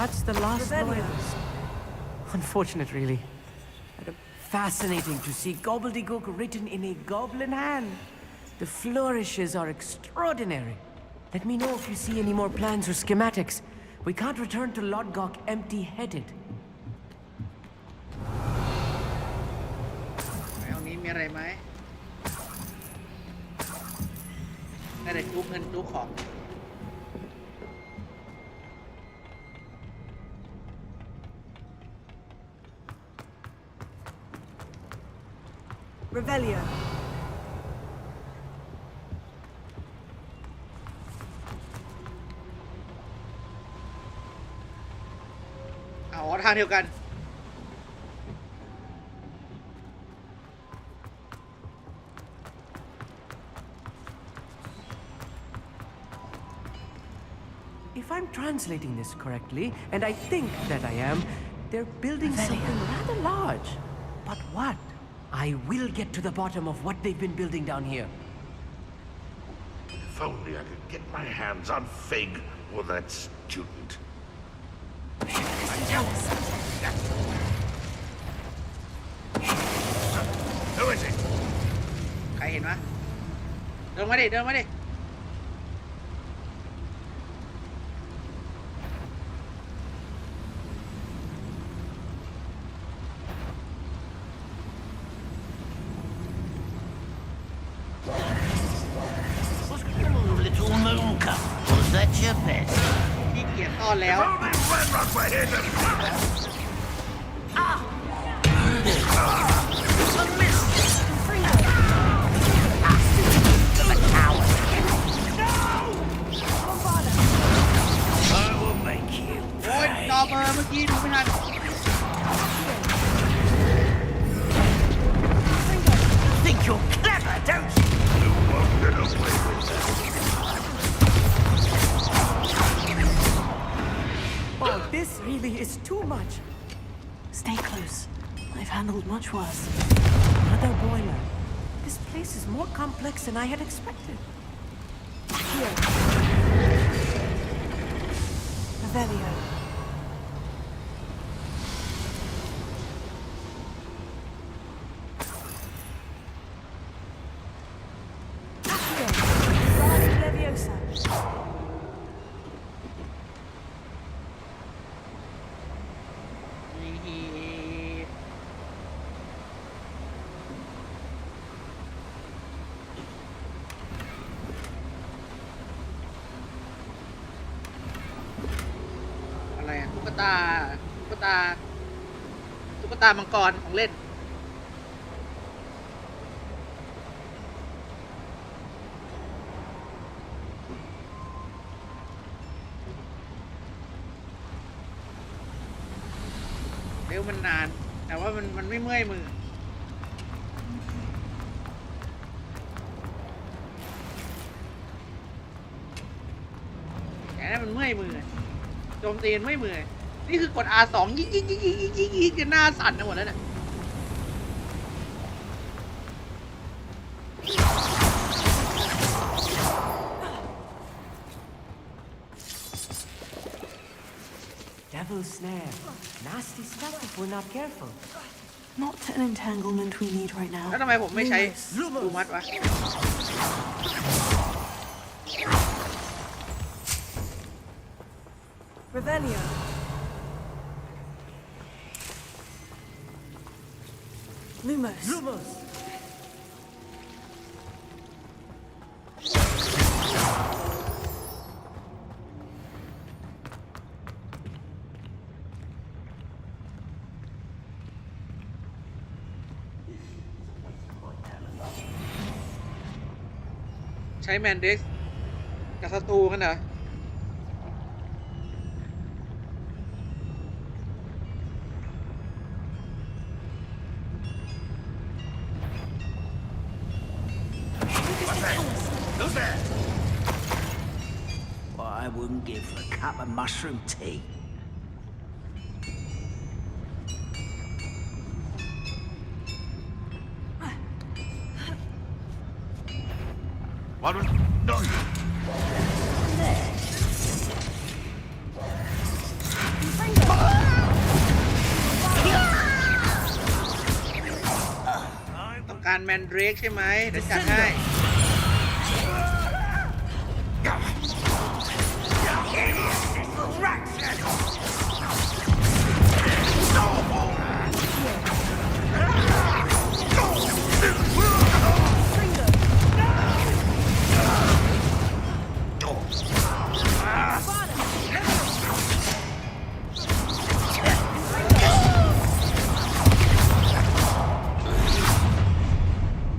That's the last lawyers. Unfortunate, really. But fascinating to see gobbledygook written in a goblin hand. The flourishes are extraordinary. Let me know if you see any more plans or schematics. We can't return to Lodgok empty-headed. ตรงนี้มีอะไรไหมได้แต่จุกเงินจุกของ Revelio. อ๋อทางเดียวกัน If I'm translating this correctly, and I think that I am, they're building something rather large. But what? I will get to the bottom of what they've been building down here. If only I could get my hands on Fig or that student. Who is it? ใครเห็นไหมเดินมาดิ เดินมาดิ Little mooncup, was that your pet? ขี้เกียจต้อนแล้ว I will make you โอ้ยจอเบอร์เมื่อกี้ดูไม่ทัน think you're clever, don't you? You won't get away with that. Oh, this really is too much. Stay close. I've handled much worse. Another boiler. This place is more complex than I had expected. Here. Revelio. Leviosa. อะไรอะตุ๊กตามังกรของเล่น เร็วมันนาน แต่ว่ามันไม่เมื่อยมือ แต่นั่นมันเมื่อยมือโจมตีมันไม่มือ นี่คือกด R2 ยิงจนหน้าสั่นไปหมดแล้วเนี่ย Devil's snare. Nasty stuff if we're not careful. Not an entanglement we need right now. แล้วทำไมผมไม่ใช้ลูมัดวะ Revelio. Lumos. ใช้แมนเด็กกับศัตรูกันเหรอWhat I wouldn't give for a cup of mushroom tea. What was... No! ต้องการแมนเดรกใช่ไหมเดี๋ยวจัดให้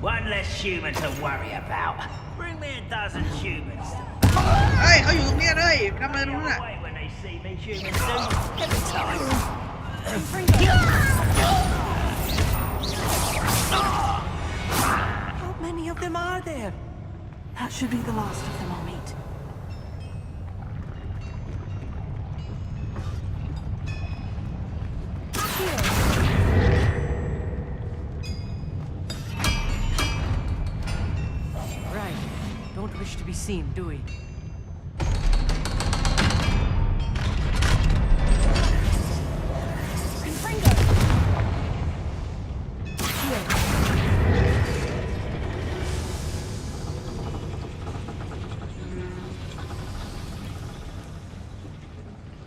One less human to worry about. Bring me a dozen humans. เฮ้ยเขาอยู่ตรงนี้เลยทำอะไรตรงนั้นน่ะ When they see me, humans do every time. How many of them are there? That should be the last of them I'll meet. Right. Don't wish to be seen, do we?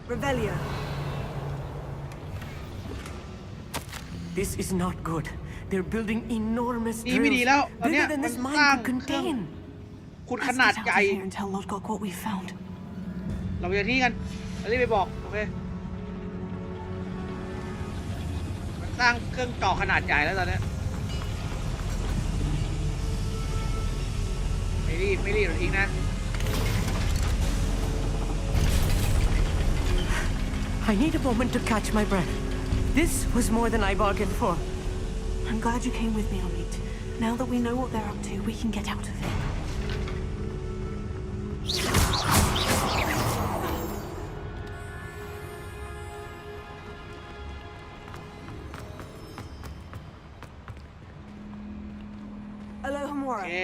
Revelio. This is not good. They're building enormous นี่ไม่ดี drills, แล้วตอนเนี้ย bigger than มัน this สร้าง mine could เครื่อง contain. ขุดข Let's นาด get out ใหญ่ of here and tell Lodgok what we found. เราไปที่กันเรารีบไปบอกโอเคมันสร้างเครื่องเจาะขนาดใหญ่แล้วตอนเนี้ยไม่รีบเราทิ้งนะ I need a moment to catch my breath. This was more than I bargained for. I'm glad you came with me, Amit. Now that we know what they're up to, we can get out of here. Alohomora. โอเค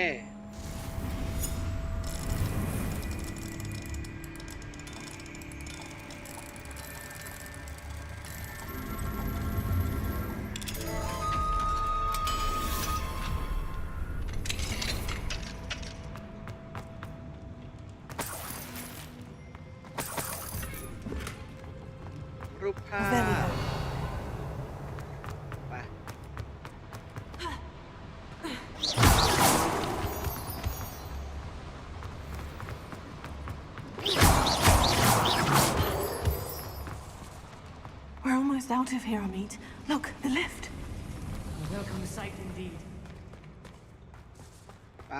รูปภาพ Revelio. ไป We're almost out of here, Amit. Look, the lift. A welcome sight indeed. ไป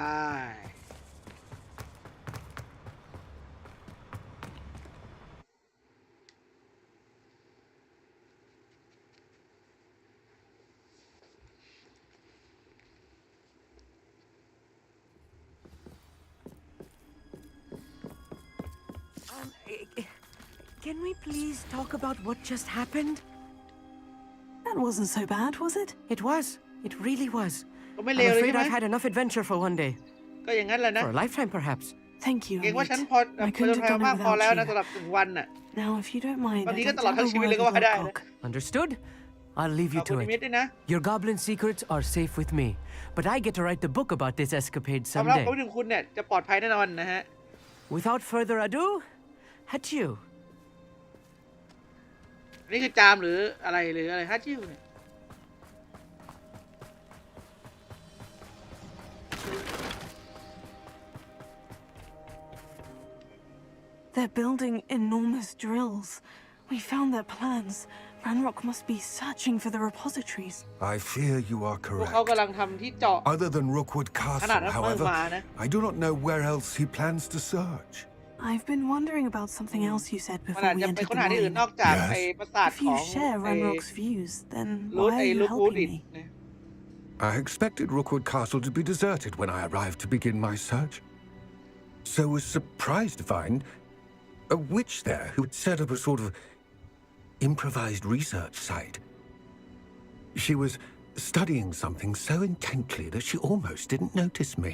Can we please talk about what just happened? That wasn't so bad, was it? It was. It really was. ก็ไม่ I'm เลวเลย afraid ใช่ไหม I've had enough adventure for one day. ก็อย่างนั้นแหละนะ For a lifetime, perhaps. Thank you, เก่งว่า Amit. ฉันพอ I ผ couldn't จญ have ภัย done มาก it พอแล้วนะ without สำหรับ you. 1 วันน่ะ Now, if you don't mind, บาง I ทีก็ don't ตลอด have ทั้ a งชีวิต word เลยก็ with ว่าได้นะ Lodgok. Understood? I'll leave you ขอบคุณ to มิตร it. ด้วยนะ Your goblin secrets are safe with me, but I get to write the book about this escapade ความลับ someday. ของคุณเนี่ยจะปลอดภัยแน่นอนนะฮะ Without further ado, adieu. นี่คือจามหรืออะไรฮัตจิวเนี่ย They're building enormous drills. We found their plans. Ranrock must be searching for the repositories. I fear you are พวก correct. เขากำลังทำที่เจาะ Other than Rookwood ขนาด Castle, นั้นมือ however, มานะ I do not know where else he plans to search. I've been wondering about something else you said มัน before อาจ we จะไป entered ค้น the หาที่อื่น mine. นอกจาก Yes. ไอ้ปราสาท If ข you อง share ไอ้ Ranrock's views, then รูท why ไอ้ are ลู you กวูด helping อีก me? นะ I expected Rookwood Castle to be deserted when I arrived to begin my search. So was surprised to find a witch there who had set up a sort of improvised research site. She was studying something so intently that she almost didn't notice me.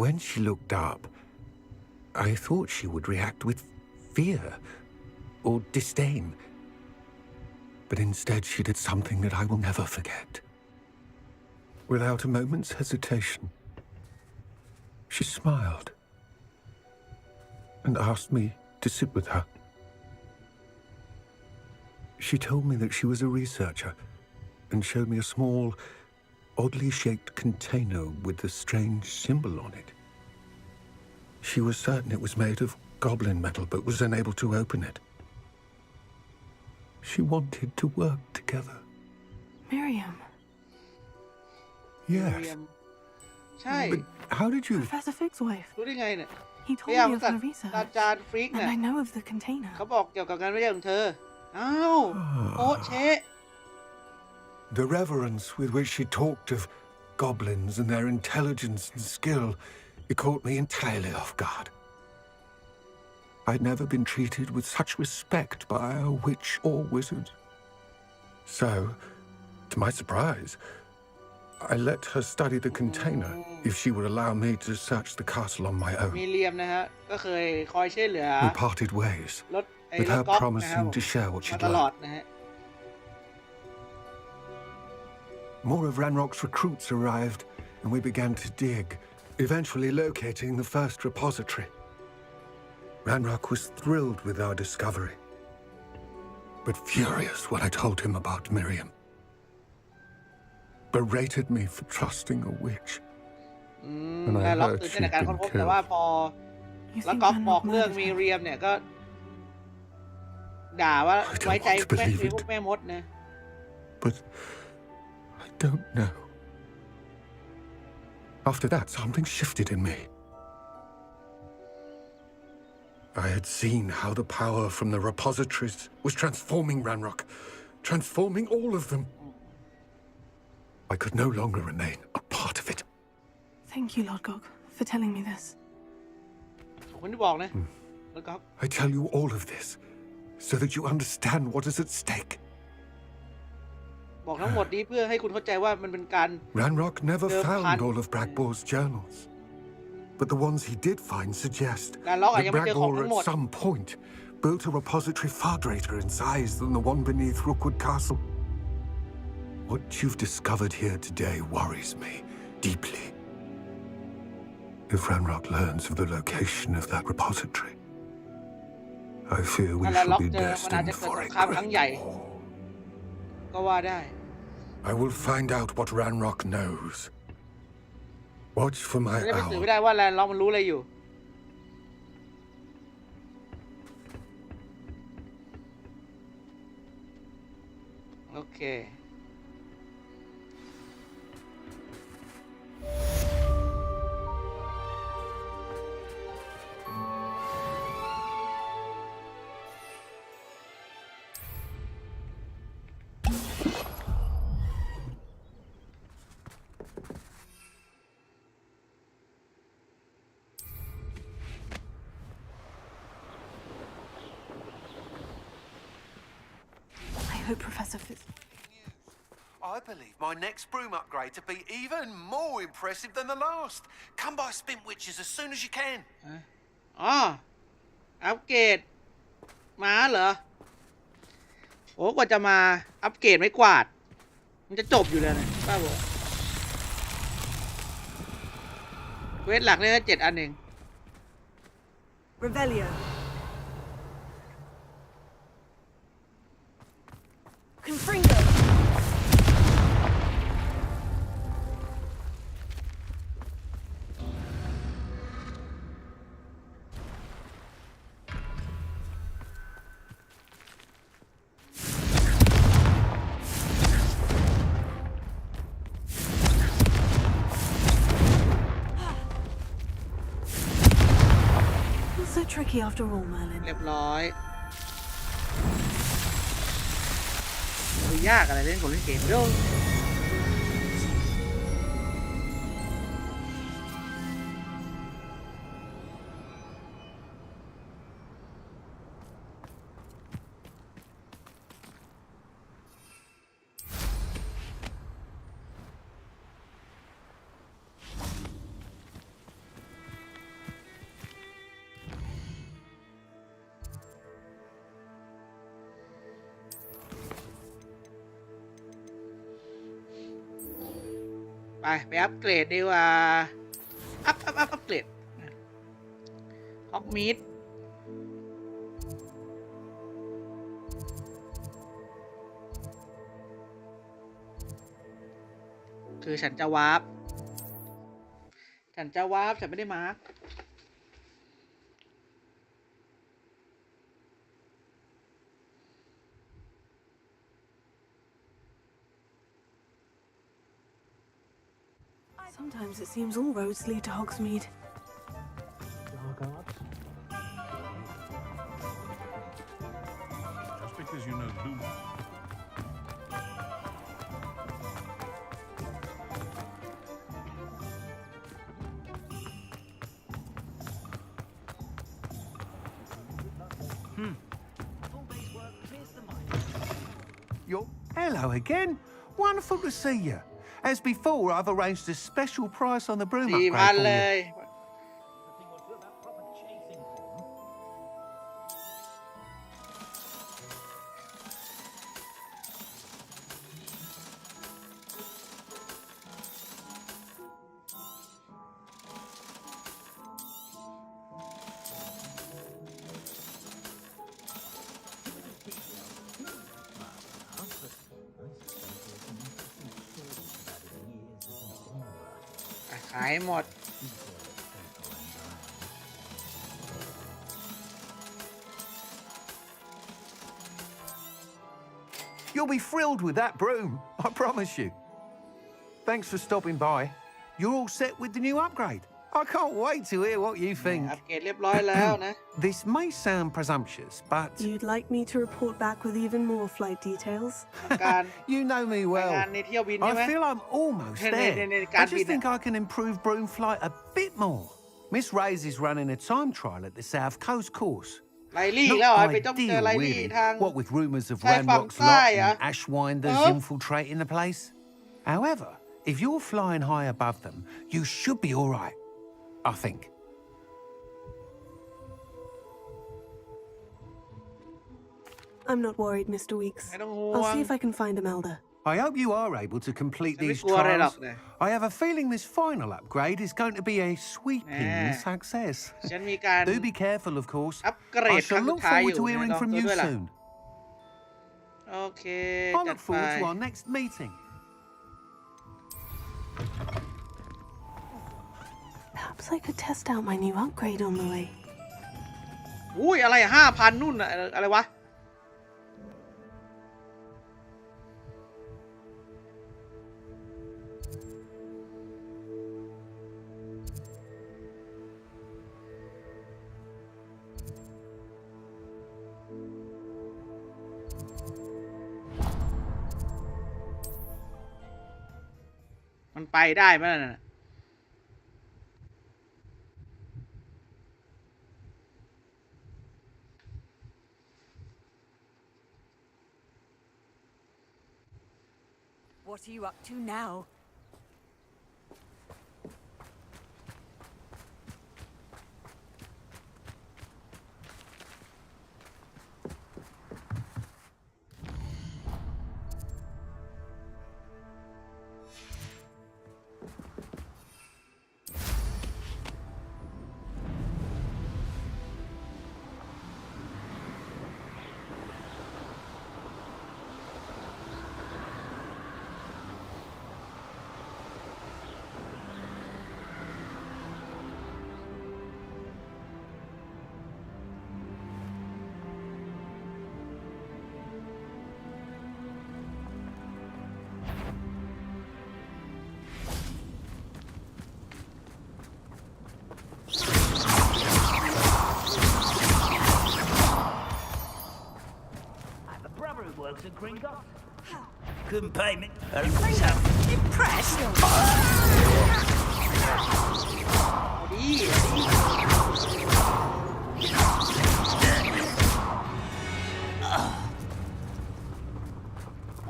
When she looked up, I thought she would react with fear or disdain. But instead, she did something that I will never forget. Without a moment's hesitation, she smiled and asked me to sit with her. She told me that she was a researcher and showed me a small, oddly shaped container with a strange symbol on it. She was certain it was made of goblin metal but was unable to open it. She wanted to work together. Miriam. Yes. ใช่ But how did you... Professor Fig's wife. รู้ได้ไงเนี่ย He พ told ยายาม me of ศาส her ต research. ราจารย์ฟริก And เนี่ย I know of the container. เขาบอกเกี่ยวกับงานวิจัยของเธอ อ้าวโอ้เชะ The reverence with which she talked of goblins and their intelligence and skill, it caught me entirely off guard. I'd never been treated with such respect by a witch or wizard. So, to my surprise, I let her study the container if she would allow me to search the castle on my own. มีเลียมนะฮะ ก็เคยคอยช่วยเหลือ We parted ways, รถไอ้ with รถ her ก๊อฟนะครับ promising to share what มา she'd ตลอด learned. นะฮะ More of Ranrock's recruits arrived, and we began to dig, eventually locating the first repository. Ranrock was thrilled with our discovery, but furious when I told him about Miriam. Berated me for trusting a witch. แต่ล็อกตื่นเต้นในการค้นพบแต่ว่าพอแล้วก๊อฟบอกเรื่องมีเรียมเนี่ยก็ด่าว่าไว้ใจแม่พวกแม่มดนะ But I don't know. After that, something shifted in me. I had seen how the power from the repositories was transforming Ranrock, transforming all of them. I could no longer remain a part of it. Thank you, Lord Gog, for telling me this. คนที่บอกนะแล้วก๊อฟ I tell you all of this so that you understand what is at stake. บอกทั้งหมดนี้เพื่อให้คุณเข้าใจว่ามันเป็นการ Ranrock never found all of Bragbor's journals. But the ones he did find suggest that Bragbor at some point built a repository far greater in size than the one beneath Rookwood Castle. What you've discovered here today worries me deeply. If Ranrock learns of the location of that repository, I fear we shall be destined for a great war. ก็ว่าได้ I will find out what Ranrock knows. Watch for my ไม่ได้ไปสืบ owl. ไม่ได้ว่าแลนด์ล็อกมันรู้อะไรอยู่ โอเค I hope Professor Fig... I believe my next broom upgrade to be even more impressive than the last. Come by Spint Witches as soon as you can. อ๋อ อัปเกรดม้าเหรอ โอ้กว่าจะมาอัปเกรดไม่กวาด มันจะจบอยู่เลยนะป้าบอกเวทหลักเนี่ยแค่7 อันเอง Revelio. Confringo. lucky after all, Merlin. เรียบร้อยดูยากอะไรเล่นคนเล่นเกมเด้อไปอัปเกรดดีกว่าอัปเกรดฮอกมีดคือฉันจะวาร์ปฉันไม่ได้มาร์คSometimes it seems all roads lead to Hogsmeade. Just because you know Doom. Hello again. Wonderful to see you. As before, I've arranged a special price on the broom upgrade for 4,000 เลย you.ขายหมด You'll be thrilled with that broom, I promise you. Thanks for stopping by. You're all set with the new upgrade. I can't wait to hear what you think. อัปเกรดเรียบร้อยแล้วนะ This may sound presumptuous, but You'd like me to report back with even more flight details? การ you know me well. งานในเที่ยวบินใช่ไหม I feel I'm almost ใน there. การ I บิ just น think I can improve broom flight a bit more. Miss Reyes is running a time trial at the South Coast course. ไลลี่แล้ว Not ไปต้องเจอ ideal, ไลลี่ really. ทาง What with rumours of ชายฝั่ง Ranrock's ใต้ lot อะ and Ashwinders infiltrating the place. However, if you're flying high above them, you should be all right. I think. I'm not worried, Mr. Weeks. ไม่ต้องห่ว I'll ง see if I can find Imelda. I hope you are able to complete ฉันไม่ these กลัวอะไรหรอก trials. เลย I have a feeling this final upgrade is going to be a sweeping success. ฉันมีการ Do be careful, of course. อัปเกร I ดครั้ shall งสุด look ท้ายอ forward ยู่ to นะ hearing ลอง from ตัว you ด้วยล่ะ soon. โอเค I จัด look ไป forward to our next meeting. Perhaps I could test out my new upgrade on the way. อุ้ยอะไร5,000 นู่นน่ะอะไรวะ มันไปได้ไหมล่ะน่ะ What are you up to now? Couldn't pay me. Impressed?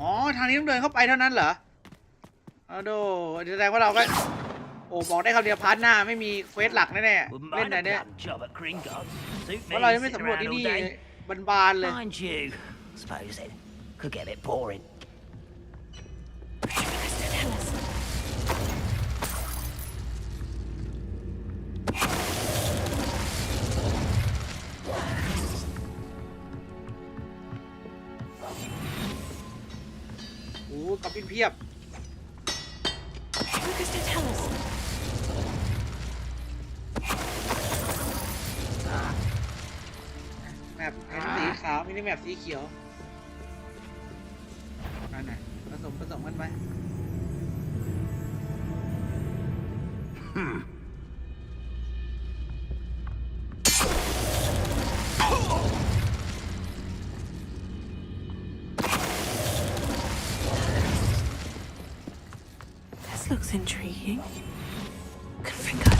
อ๋อทางนี้ต้องเดินเข้าไปเท่านั้นเหรอเอาดูแสดงว่าเราก็โอ้บอกได้คำเดียวพาร์ทหน้าไม่มีเควสหลักแน่ๆเล่นแต่เนี้ยเพราะเรายังไม่สำรวจที่นี่บานๆเลย Mind you, suppose it could get a bit boring.โอ้กับเพียบแมปสีขาวมินิแมปสีเขียวนั่นน่ะผสมกันไปLooks intriguing. Confringo.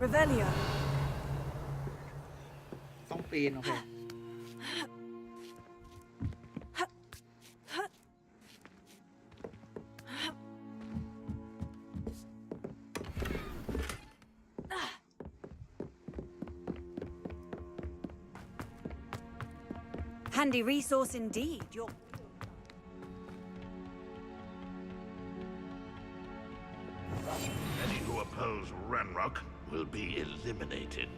Revelio. ต้องปีนโอเค Handy resource indeed. You're... Any who oppose Ranrock will be eliminated.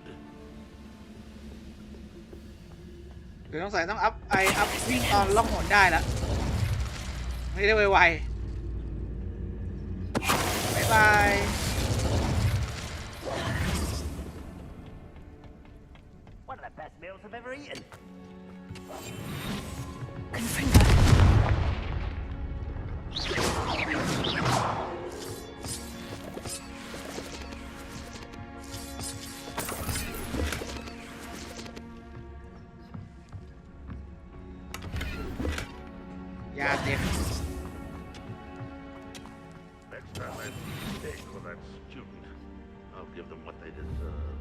เดี๋ยวต้องใส่ต้องอัพวิ่งตอนล่องหนได้ละไม่ได้ไวๆบ๊ายบาย One of the best meals I've ever eaten. Confringo. Yeah, damn. Next time I stay with that student, I'll give them what they deserve.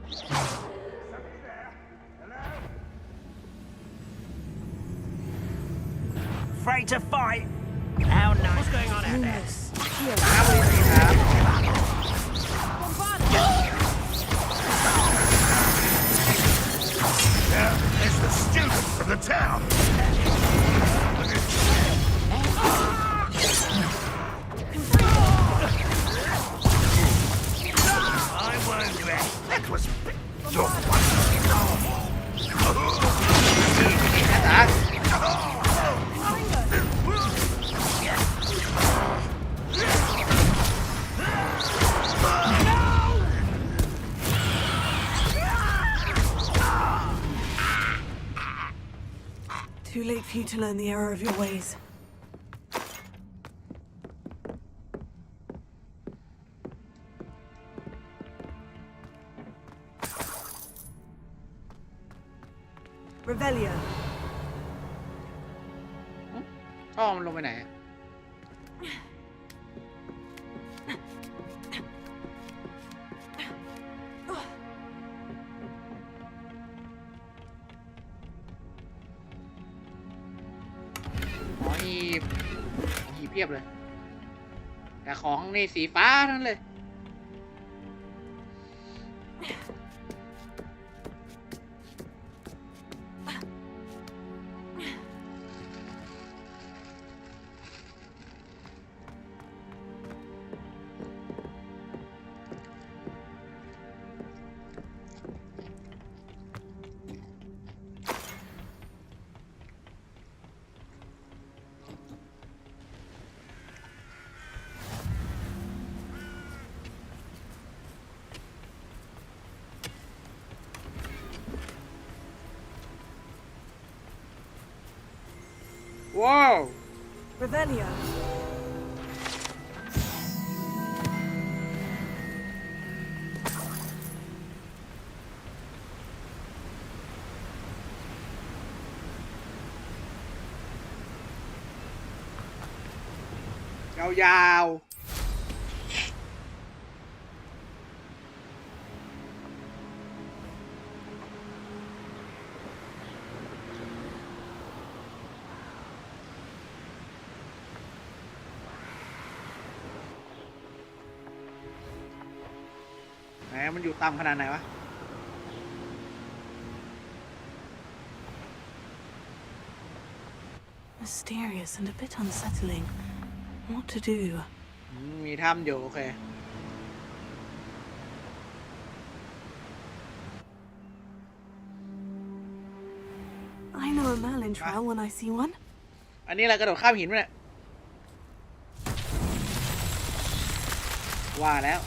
Afraid to fight? How nice. What's going on out there? There's the student from the town. I won't rest. That was... Too late for you to learn the error of your ways. Revelio. ท่อมันลงไปไหนหีบเพียบเลยแต่ของนี่สีฟ้าทั้งนั้นเลยว้าว Revelio. ยาวไหนมันอยู่ต่ำขนาดไหนวะMysterious and a bit unsettling. What to do? มีถ้ำอยู่โอเค I know a Merlin trail when I see one. อันนี้อะไรกระโดดข้ามหินมั้ยเนี่ยว่าแล้ว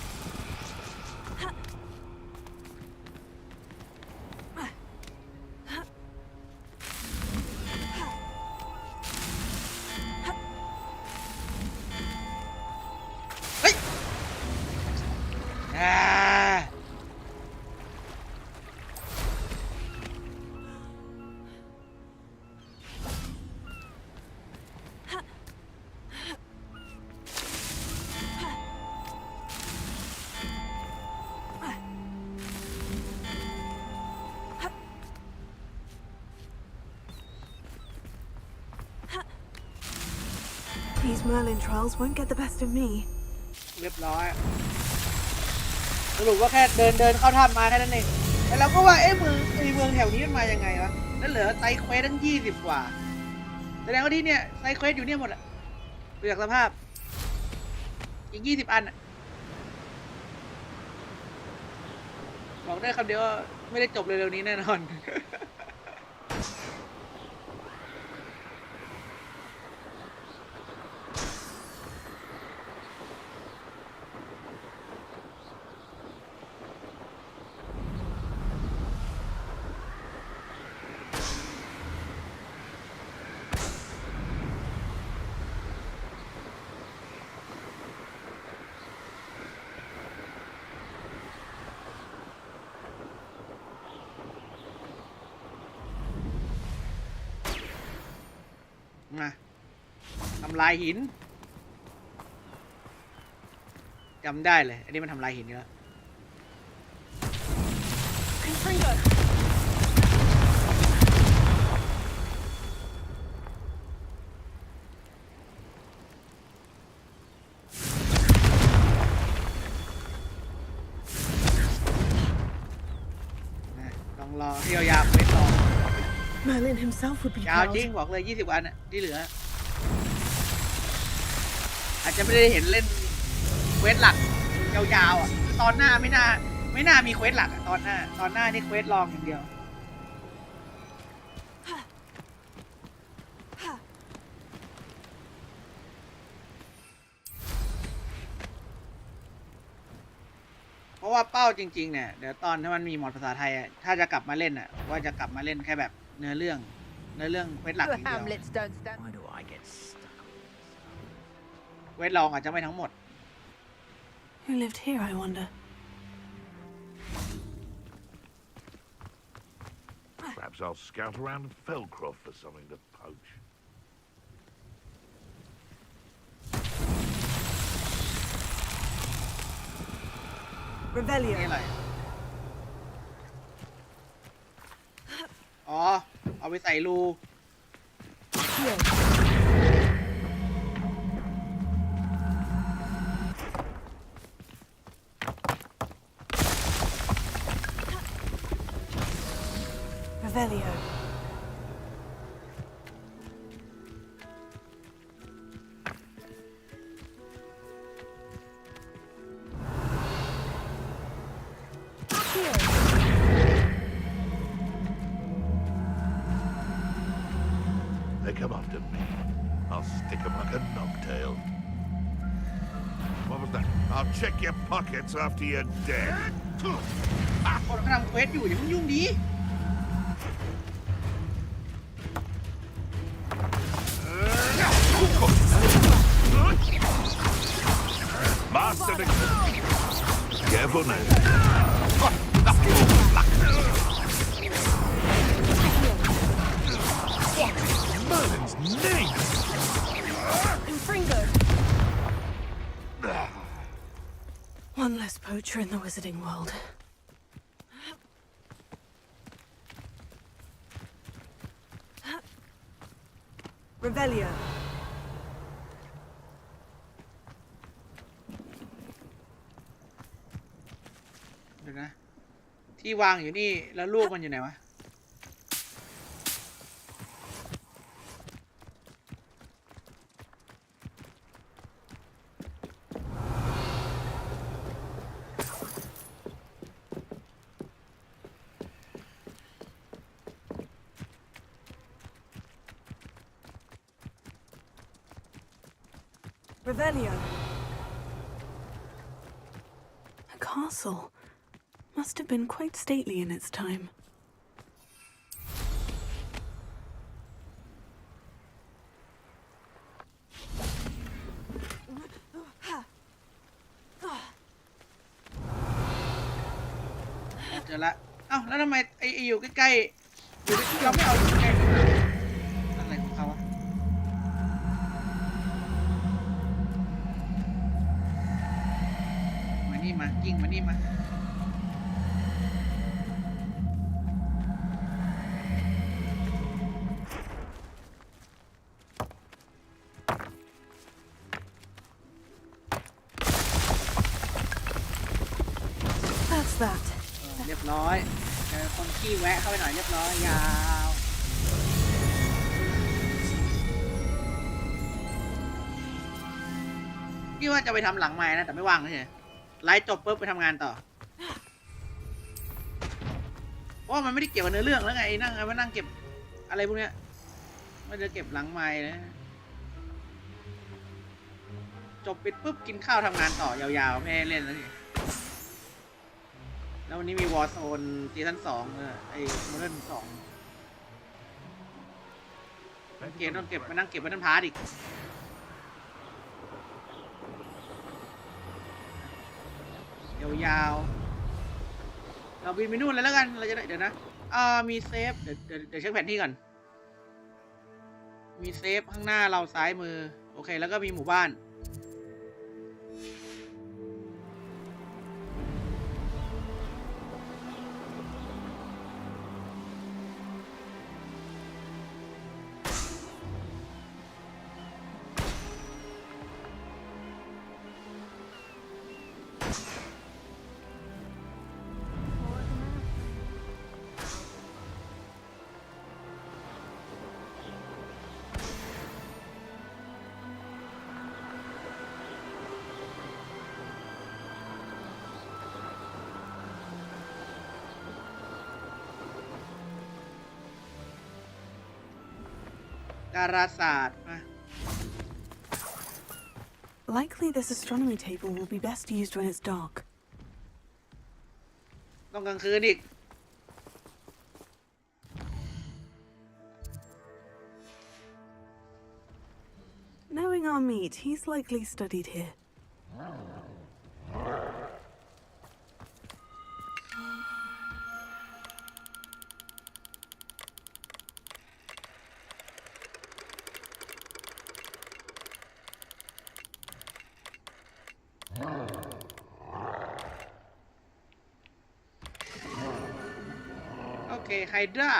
These Merlin trials won't get the best of me. เรียบร้อยสรุปว่าแค่เดินเข้าถ้ำมาแค่นั้นเองแต่เราก็ว่าเมืองแถวนี้มันมายังไงวะนั่นเหลือไซเควสตั้ง20กว่าแสดงว่าที่เนี่ยไซเควสอยู่เนี่ยหมดอะดูจากสภาพอีก20อันอะบอกได้คำเดียวว่าไม่ได้จบเร็วๆนี้แน่นอนมาทำลายหินจำได้เลยอันนี้มันทำลายหินเยอะลองรอให้ยาวๆไปต่อMerlin himself would be ยาว proud. จริงบอกเลย20วันที่เหลืออาจจะไม่ได้เห็นเล่นเควสหลักยาวๆตอนหน้าไม่น่ามีเควสหลักตอนหน้านี่เควสรองอย่างเดียวเพราะว่าเป้าจริงๆเนี่ยเดี๋ยวตอนถ้ามันมีหมดภาษาไทยถ้าจะกลับมาเล่นว่าจะกลับมาเล่นแค่แบบเนื้อเรื่องเควสหลักอย่างเดียวเควสรองอาจจะไม่ทั้งหมด Who lived here, I wonder? Perhaps I'll scout around Felcroft for something to poach. Revelio. นี่อะไรอ๋อเอาไปใส่รู Revelio. They come after me. I'll stick 'em like a knocktail. What was that? I'll check your pockets after you're dead. คนกำลังเควสอยู่อย่าเพิ่งยุ่งดี Master the... Careful now. Merlin's name! Infringo. One less poacher in the wizarding world. Revelio. เดี๋ยวนะที่วางอยู่นี่แล้วลูกมันอยู่ไหนวะRevelio. A castle. Must have been quite stately in its time.เจอละเอ้าแล้วทำไมไอ้อยู่ใกล้ๆอยู่เราไม่เอาใกล้อะไรของเขาอะมานี่มากิ้งมานี่มาเรียบร้อยเจอคนขี้แวะเข้าไปหน่อยเรียบร้อยยาวพี่ว่าจะไปทำหลังไม้นะแต่ไม่ว่างเฉยไลฟ์จบปุ๊บไปทำงานต่อเพราะมันไม่ได้เกี่ยวกับเนื้อเรื่องแล้วไงนั่งมานั่งเก็บอะไรพวกเนี้ยไม่ได้เก็บหลังไม้นะจบปิดปุ๊บกินข้าวทำงานต่อยาวๆไม่ให้เล่นแล้วนี่แล้ววันนี้มีวอร์โซนซีซั่น2ไอ้โมเดิร์น2เกมต้องเก็บมานั่งเก็บมานั่งพาร์ตอีกยาวๆเราบินไปนู่นเลยแล้วกันเราจะได้เดี๋ยวนะมีเซฟเดี๋ยวเช็คแผนที่ก่อนมีเซฟข้างหน้าเราซ้ายมือโอเคแล้วก็มีหมู่บ้านดาราศาสตร์มา Likely this astronomy table will be best used when it's dark. ต้องกลางคืนอีก Knowing our meat, he's likely studied here. Okay, Hydra.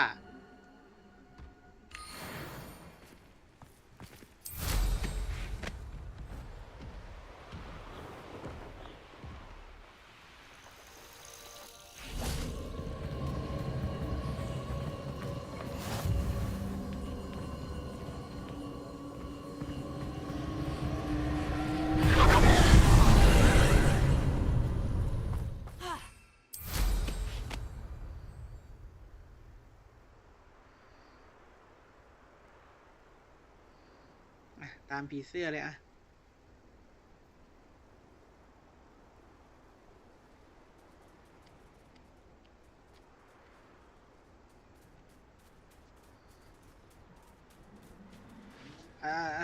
ตามผีเสื้อเลยอะ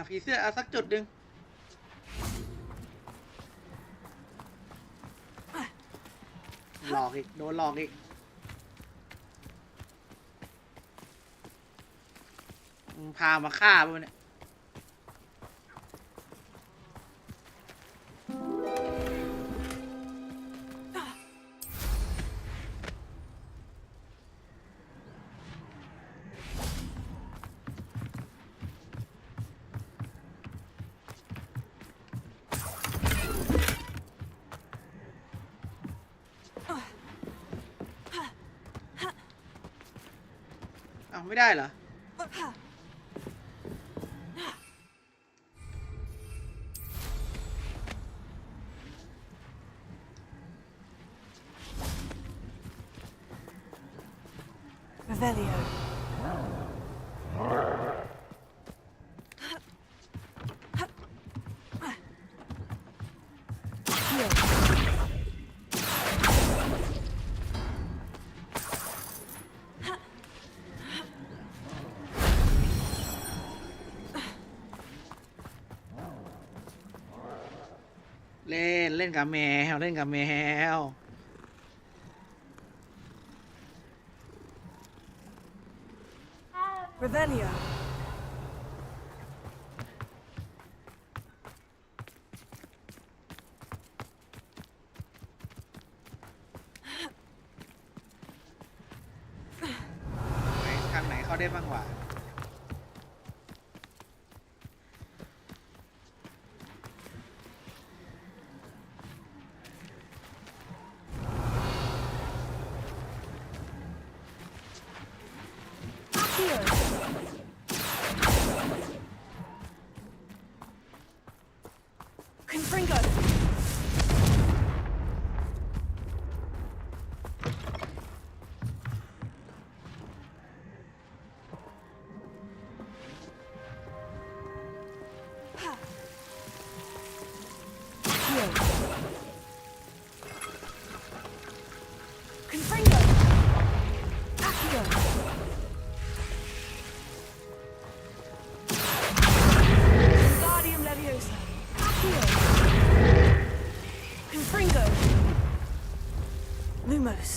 ผีเสื้อเอาสักจุดหนึ่งหลอกอีกโดนหลอกอีกพามาฆ่าไปเนี่ย ไม่ได้เหรอRevelio. Here. เล่นกับแมวเล่นกับแมว Revelio. ทางไหนเข้าได้บ้างวะConfringo. Here. Confringo. Accio. Wingardium Leviosa. Accio. Confringo. Lumos.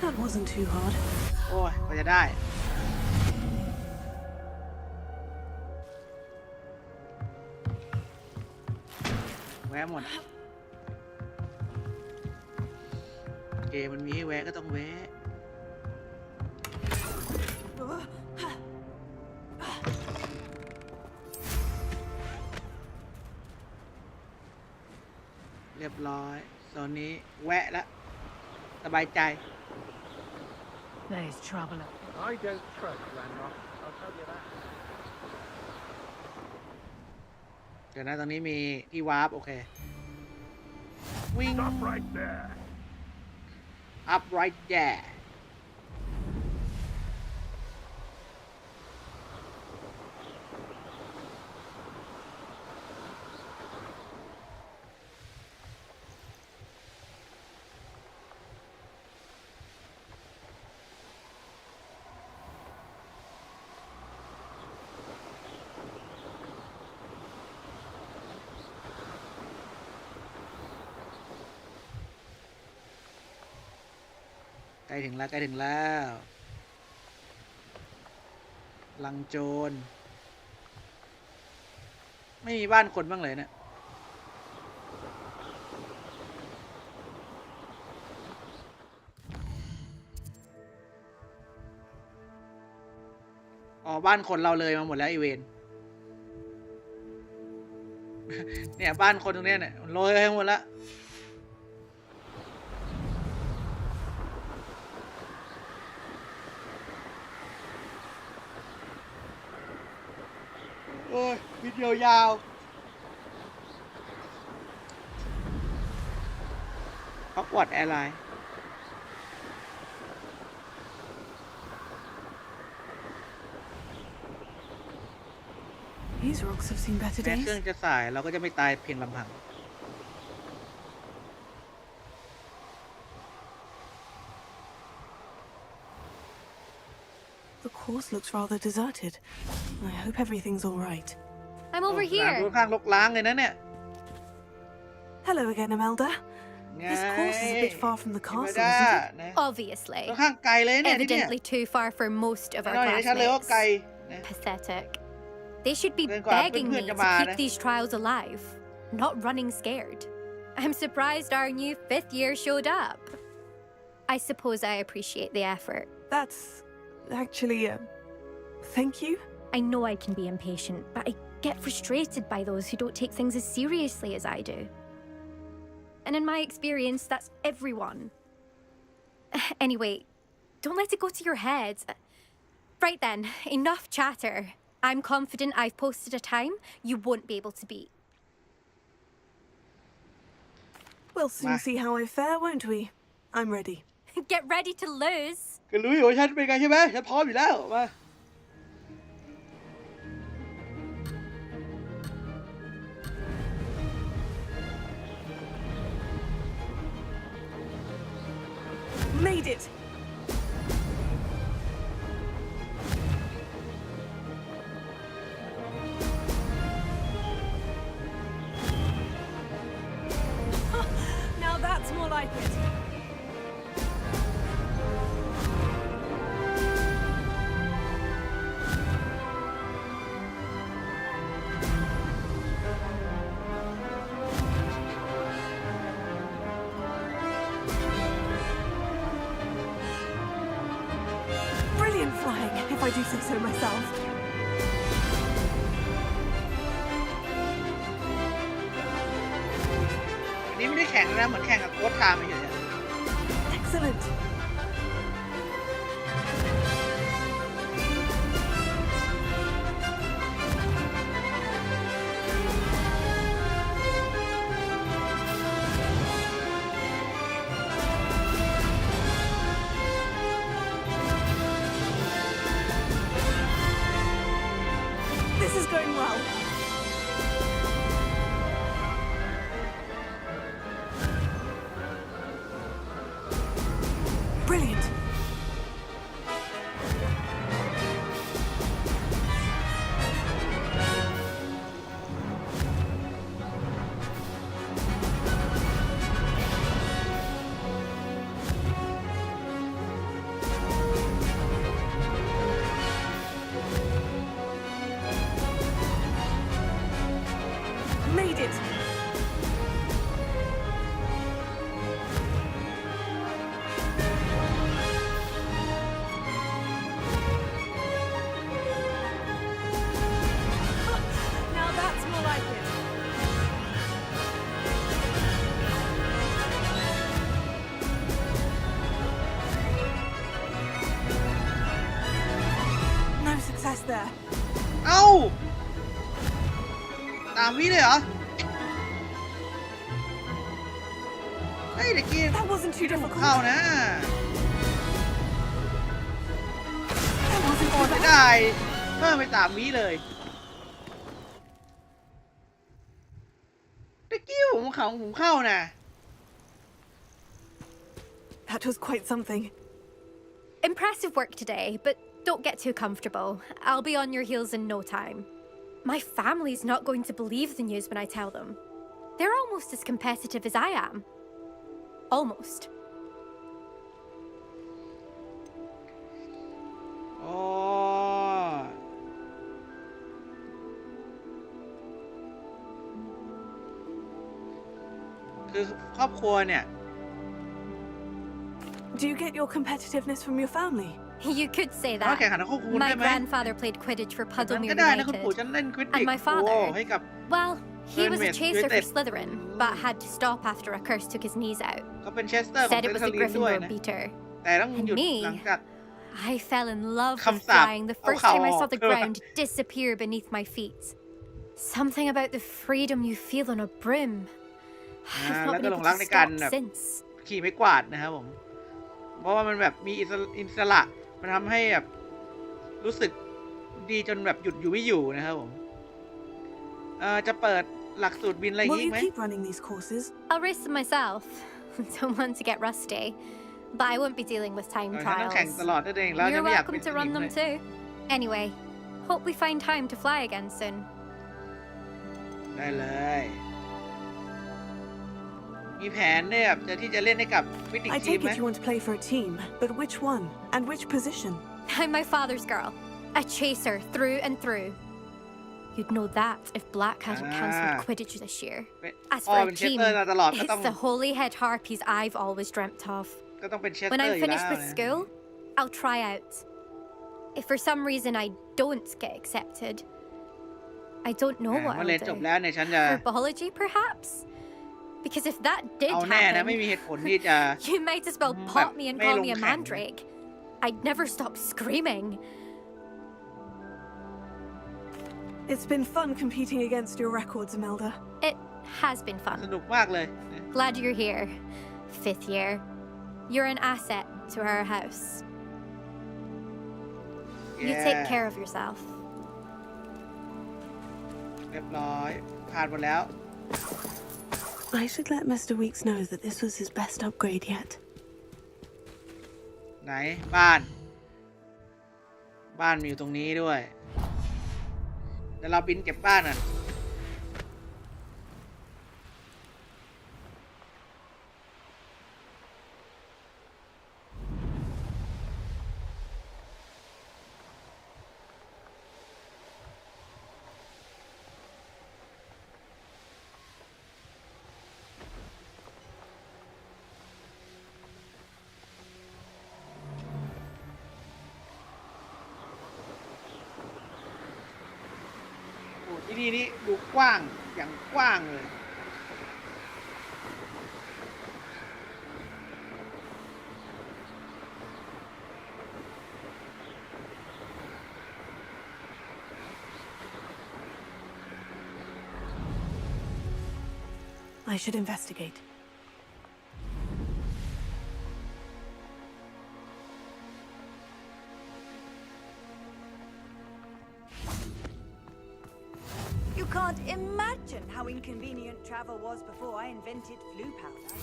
That wasn't too hard. โอ้ยกว่าจะได้แวะหมดเกมมันมีให้แวะก็ต้องแวะเรียบร้อยตอนนี้แวะแล้วสบายใจ There's trouble. I don't trust Ranrock, I'll tell you that. เดี๋ยวนะตอนนี้มีที่วาร์ปโอเควิ่ง Stop right there. up right there ใกล้ถึงแล้วใกล้ถึงแล้วลังโจรไม่มีบ้านคนบ้างเลยเนี่ยอ๋อบ้านคนเราเลยมาหมดแล้วอีเวนเนี่ยบ้านคนตรงเนี้ยเนี่ยโรยไปหมดแล้วโอ้ยวิดีโอยาวฮอกวอตส์แอร์ไลน์ These rocks have seen better แม้ days. เครื่องจะสายเราก็จะไม่ตายเพียงลำพัง The course looks rather deserted. I hope everything's all right. I'm over ร้าน here. ค่อนข้างรกร้างเลยนะเนี่ย Hello again, Imelda. This course is a bit far from the castle, isn't it? Obviously. ค่อนข้างไกลเลยเนี่ยที่เนี่ย Evidently too far for most of our เราเห็นได้ชัดเลยว่า classmates. ไกลนะ Pathetic. They should be เกินกว่า begging เพื่อ me นๆจะ to มา keep นะ these trials alive, not running scared. I'm surprised our new 5th year showed up. I suppose I appreciate the effort. That's actually Thank you. I know I can be impatient, but I get frustrated by those who don't take things as seriously as I do. And in my experience, that's everyone. Anyway, don't let it go to your head. Right then, enough chatter. I'm confident I've posted a time you won't be able to beat. We'll soon see how I fare, won't we? I'm ready. Get ready to lose. ก็รู้อยู่ว่าฉันเป็นไงใช่ไหมฉันพร้อมอยู่แล้วมา Made it. Now that's more like it. Brilliant flying, if I do say so myself. อันนี้ไม่ได้แข่งนะเหมือนแข่งกับโค้ชไทม์เฉย Excellent. This is going well. Brilliant. Made it. Now that's more like it. No success there. ๆเอ้าตามวิเลยเหรอเฮ้ยเด็กกี้ That wasn't too difficult. เข้านะ That wasn't โอ้ too ไม่ bad. ได้เพิ่มไป3 วิเลยเด็กกี้ผมเข้านะ That was quite something. Impressive work today, but don't get too comfortable. I'll be on your heels in no time. My family's not going to believe the news when I tell them. They're almost as competitive as I am. Almost. อ๋อคือครอบครัวเนี่ย Do you get your competitiveness from your family? You could say ว่า that. แข่งขันของคุณ My ได้ไหม grandfather played Quidditch for นั้น Puddlemere ก็ได้นะคุณปู่ United. ฉันเล่นควิด And ดิ my โอ้ father, ให้กับ well, he was a Burnmate chaser for United. Slytherin, but had to stop after a curse took his knees out. เขาเป็นเชสเตอร์ของ Said เซ it น was ท the รีนด้วย Gryffindor นะ beater. แต่ต้อง And หยุด me, หลังจาก I fell in love with Căm sạp. flying the Áo first khảo time I saw the cơ. ground disappear beneath my feet. Something about the freedom you feel on a broom. I've แล้ว not ก็ been หล able งรัก to ในการ stop แบบ since. ขี่ไม้กวาดนะครับผม เพราะว่ามันแบบมีอิสระมันทำให้แบบรู้สึกดีจนแบบหยุดอยู่ไม่อยู่นะครับผมจะเปิดหลักสูตรบินอะไรอย่าง Will งี้ you ไหม keep running these courses? I'll race them myself. Don't want to get rusty. But I won't be dealing with time ฉันต้องแข่ง trials. ตลอดนั่นเองแล้วจะ You're ไม่อยาก welcome เป็น to สนิ run ม them เลย too. Anyway, hope we find time to fly again soon. ได้เลย มีแผนเนี่ยแบบที่จะเล่นให้กับฟิติก I ทีม take ไหม it you want to play for a team, but which one? And which position? I'm my father's girl. A chaser through and through. You'd know that if Black hadn't cancelled Quidditch this year. As พ่อ for เป็ a นเชส team, เตอร์มาตลอดก็ต้อง it's the holyhead harpies I've always dreamt of. ก็ต้องเป็นเชส When เตอร์ I'm อยู่แล้ finished ว with นะ school, I'll try out. if for some reason I don't get accepted, I don't know what I'll do. Herbology, perhaps? Because if that did happen, you might as well pop me and call me a mandrake. I'd never stop screaming. It's been fun competing against your records, Imelda. It has been fun. Glad you're here. 5th year. You're an asset to our house. You take care of yourself. เรียบร้อยผ่านหมดแล้ว I should let Mr. Weeks know that this was his best upgrade yet. ไหนบ้านมีอยู่ตรงนี้ด้วยเดี๋ยวเราบินเก็บบ้านอ่ะที่นี่ดูกว้างอย่างกว้างเลย I should investigate. You can't imagine how inconvenient travel was before I invented flu powder.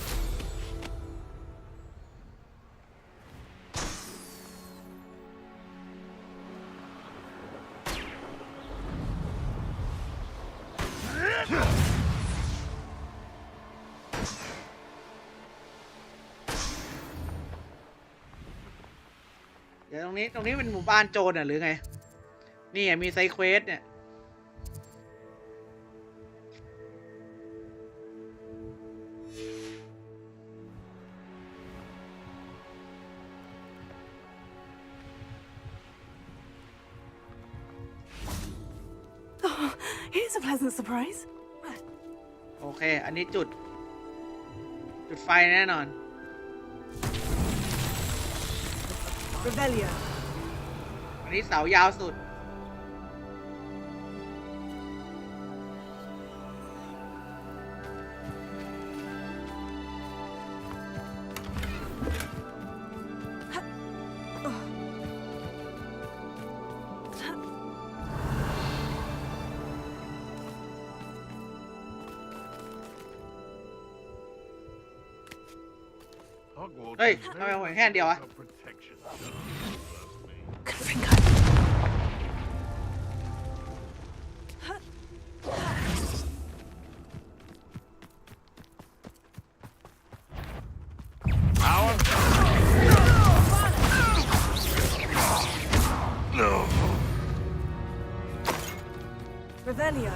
เดี๋ยวตรงนี้เป็นหมู่บ้านโจรหรือไงนี่มีไซเควสเนี่ยHere's a pleasant surprise. โอเคอันนี้จุดไฟแน่นอน Revelio. อันนี้เสายาวสุดเฮ้ยทำไมหัวแค่เดียวอะRevelio.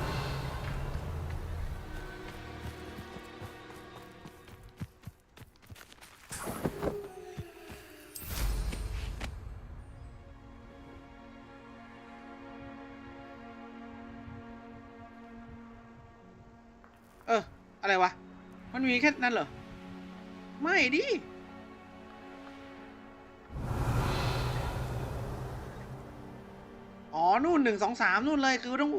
เอออะไรวะมันมีแค่นั้นเหรอไม่ดิอ๋อนู่น1 2 3นู่นเลยคือต้อง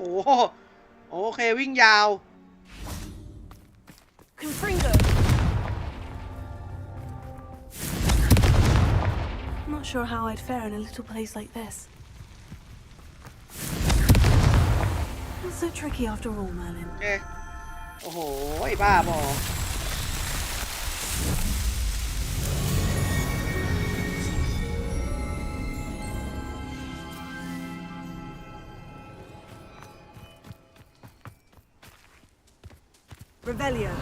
โอเควิ่งยาว Confringo. Not sure how I'd fare in a little place like this. Not so tricky after all, Merlin. โอ้โหบ้าบอRevelio.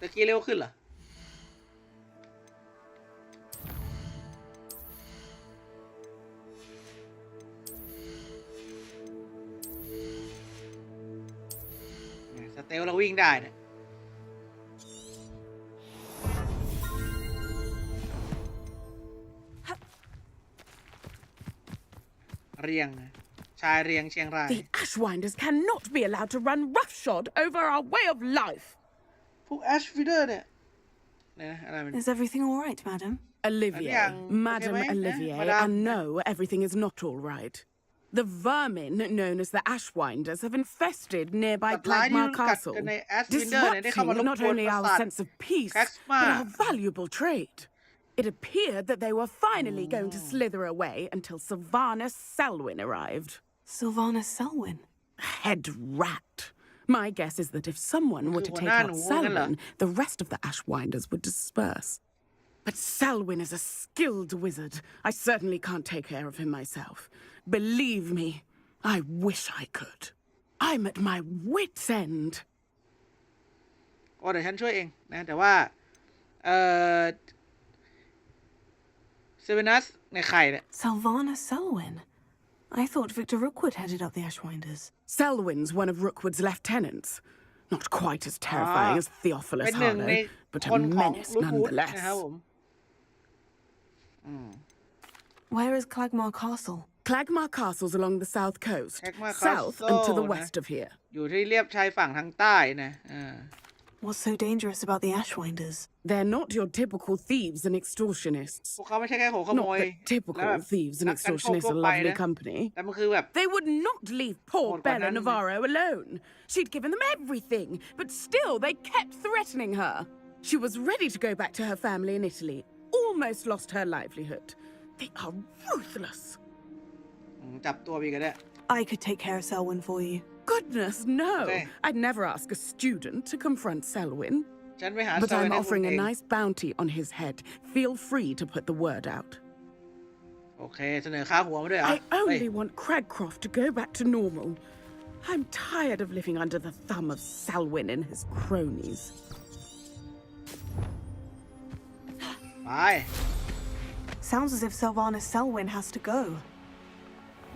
ตะกี้เร็วขึ้นเหรอ เตลเราวิ่งได้เนี่ยเรียงชายเรียงเชียงราย The Ashwinders cannot be allowed to run roughshod over our way of life. พวก Ashwinder เนี่ยอะไรมัน Is everything all right, madam? Olivier, Madam Olivier, and no, everything is not all right. The vermin known as the Ashwinders have infested nearby Clagmar Castle, disrupting not only our sense of peace, but our valuable trade. It appeared that they were finally going to slither away until Sylvanus Selwyn arrived. Sylvanus Selwyn? Head rat. My guess is that if someone were to take out Selwyn, the rest of the Ashwinders would disperse. But Selwyn is a skilled wizard. I certainly can't take care of him myself. Believe me, I wish I could. I'm at my wit's end. เดี๋ยวฉันช่วยเองนะแต่ว่าSylvanus ในใครเนี่ย Sylvanus Selwyn. I thought Victor Rookwood headed up the Ashwinders. Selwyn's one of Rookwood's lieutenants. Not quite as terrifying as Theophilus Harlow, but a menace nonetheless. Where is Clagmar Castle? Clagmar Castle's along the south coast, south and to the west of here. อยู่ที่เลียบชายฝั่งทางใต้นะWhat's so dangerous about the Ashwinders? They're not your typical thieves and extortionists. พวกเขาไม่ใช่แค่หัวขโม Not ย that typical thieves and extortionists are lovely company. แต่มันคือแบบ They would not leave poor Bella Navarro alone. She'd given them everything, but still they kept threatening her. She was ready to go back to her family in Italy, almost lost her livelihood. They are ruthless. จับตัวไปก็ได้ I could take care of Selwyn for you. Goodness, no. I'd never ask a student to confront Selwyn. ฉันไปหา But I'm offering a nice bounty on his head. Feel free to put the word out. โอเคเสนอค่าหัวมาด้วยเหรอ I only want Cragcroft to go back to normal. I'm tired of living under the thumb of Selwyn and his cronies. ไป Sounds as if Sylvanus Selwyn has to go.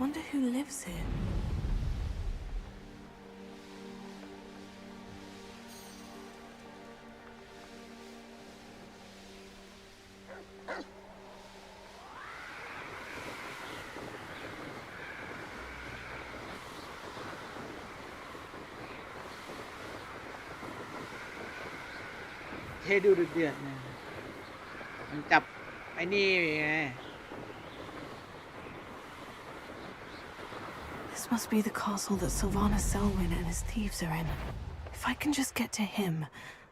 Wonder who lives here. Hey, do the deal. มันจับไอ้นี่ไง This must be the castle that Sylvanus Selwyn and his thieves are in. If I can just get to him,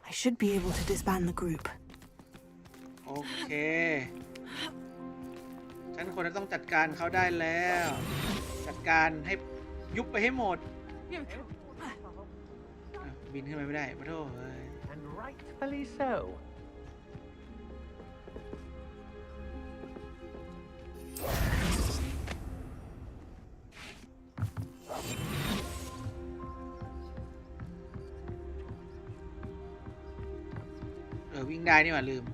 I should be able to disband the group. โอเคฉันควรจะต้องจัดการเขาได้แล้วจัดการให้ยุบไปให้หมดบินขึ้นไปไม่ได้ขอโทษเลย And rightfully so.วิ่งได้นี่หว่าลืม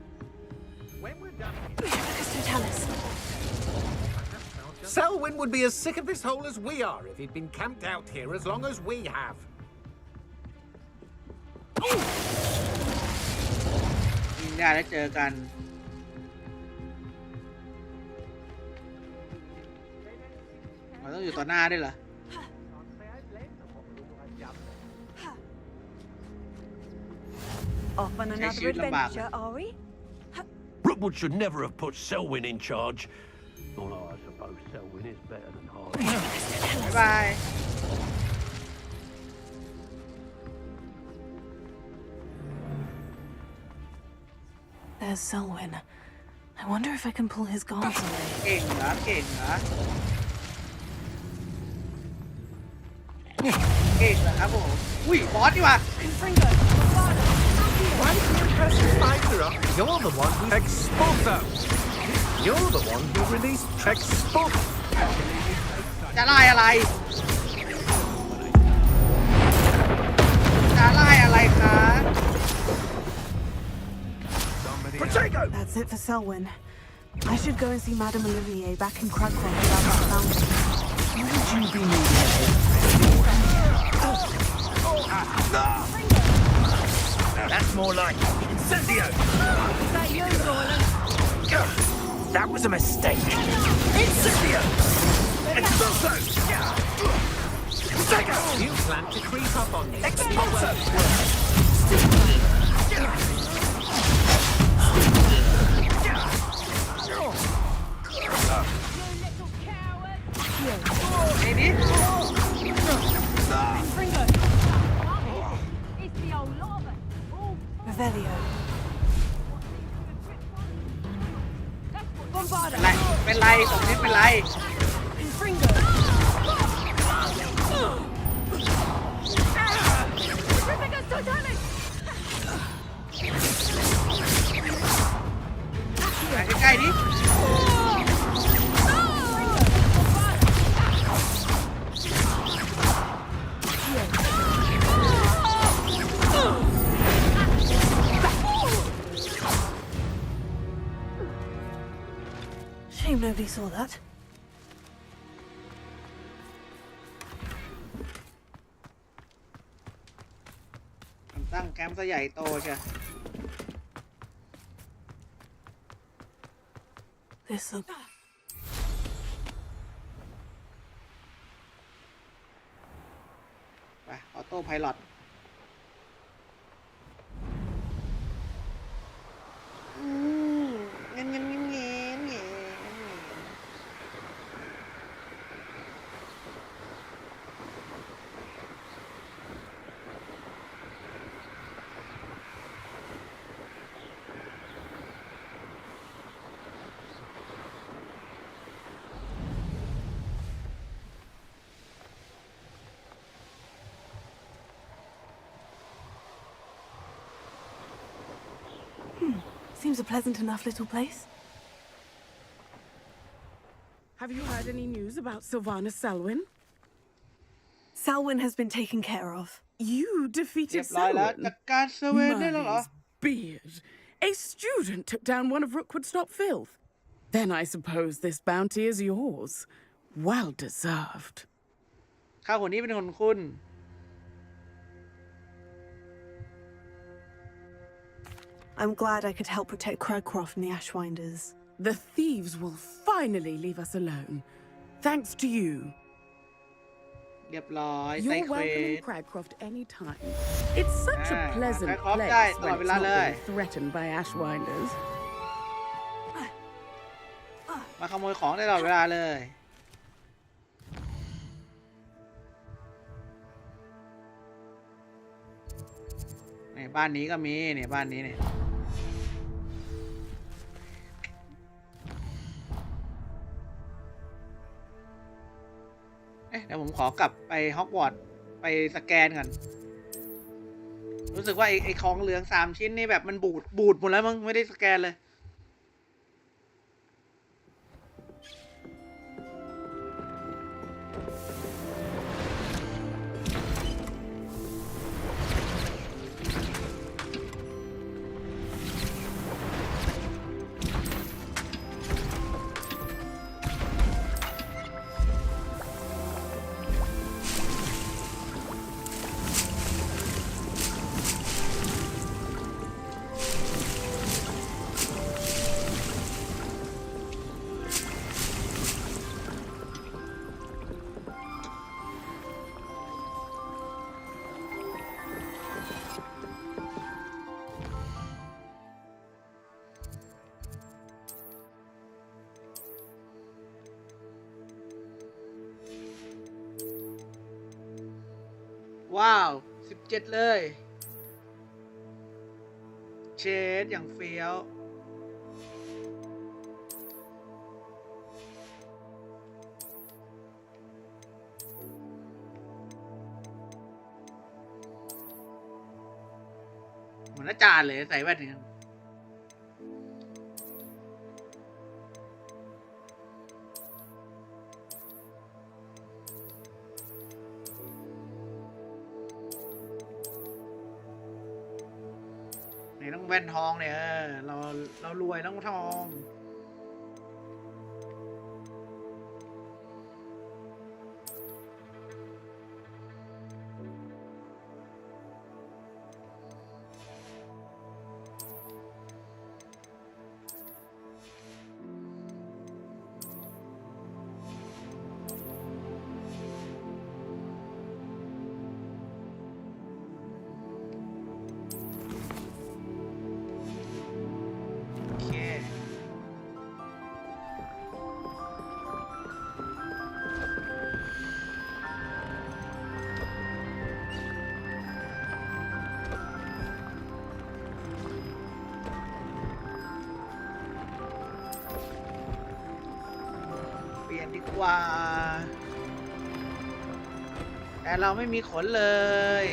Selwyn would be as sick of this hole as we are if he'd been camped out here as long as we have. วิ่งได้แล้วเจอกันเราต้องอยู่ต่อหน้าด้วยเหรอ Off on another adventure, are we? Rookwood should never have put Selwyn in charge. Although I suppose Selwyn is better than Harlow. Bye. There's Selwyn. I wonder if I can pull his guards away. เก่งเหรอเก่งเหรอเก่งเหรอครับผมอุ้ยบอสดีว่ะ Why do you press the spider up? You're the one who Exporter. You're the one who released Export. จะไล่อะไรจะไล่อะไรคะ That's it for Selwyn. I should go and see Madame Olivier back in Cragcroft about that fountain. Would you be needing That's more like incendio. Is that you, Roland? That was a mistake. Incendio. Expulso. You plan to creep up on me. Expulso. Ini. Revelio. เป็นไรตรงนี้เป็นไรใกล้ๆดิShame nobody saw that. ตั้งแคมป์ซะใหญ่โตใช่ This look. ไปออโต้ไพลอตเงี้ย Seems a pleasant enough little place. Have you heard any news about Sylvana Selwyn? Selwyn has been taken care of. You defeated เรียบร้อยแล้ว Selwyn? จัดการเซเว่นได้แล้วเหรอ Murray's beard. A student took down one of Rookwood's top filth. Then I suppose this bounty is yours. Well deserved. ข้าคนนี้เป็นคนคุณ I'm glad I could help protect Cragcroft from the Ashwinders. The thieves will finally leave us alone. Thanks to you. เรียบร้อย You're ใส่เคว welcome ส in Cragcroft anytime. It's such a pleasant Cragcroft place ได้ต when ลอดเว it's ลา not เลย being threatened by Ashwinders. มาขโมยของได้ตลอดเวลาเลยนี่บ้านนี้ก็มีเนี่ยบ้านนี้เนี่ยเดี๋ยวผมขอกลับไปฮอกวอตส์ไปสแกนก่อนรู้สึกว่าไอ้ของเหลือง3 ชิ้นนี่แบบมันบูดหมดแล้วมั้งไม่ได้สแกนเลยว้าว17เลยเชดอย่างเฟี้ยวเหมือนอาจารย์เลยใส่แว่นเนี่ยต้องแว่นทองเนี่ยเรารวยต้องทอง ลี่ยนดีกว่าแต่เราไม่มีขนเลย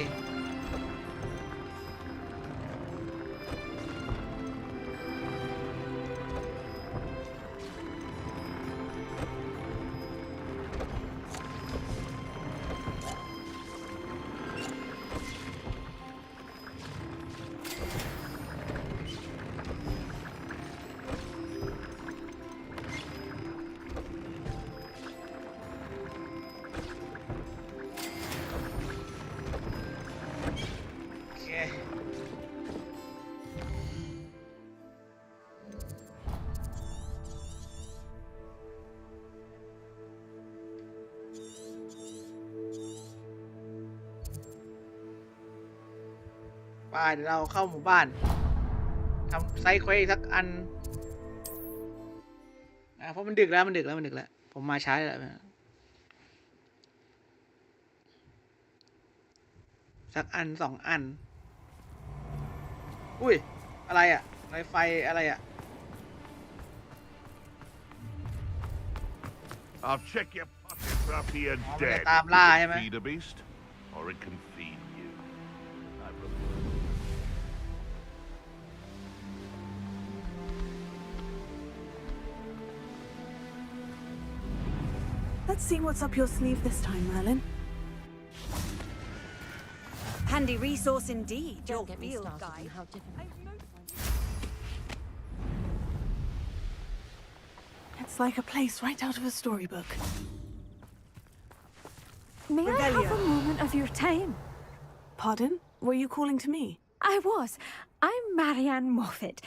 ไปเดี๋ยวเราเข้าหมู่บ้านทำไซเควสสักอันเพราะมันดึกแล้วผมมาช้าแล้วสักอัน2 อันอุ้ยอะไรอะไรไฟอะไรอะ I'll check your pockets after you're dead. ตามล่าใช่ไหม Feed a beast, or it can feed you. Let's see what's up your sleeve this time, Merlin. Handy resource indeed, your field guide. It's like a place right out of a storybook. May I have a moment of your time? Pardon? Were you calling to me? I was. I'm Marianne Moffat.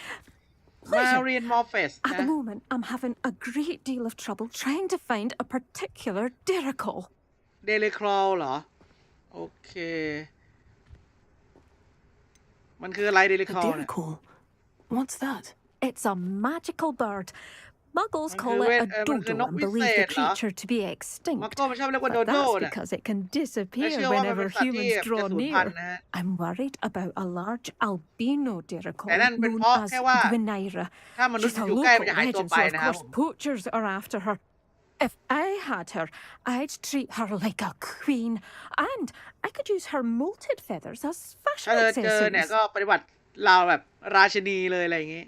Marianne Moffat. At the moment, I'm having a great deal of trouble trying to find a particular Derrickle. Derrickle เหรอ โอเค มันคืออะไร Derrickle เนี่ย Derrickle? What's that? It's a magical bird. Muggles call it a dodo and believe the creature to be extinct. But that's because it can disappear whenever humans draw near. I'm worried about a large albino Derrickle known as Gwynaira. She's a local legend, so of course poachers are after her. If I had her, I'd treat her like a queen, and I could use her molted feathers as fashion accessories. เนี่ยก็ปฏิบัติราวแบบราชินีเลยอะไรอย่างงี้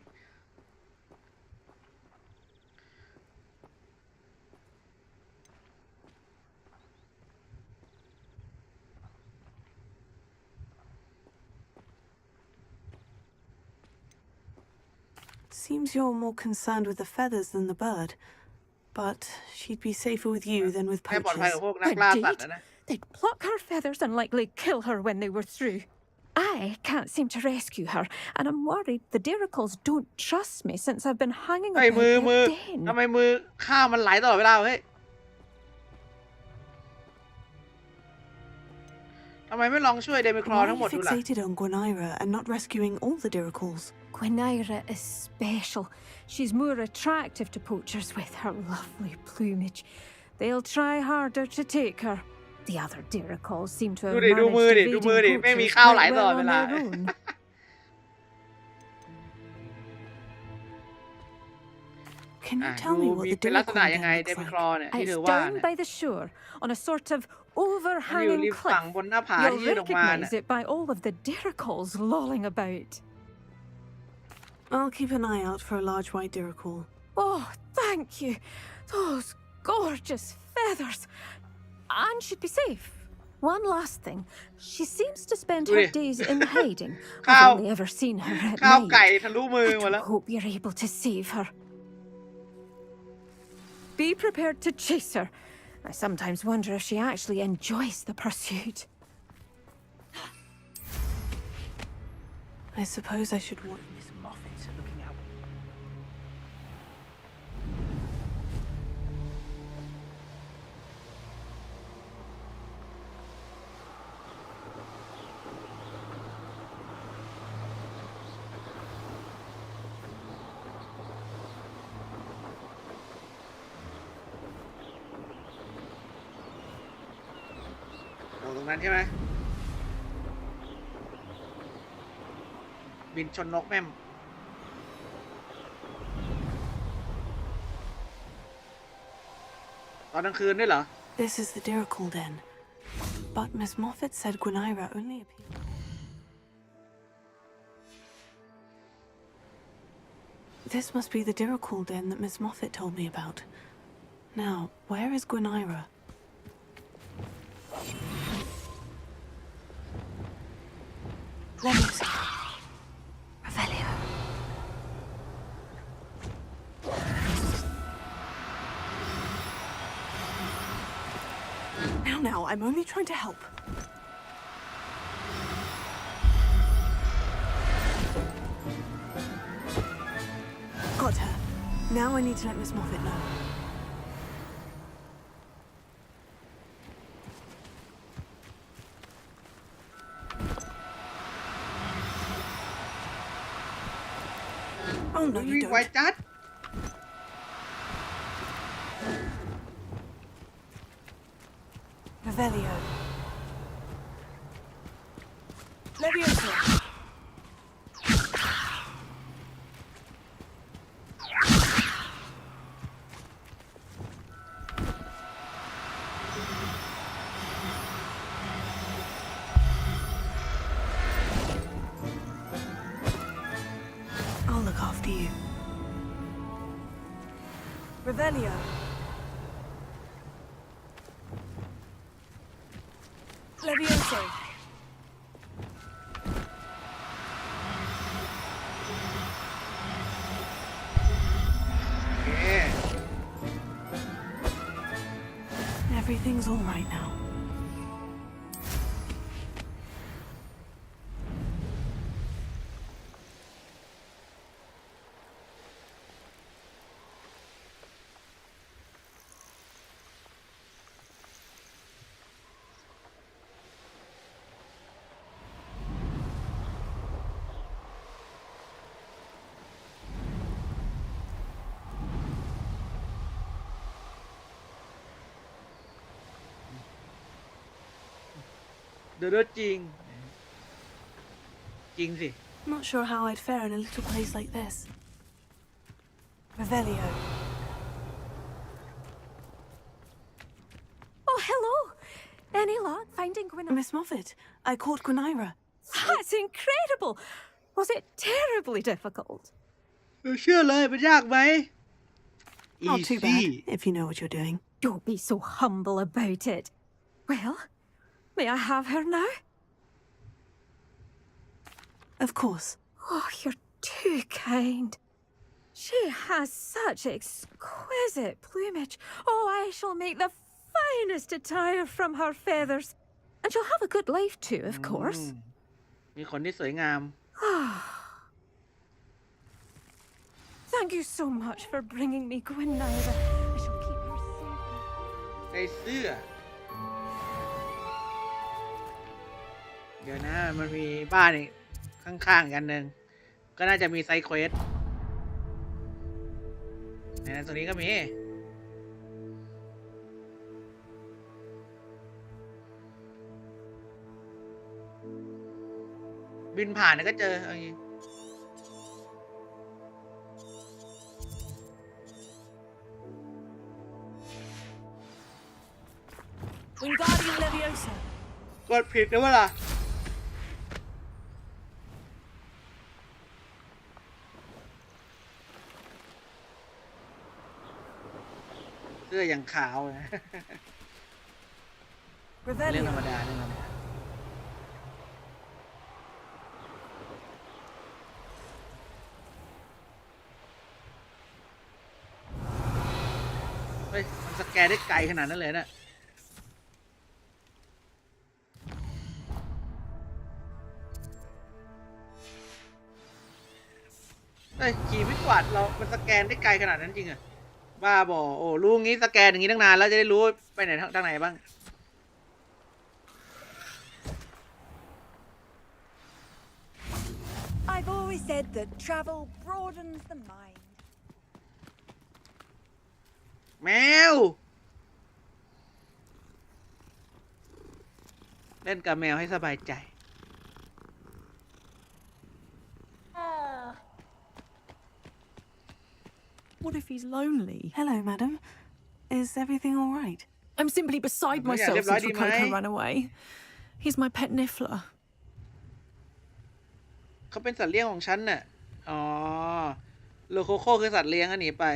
Seems you're more concerned with the feathers than the bird. But she'd be safer with you than with poachers. Indeed. They'd pluck her feathers and likely kill her when they were through. I can't seem to rescue her, and I'm worried the Derrickles don't trust me since I've been hanging about their den. ทำไมมือข้ามันไหลตลอดเวลาเฮ้ยทำไมไม่ลองช่วยเดมิคลอทั้งหมดดูล่ะ Why are you fixated on Gwynaira and not rescuing all the Derrickles? Gwynaira is special. She's more attractive to poachers with her lovely plumage. They'll try harder to take her. The other Derrickles seem to have managed evading poachers quite well on their own. Can you tell me what the Derrickle looks like? It's down by the shore, on a sort of overhanging cliff. You'll recognise it by all of the Derrickles lolling about. I'll keep an eye out for a large white Derrickle. Oh, thank you. Those gorgeous feathers. And she'd be safe. One last thing. She seems to spend her days in hiding. I've only ever seen her at night. I hope you're able to save her. Be prepared to chase her. I sometimes wonder if she actually enjoys the pursuit. I suppose I should warn Miss Moffat's looking out. Oh, ตรงนั้นใช่ไหมบินชนนกแม่ม ตอนกลางคืนด้วยเหรอ This is the Dirical Den, but Miss Moffat said Gwynaira only appeared. This must be the Dirical Den that Miss Moffat told me about. Now, where is Gwynaira? Let me see. Revelio. Now, I'm only trying to help. Got her. Now I need to let Miss Moffat know. Oh no, you don't. Like that? Revelio. Leviosa. I'll look after you. Revelio. Leviosa. Yeah. Everything's all right now. Not sure how I'd fare in a little place like this. Revelio. Oh, hello. Any luck finding Gwynaira? Miss Moffat, I caught Gwynaira. That's incredible. Was it terribly difficult? Not too bad, if you know what you're doing. Don't be so humble about it. Well, may I have her now? Of course. Oh, you're too kind. She has such exquisite plumage. Oh, I shall make the finest attire from her feathers. And she'll have a good life too, of course. มีคนที่สวยงาม Thank you so much for bringing me Gwynaira. I shall keep her safe. ในเสื้อ เดี๋ยวนะมันมีบ้านอีกข้างๆกันหนึ่งก็น่าจะมีไซด์เควสเนี่ยตรงนี้ก็มีบินผ่านก็เจออะไร Wingardium Leviosa. กดผิดนะวะล่ะเสื้ออย่างขาวนะ เรื่องธรรมดาเรื่องธรรมดาเฮ้ยมันสแกนได้ไกลขนาดนั้นเลยนะเฮ้ยขี่ไม่กวาดเรามันสแกนได้ไกลขนาดนั้นจริงอะบ้าบอโอ้รู้งี้สแกนอย่างนี้ตั้งนานแล้วจะได้รู้ไปไหนทางไหนบ้าง I've always said that travel broadens the mind. แมวเล่นกับแมวให้สบายใจ What if he's lonely? Hello, madam. Is everything all right? I'm simply beside myself since Rococo ran away. He's my pet niffler. เขาเป็นสัตว์เลี้ยงของฉันน่ะอ๋อโลโคโค่คือสัตว์เลี้ยงหนีไป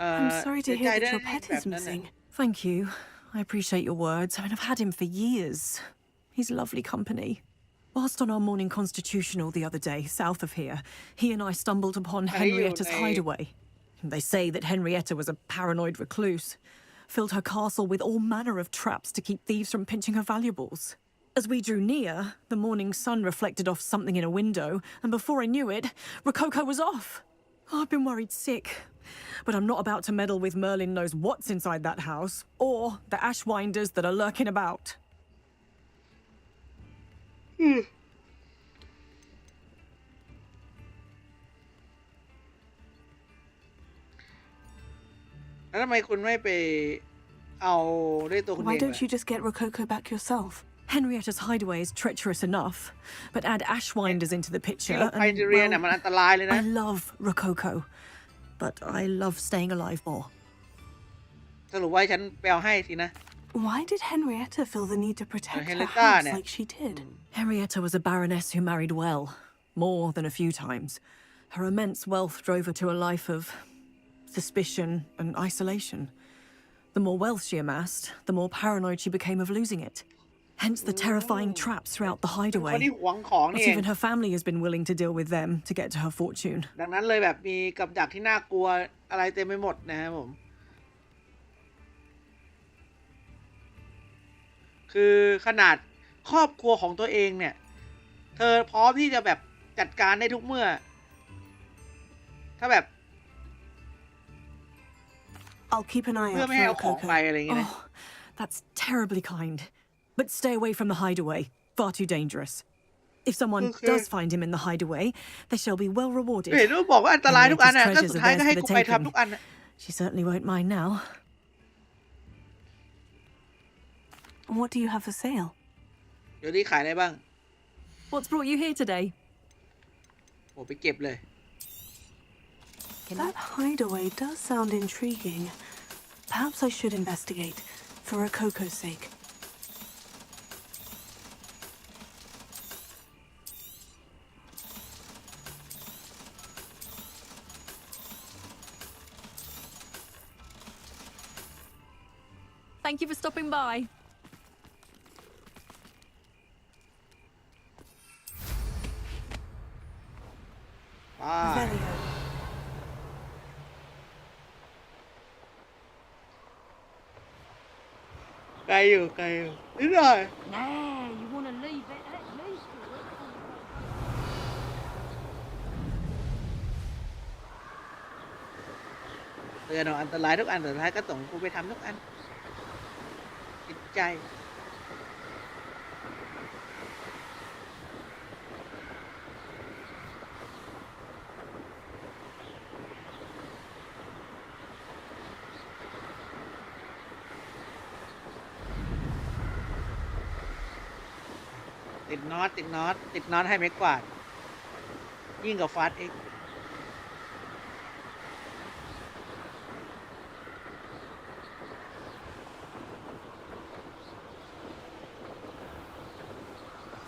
I'm sorry to hear that your pet is missing. Thank you. I appreciate your words. I mean, I've had him for years. He's lovely company. Whilst on our morning constitutional the other day, south of here, he and I stumbled upon Henrietta's hideaway. They say that Henrietta was a paranoid recluse, filled her castle with all manner of traps to keep thieves from pinching her valuables. As we drew near, the morning sun reflected off something in a window, and before I knew it, Rococo was off. Oh, I've been worried sick. But I'm not about to meddle with Merlin knows what's inside that house, or the ashwinders that are lurking about. แล้วทำไมคุณไม่ไปเอาด้วยตัวคุณเอง Why don't you just get Rococo back yourself? Henrietta's hideaway is treacherous enough, but add ashwinders into the picture, and I love Rococo, but I love staying alive more. สรุปว่าฉันไปเอาให้สินะ Why did Henrietta feel the need to protect her house like she did? Henrietta was a baroness who married well, more than a few times. Her immense wealth drove her to a life of suspicion and isolation. The more wealth she amassed, the more paranoid she became of losing it. Hence the terrifying traps throughout the hideaway. Not even her family has been willing to deal with them to get to her fortune. ดังนั้นเลยแบบมีกับดักที่น่ากลัวอะไรเต็มไปหมดนะครับผมคือขนาดครอบครัวของตัวเองเนี่ยเธอพร้อมที่จะแบบจัดการได้ทุกเมื่อถ้าแบบ I'll keep an eye out เพื่อไม่ให้เอาของไปอะไรอย่างเงี้ย Oh, that's terribly kind. But stay away from the hideaway. Far too dangerous. If someone does find him in the hideaway, they shall be well rewarded. เห็นว่าบอกว่าอันตรายทุกอันนะก็สุดท้ายก็ให้กูไปทำทุกอัน She certainly won't mind now. What do you have for sale? เดี๋ยวนี้ขายอะไรบ้าง What's brought you here today? โอ้ไปเก็บเลย That hideaway does sound intriguing. Perhaps I should investigate, for Rococo's sake. Thank you for stopping by. Velio. ไกลอยู่นิดหน่อย Nah, you want to leave it at least. เตือนเอาอันตรายทุกอันแต่สุดท้ายก็ส่งกูไปทำทุกอันจิตใจ ติดน็อตให้ไม้กวาดยิ่งกับฟาสเอ็ก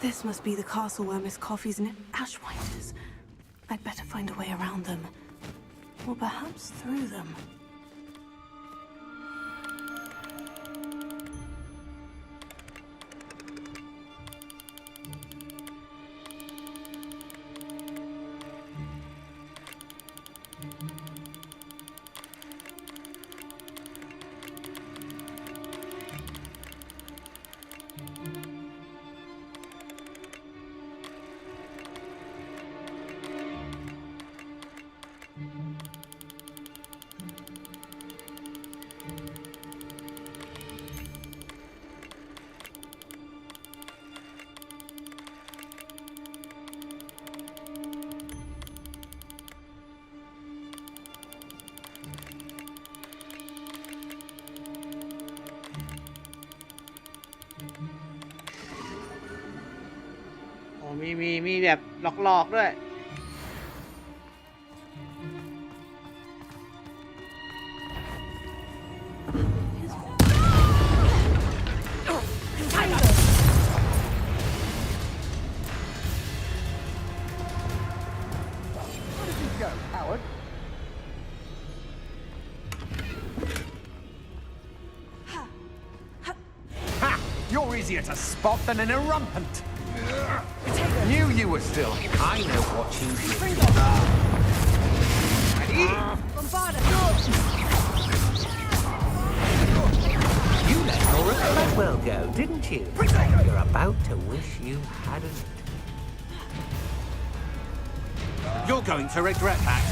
This must be the castle where Miss Coffee's ashwinders. I'd better find a way around them. Or perhaps through them.มีแบบหลอกๆด้วย Ha! You're easier to spot than an irrumpent. Knew you were still. I know what you did. You let Nora Gladwell go, didn't you? You're about to wish you hadn't. You're going to regret that.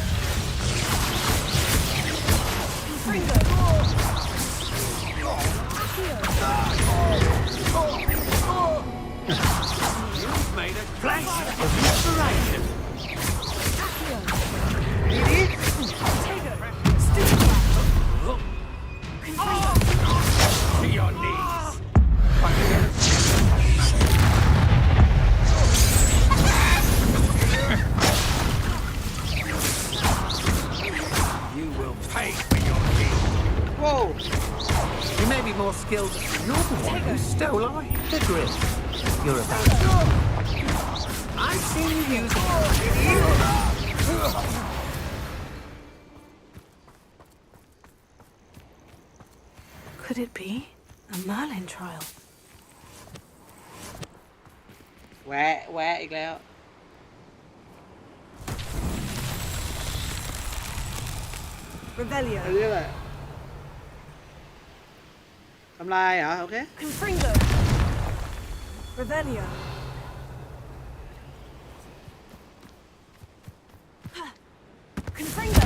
You've made a flash of inspiration. To your knees. You will pay for your deed. Whoa! You may be more skilled than you're the one who stole our hippogriff. You're about to... I've seen you use it. Could it be a Merlin trial? แวะอีกแล้ว Revelio. เรื่อยๆทำลายเหรอโอเค Confringo. Revelio. Confringo.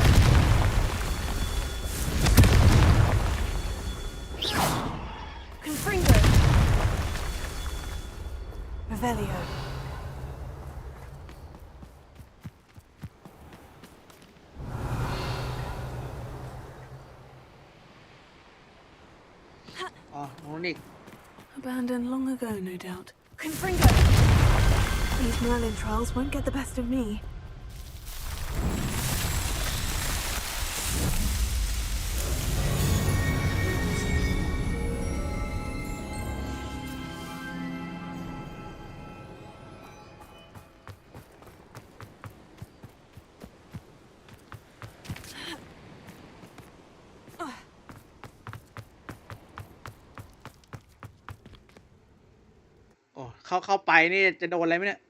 Confringo. Revelio. Oh, Monique. Abandoned long ago, no doubt. Confringo. These Merlin trials won't get the best of me. Oh, เข้าไปนี่จะโดนอะไรไหมเนี่ย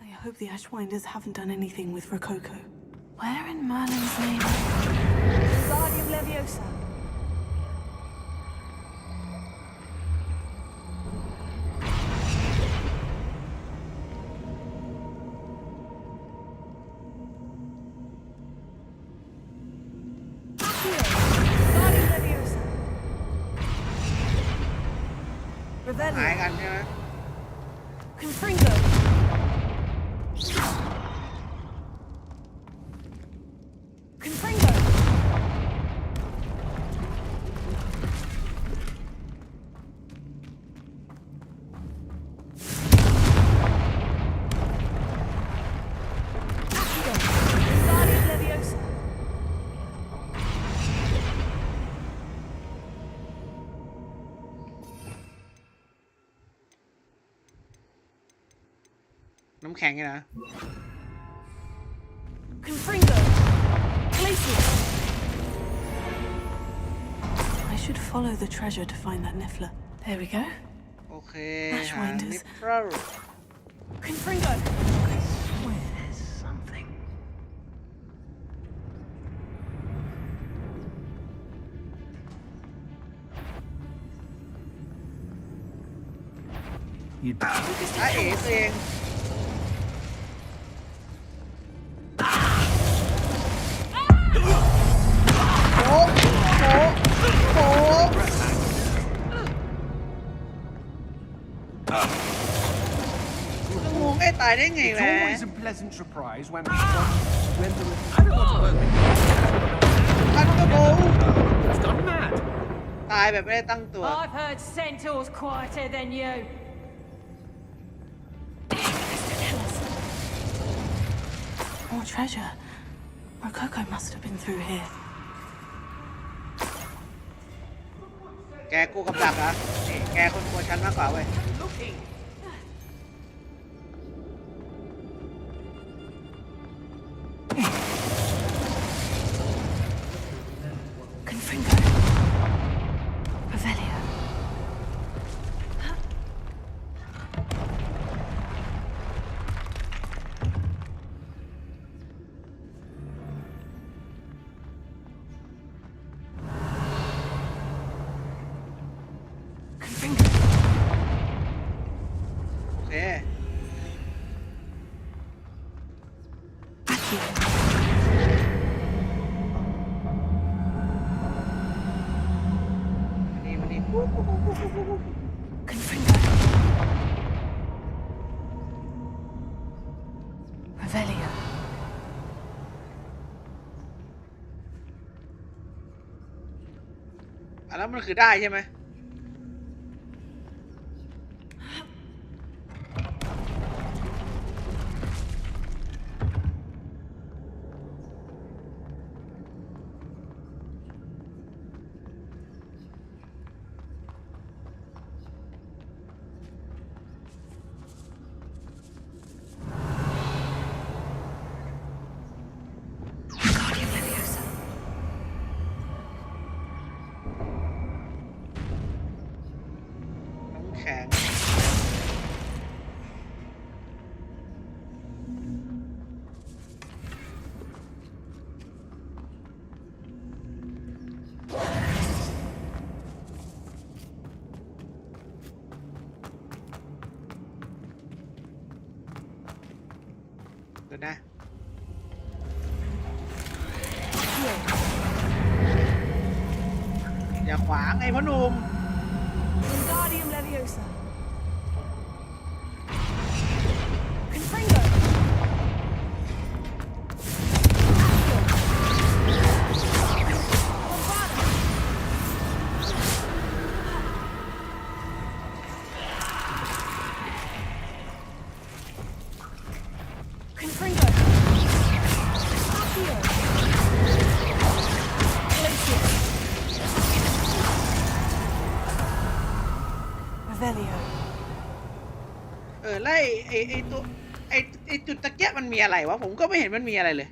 I hope the Ashwinders haven't done anything with Rococo. Where in Merlin's name? Guardium Leviosa. Guardium Leviosa. หายกันใช่ไหม Confringo. Confringo. Guardium Leviosa.น้ำแข็งไงนะ Confringo. Glacier. I should follow the treasure to find that Niffler. There we go. โอเค Ashwinders. นิฟรัล Confringo. I swear there's something. You'd เอ๋ตัวเอง งงไอ้ตายได้ไง It's แหละ always a pleasant surprise when I don't want to work. ทันกระโบ It's gone mad. ตายแบบไม่ได้ตั้งตัว I've heard centaurs quieter than you. More treasure. Rococo must have been through here. แกกูกับดักอ่ะนี่แกคนกลัวฉันมากกว่าเว้ยแล้วมันคือได้ใช่ไหมเดี๋ยวนะอย่าขวางไอ้พ่อหนุ่ม Wingardium Leviosa. Confringo. Confringo. Accio. Glacier. Revelio. แล้วไอ้ตัวไอ้จุดตะเกียบมันมีอะไรวะผมก็ไม่เห็นมันมีอะไรเลย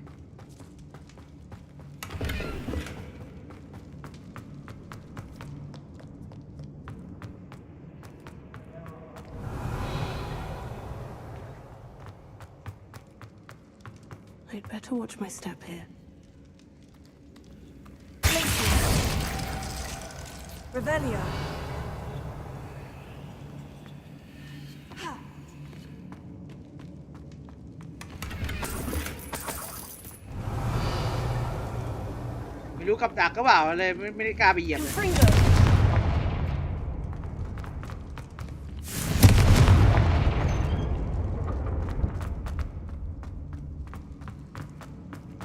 I'd better watch my step here. Revelio. ไม่รู้กับดักก็เปล่าเลยไม่ได้กล้าไปเหยียบเลย Confringo.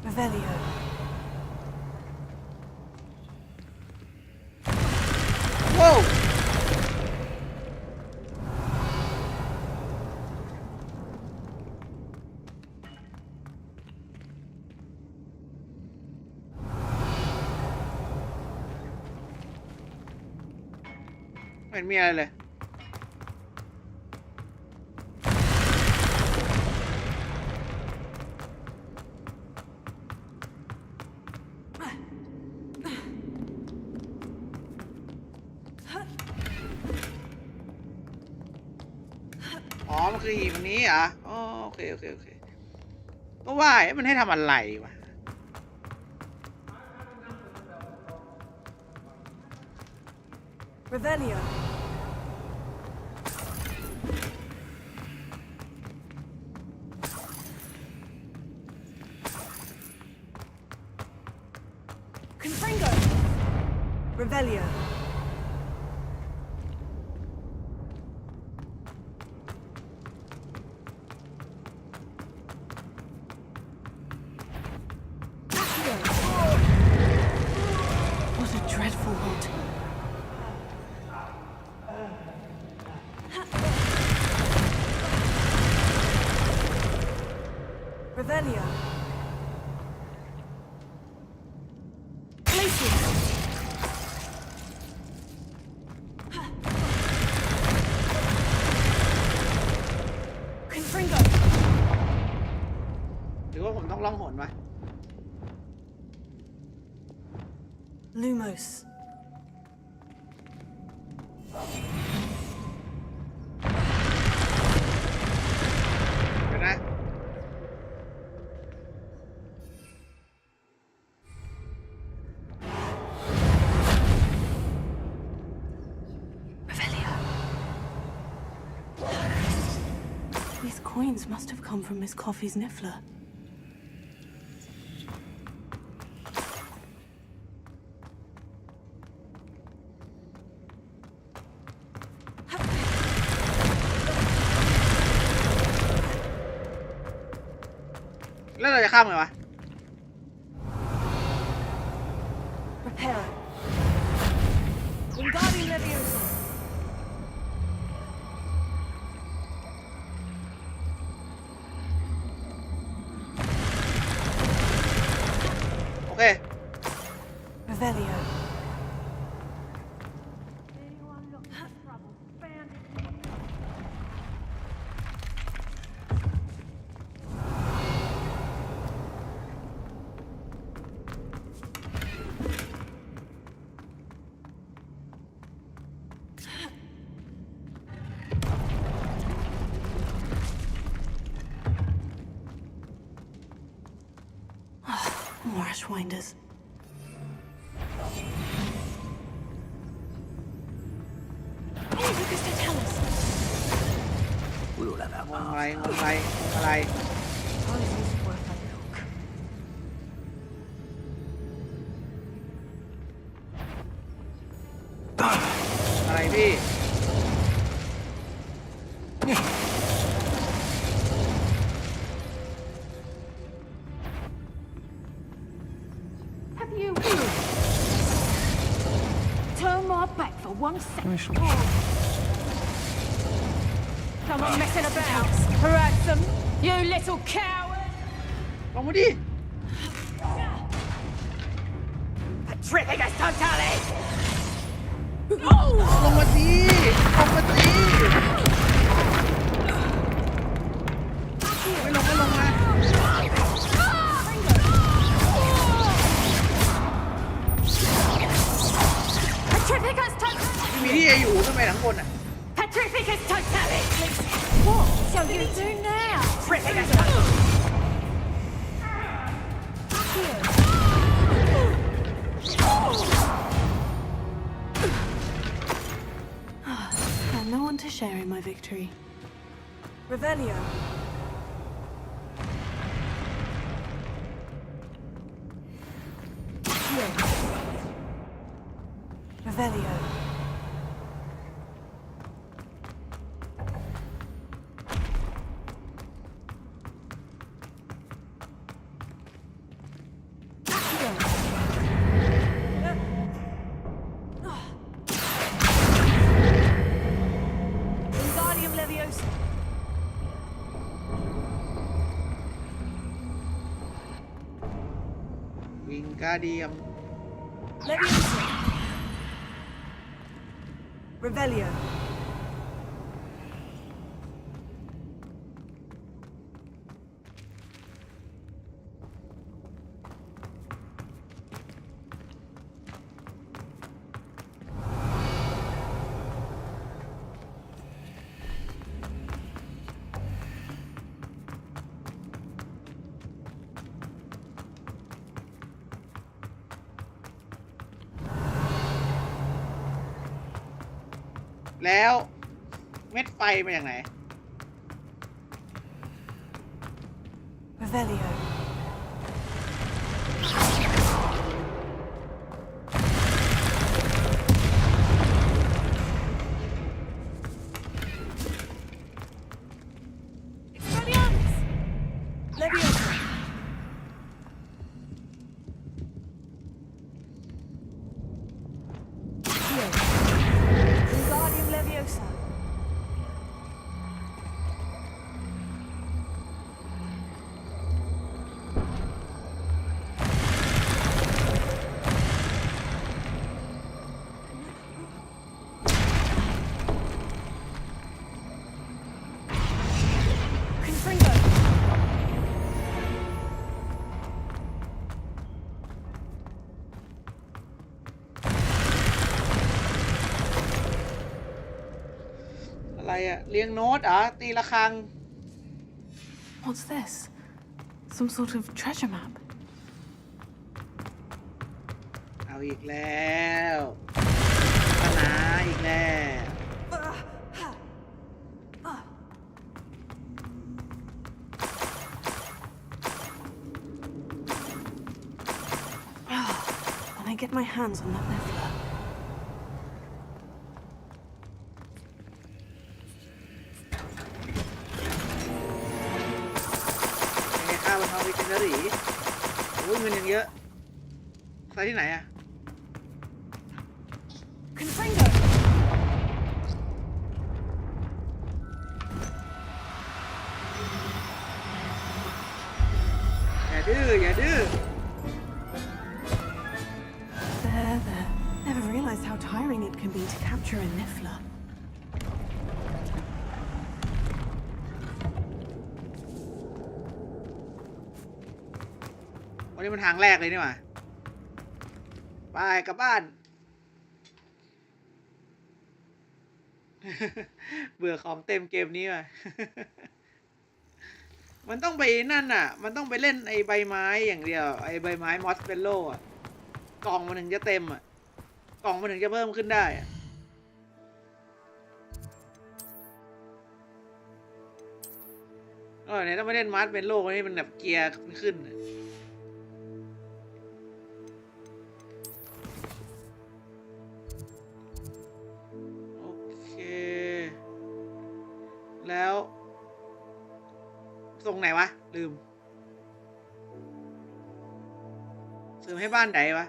Revelio. โว้วไม่เห็นมีอะไรเลยอ๋อมันคือหีบอันนี้เหรออ๋อโอเคก็ว่ามันให้ทำอะไรวะ Revelio. Confringo. Revelio. Accio. What a dreadful lot. Revelio. วะ Lumos. เดี๋ยวนะ These coins must have come from Miss Coffee's Niffler.แล้วเราจะข้ามไงวะ Prepare. Wingardium Leviosa. โอเค Revelio. More Ashwinders. Lucas to tell us. We'll have our งงอะไรงงอะไรงงอะไร Suppose it's worth a look. อะไรพี่ Have you turn my back for 1 second? Come on, messing about. Ransom, you little coward. ลงมาดิ Patricius Totalis. ลงมาดิลงมาดิไม่ลงก็ลงมา Patricius Totalis. มีที่อยู่ทำไมหลังบนอ่ะ Patricius Totalis. What shall you do now? Patricius Totalis. And no one to share in my victory. Revelio. Revelio. Wingardium Leviosa. Wingardium Leviosa. Revelio.แล้วเม็ดไฟมาจากไหน Revelio. Expelliarmus. Leviosa. Wingardium Leviosa. อะเรียงโน้ตเหรอตีระฆัง What's this? Some sort of treasure map. เอาอีกแล้วปัญหาอีกแล้ว When I get my hands on that nebula. ข้าวบนท้องวิจินรีโอ้ยเงินอย่างเยอะใส่ที่ไหนอะอย่าดื้ออย่าดื้อ There. Never realized how tiring it can be to capture a niffler. วันนี้มันทางแรกเลยนี่หว่าไปกลับบ้าน เบื่อของเต็มเกมนี้ว่ะ มันต้องไปนั่นอ่ะมันต้องไปเล่นไอ้ใบไม้อย่างเดียวไอ้ใบไม้มอสเปโลอ่ะกล่องมันถึงจะเต็มอ่ะกล่องมันถึงจะเพิ่มขึ้นได้อ่ะเนี่ยต้องไปเล่นมอสเปโลนี่มันแบบเกียร์ขึ้นโอเคแล้วส่งไหนวะลืมเสริมให้บ้านไหนวะ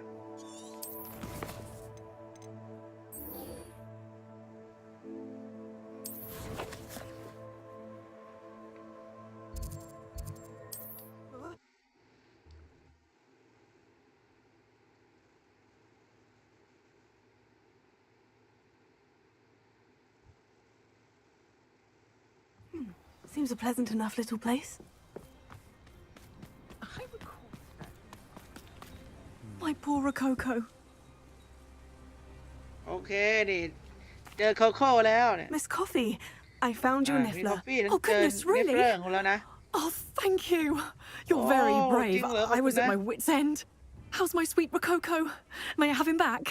Seems a pleasant enough little place. My poor Rococo. โอเคนี่เจอโคโค่แล้วเนี่ย Miss Coffee, I found your niffler. Oh goodness, really? Oh, thank you. You're very brave. I was at my wit's end. How's my sweet Rococo? May I have him back?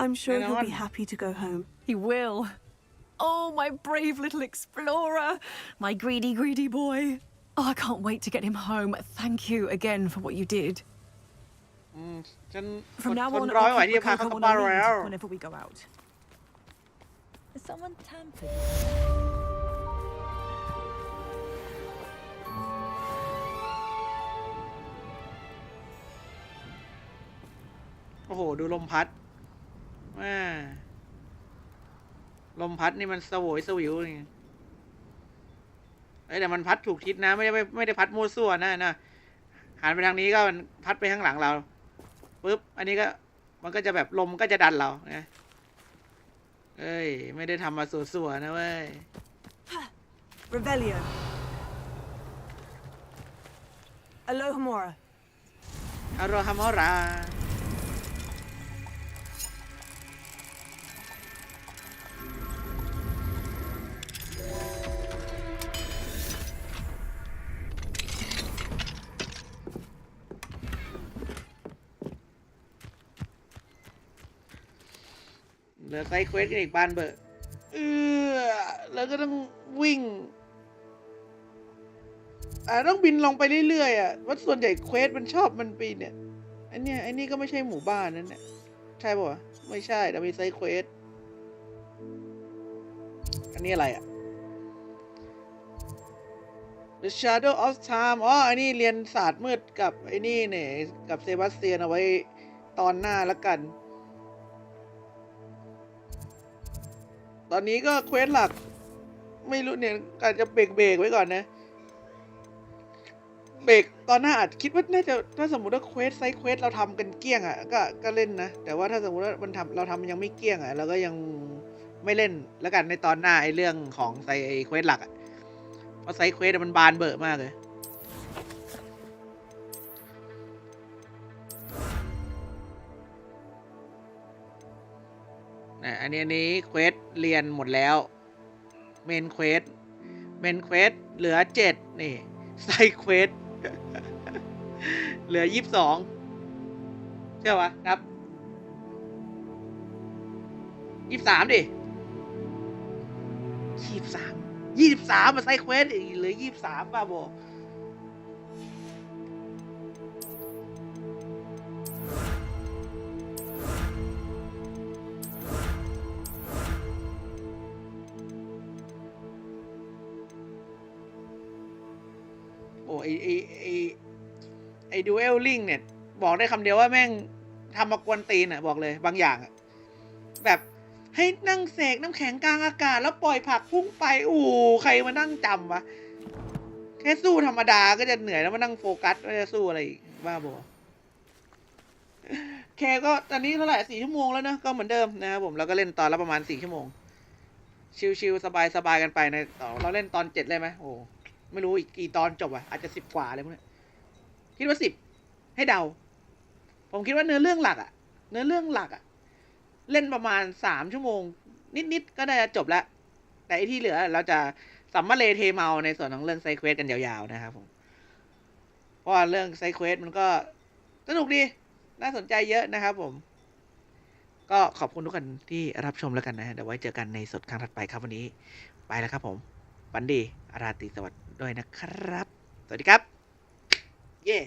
I'm sure he'll be happy to go home. He will. Oh, my brave little explorer. My greedy, greedy boy. Oh, I can't wait to get him home. Thank you again for what you did. From now on, I'll keep Rococo on our lead whenever we go out. Has someone tampered? โอ้โหดูลมพัดลมพัดนี่มันสวยสวิวนี่แต่มันพัดถูกทิศนะไม่ได้พัดมั่วซั่วนะหันไปทางนี้ก็มันพัดไปข้างหลังเราปุ๊บอันนี้ก็มันก็จะแบบลมก็จะดันเรานะเอ้ยไม่ได้ทำมาสั่วๆนะเว้ย Revelio. Alohomora. Alohomora.เหลือไซด์เควสกันอีกบ้านเบอร์แล้วก็ต้องวิ่งต้องบินลงไปเรื่อยๆว่าส่วนใหญ่เควสมันชอบมันปีเนี่ยไอ้นี่ก็ไม่ใช่หมู่บ้านนั่นเนี่ยใช่ป่ะไม่ใช่แต่มีไซด์เควสอันนี้อะไรThe Shadow of Time อันนี้เรียนศาสตร์มืดกับไอ้นี่เนี่ยกับเซบาสเตียนเอาไว้ตอนหน้าละกันตอนนี้ก็เควสหลักไม่รู้เนี่ยอาจจะเบรกไว้ก่อนนะเบรกตอนหน้าอาจคิดว่าน่าจะถ้าสมมติว่าเควสไซด์เควสเราทำกันเกลี้ยงก็เล่นนะแต่ว่าถ้าสมมติว่าเราทำยังไม่เกลี้ยงเราก็ยังไม่เล่นแล้วกันในตอนหน้าไอ้เรื่องของไซด์เควสหลักเพราะไซด์เควสมันบานเบอร์มากเลย อันนี้เควสเรียนหมดแล้วเมนเควสเหลือ7นี่ไซเควสเหลือ22ใช่ปะครับ23ดิ23มาไซเควสเหลือ23ป่ะโบโอ้ไอดูเอลลิงเนี่ยบอกได้คำเดียวว่าแม่งทำมากวนตีนอ่ะบอกเลยบางอย่างอ่ะแบบให้นั่งเสกน้ำแข็งกลางอากาศแล้วปล่อยผักพุ่งไปใครมานั่งจำวะแค่สู้ธรรมดาก็จะเหนื่อยแล้วมานั่งโฟกัสว่าจะสู้อะไรบ้าบอแค่ก็ตอนนี้เท่าไหร่4 ชั่วโมงแล้วนะก็เหมือนเดิมนะครับผมเราก็เล่นตอนละประมาณ4 ชั่วโมงชิวๆสบายๆกันไปในเราเล่นตอน7เลยไหมโอ้ไม่รู้อีกกี่ตอนจบอ่ะอาจจะ10 กว่าเลยมั้งคิดว่า10ให้เดาผมคิดว่าเนื้อเรื่องหลักอ่ะเล่นประมาณ3 ชั่วโมงนิดๆก็ได้จบแล้วแต่ไอ้ที่เหลือเราจะสัมมาเลเทเมาในส่วนของเรื่องไซเควสกันยาวๆนะครับผมเพราะว่าเรื่องไซเควสมันก็สนุกดีน่าสนใจเยอะนะครับผมก็ขอบคุณทุกคนที่รับชมแล้วกันนะเดี๋ยวไว้เจอกันในสดครั้งถัดไปครับวันนี้ไปแล้วครับผมฝันดีราตรีสวัสดิ์ด้วยนะครับสวัสดีครับเย้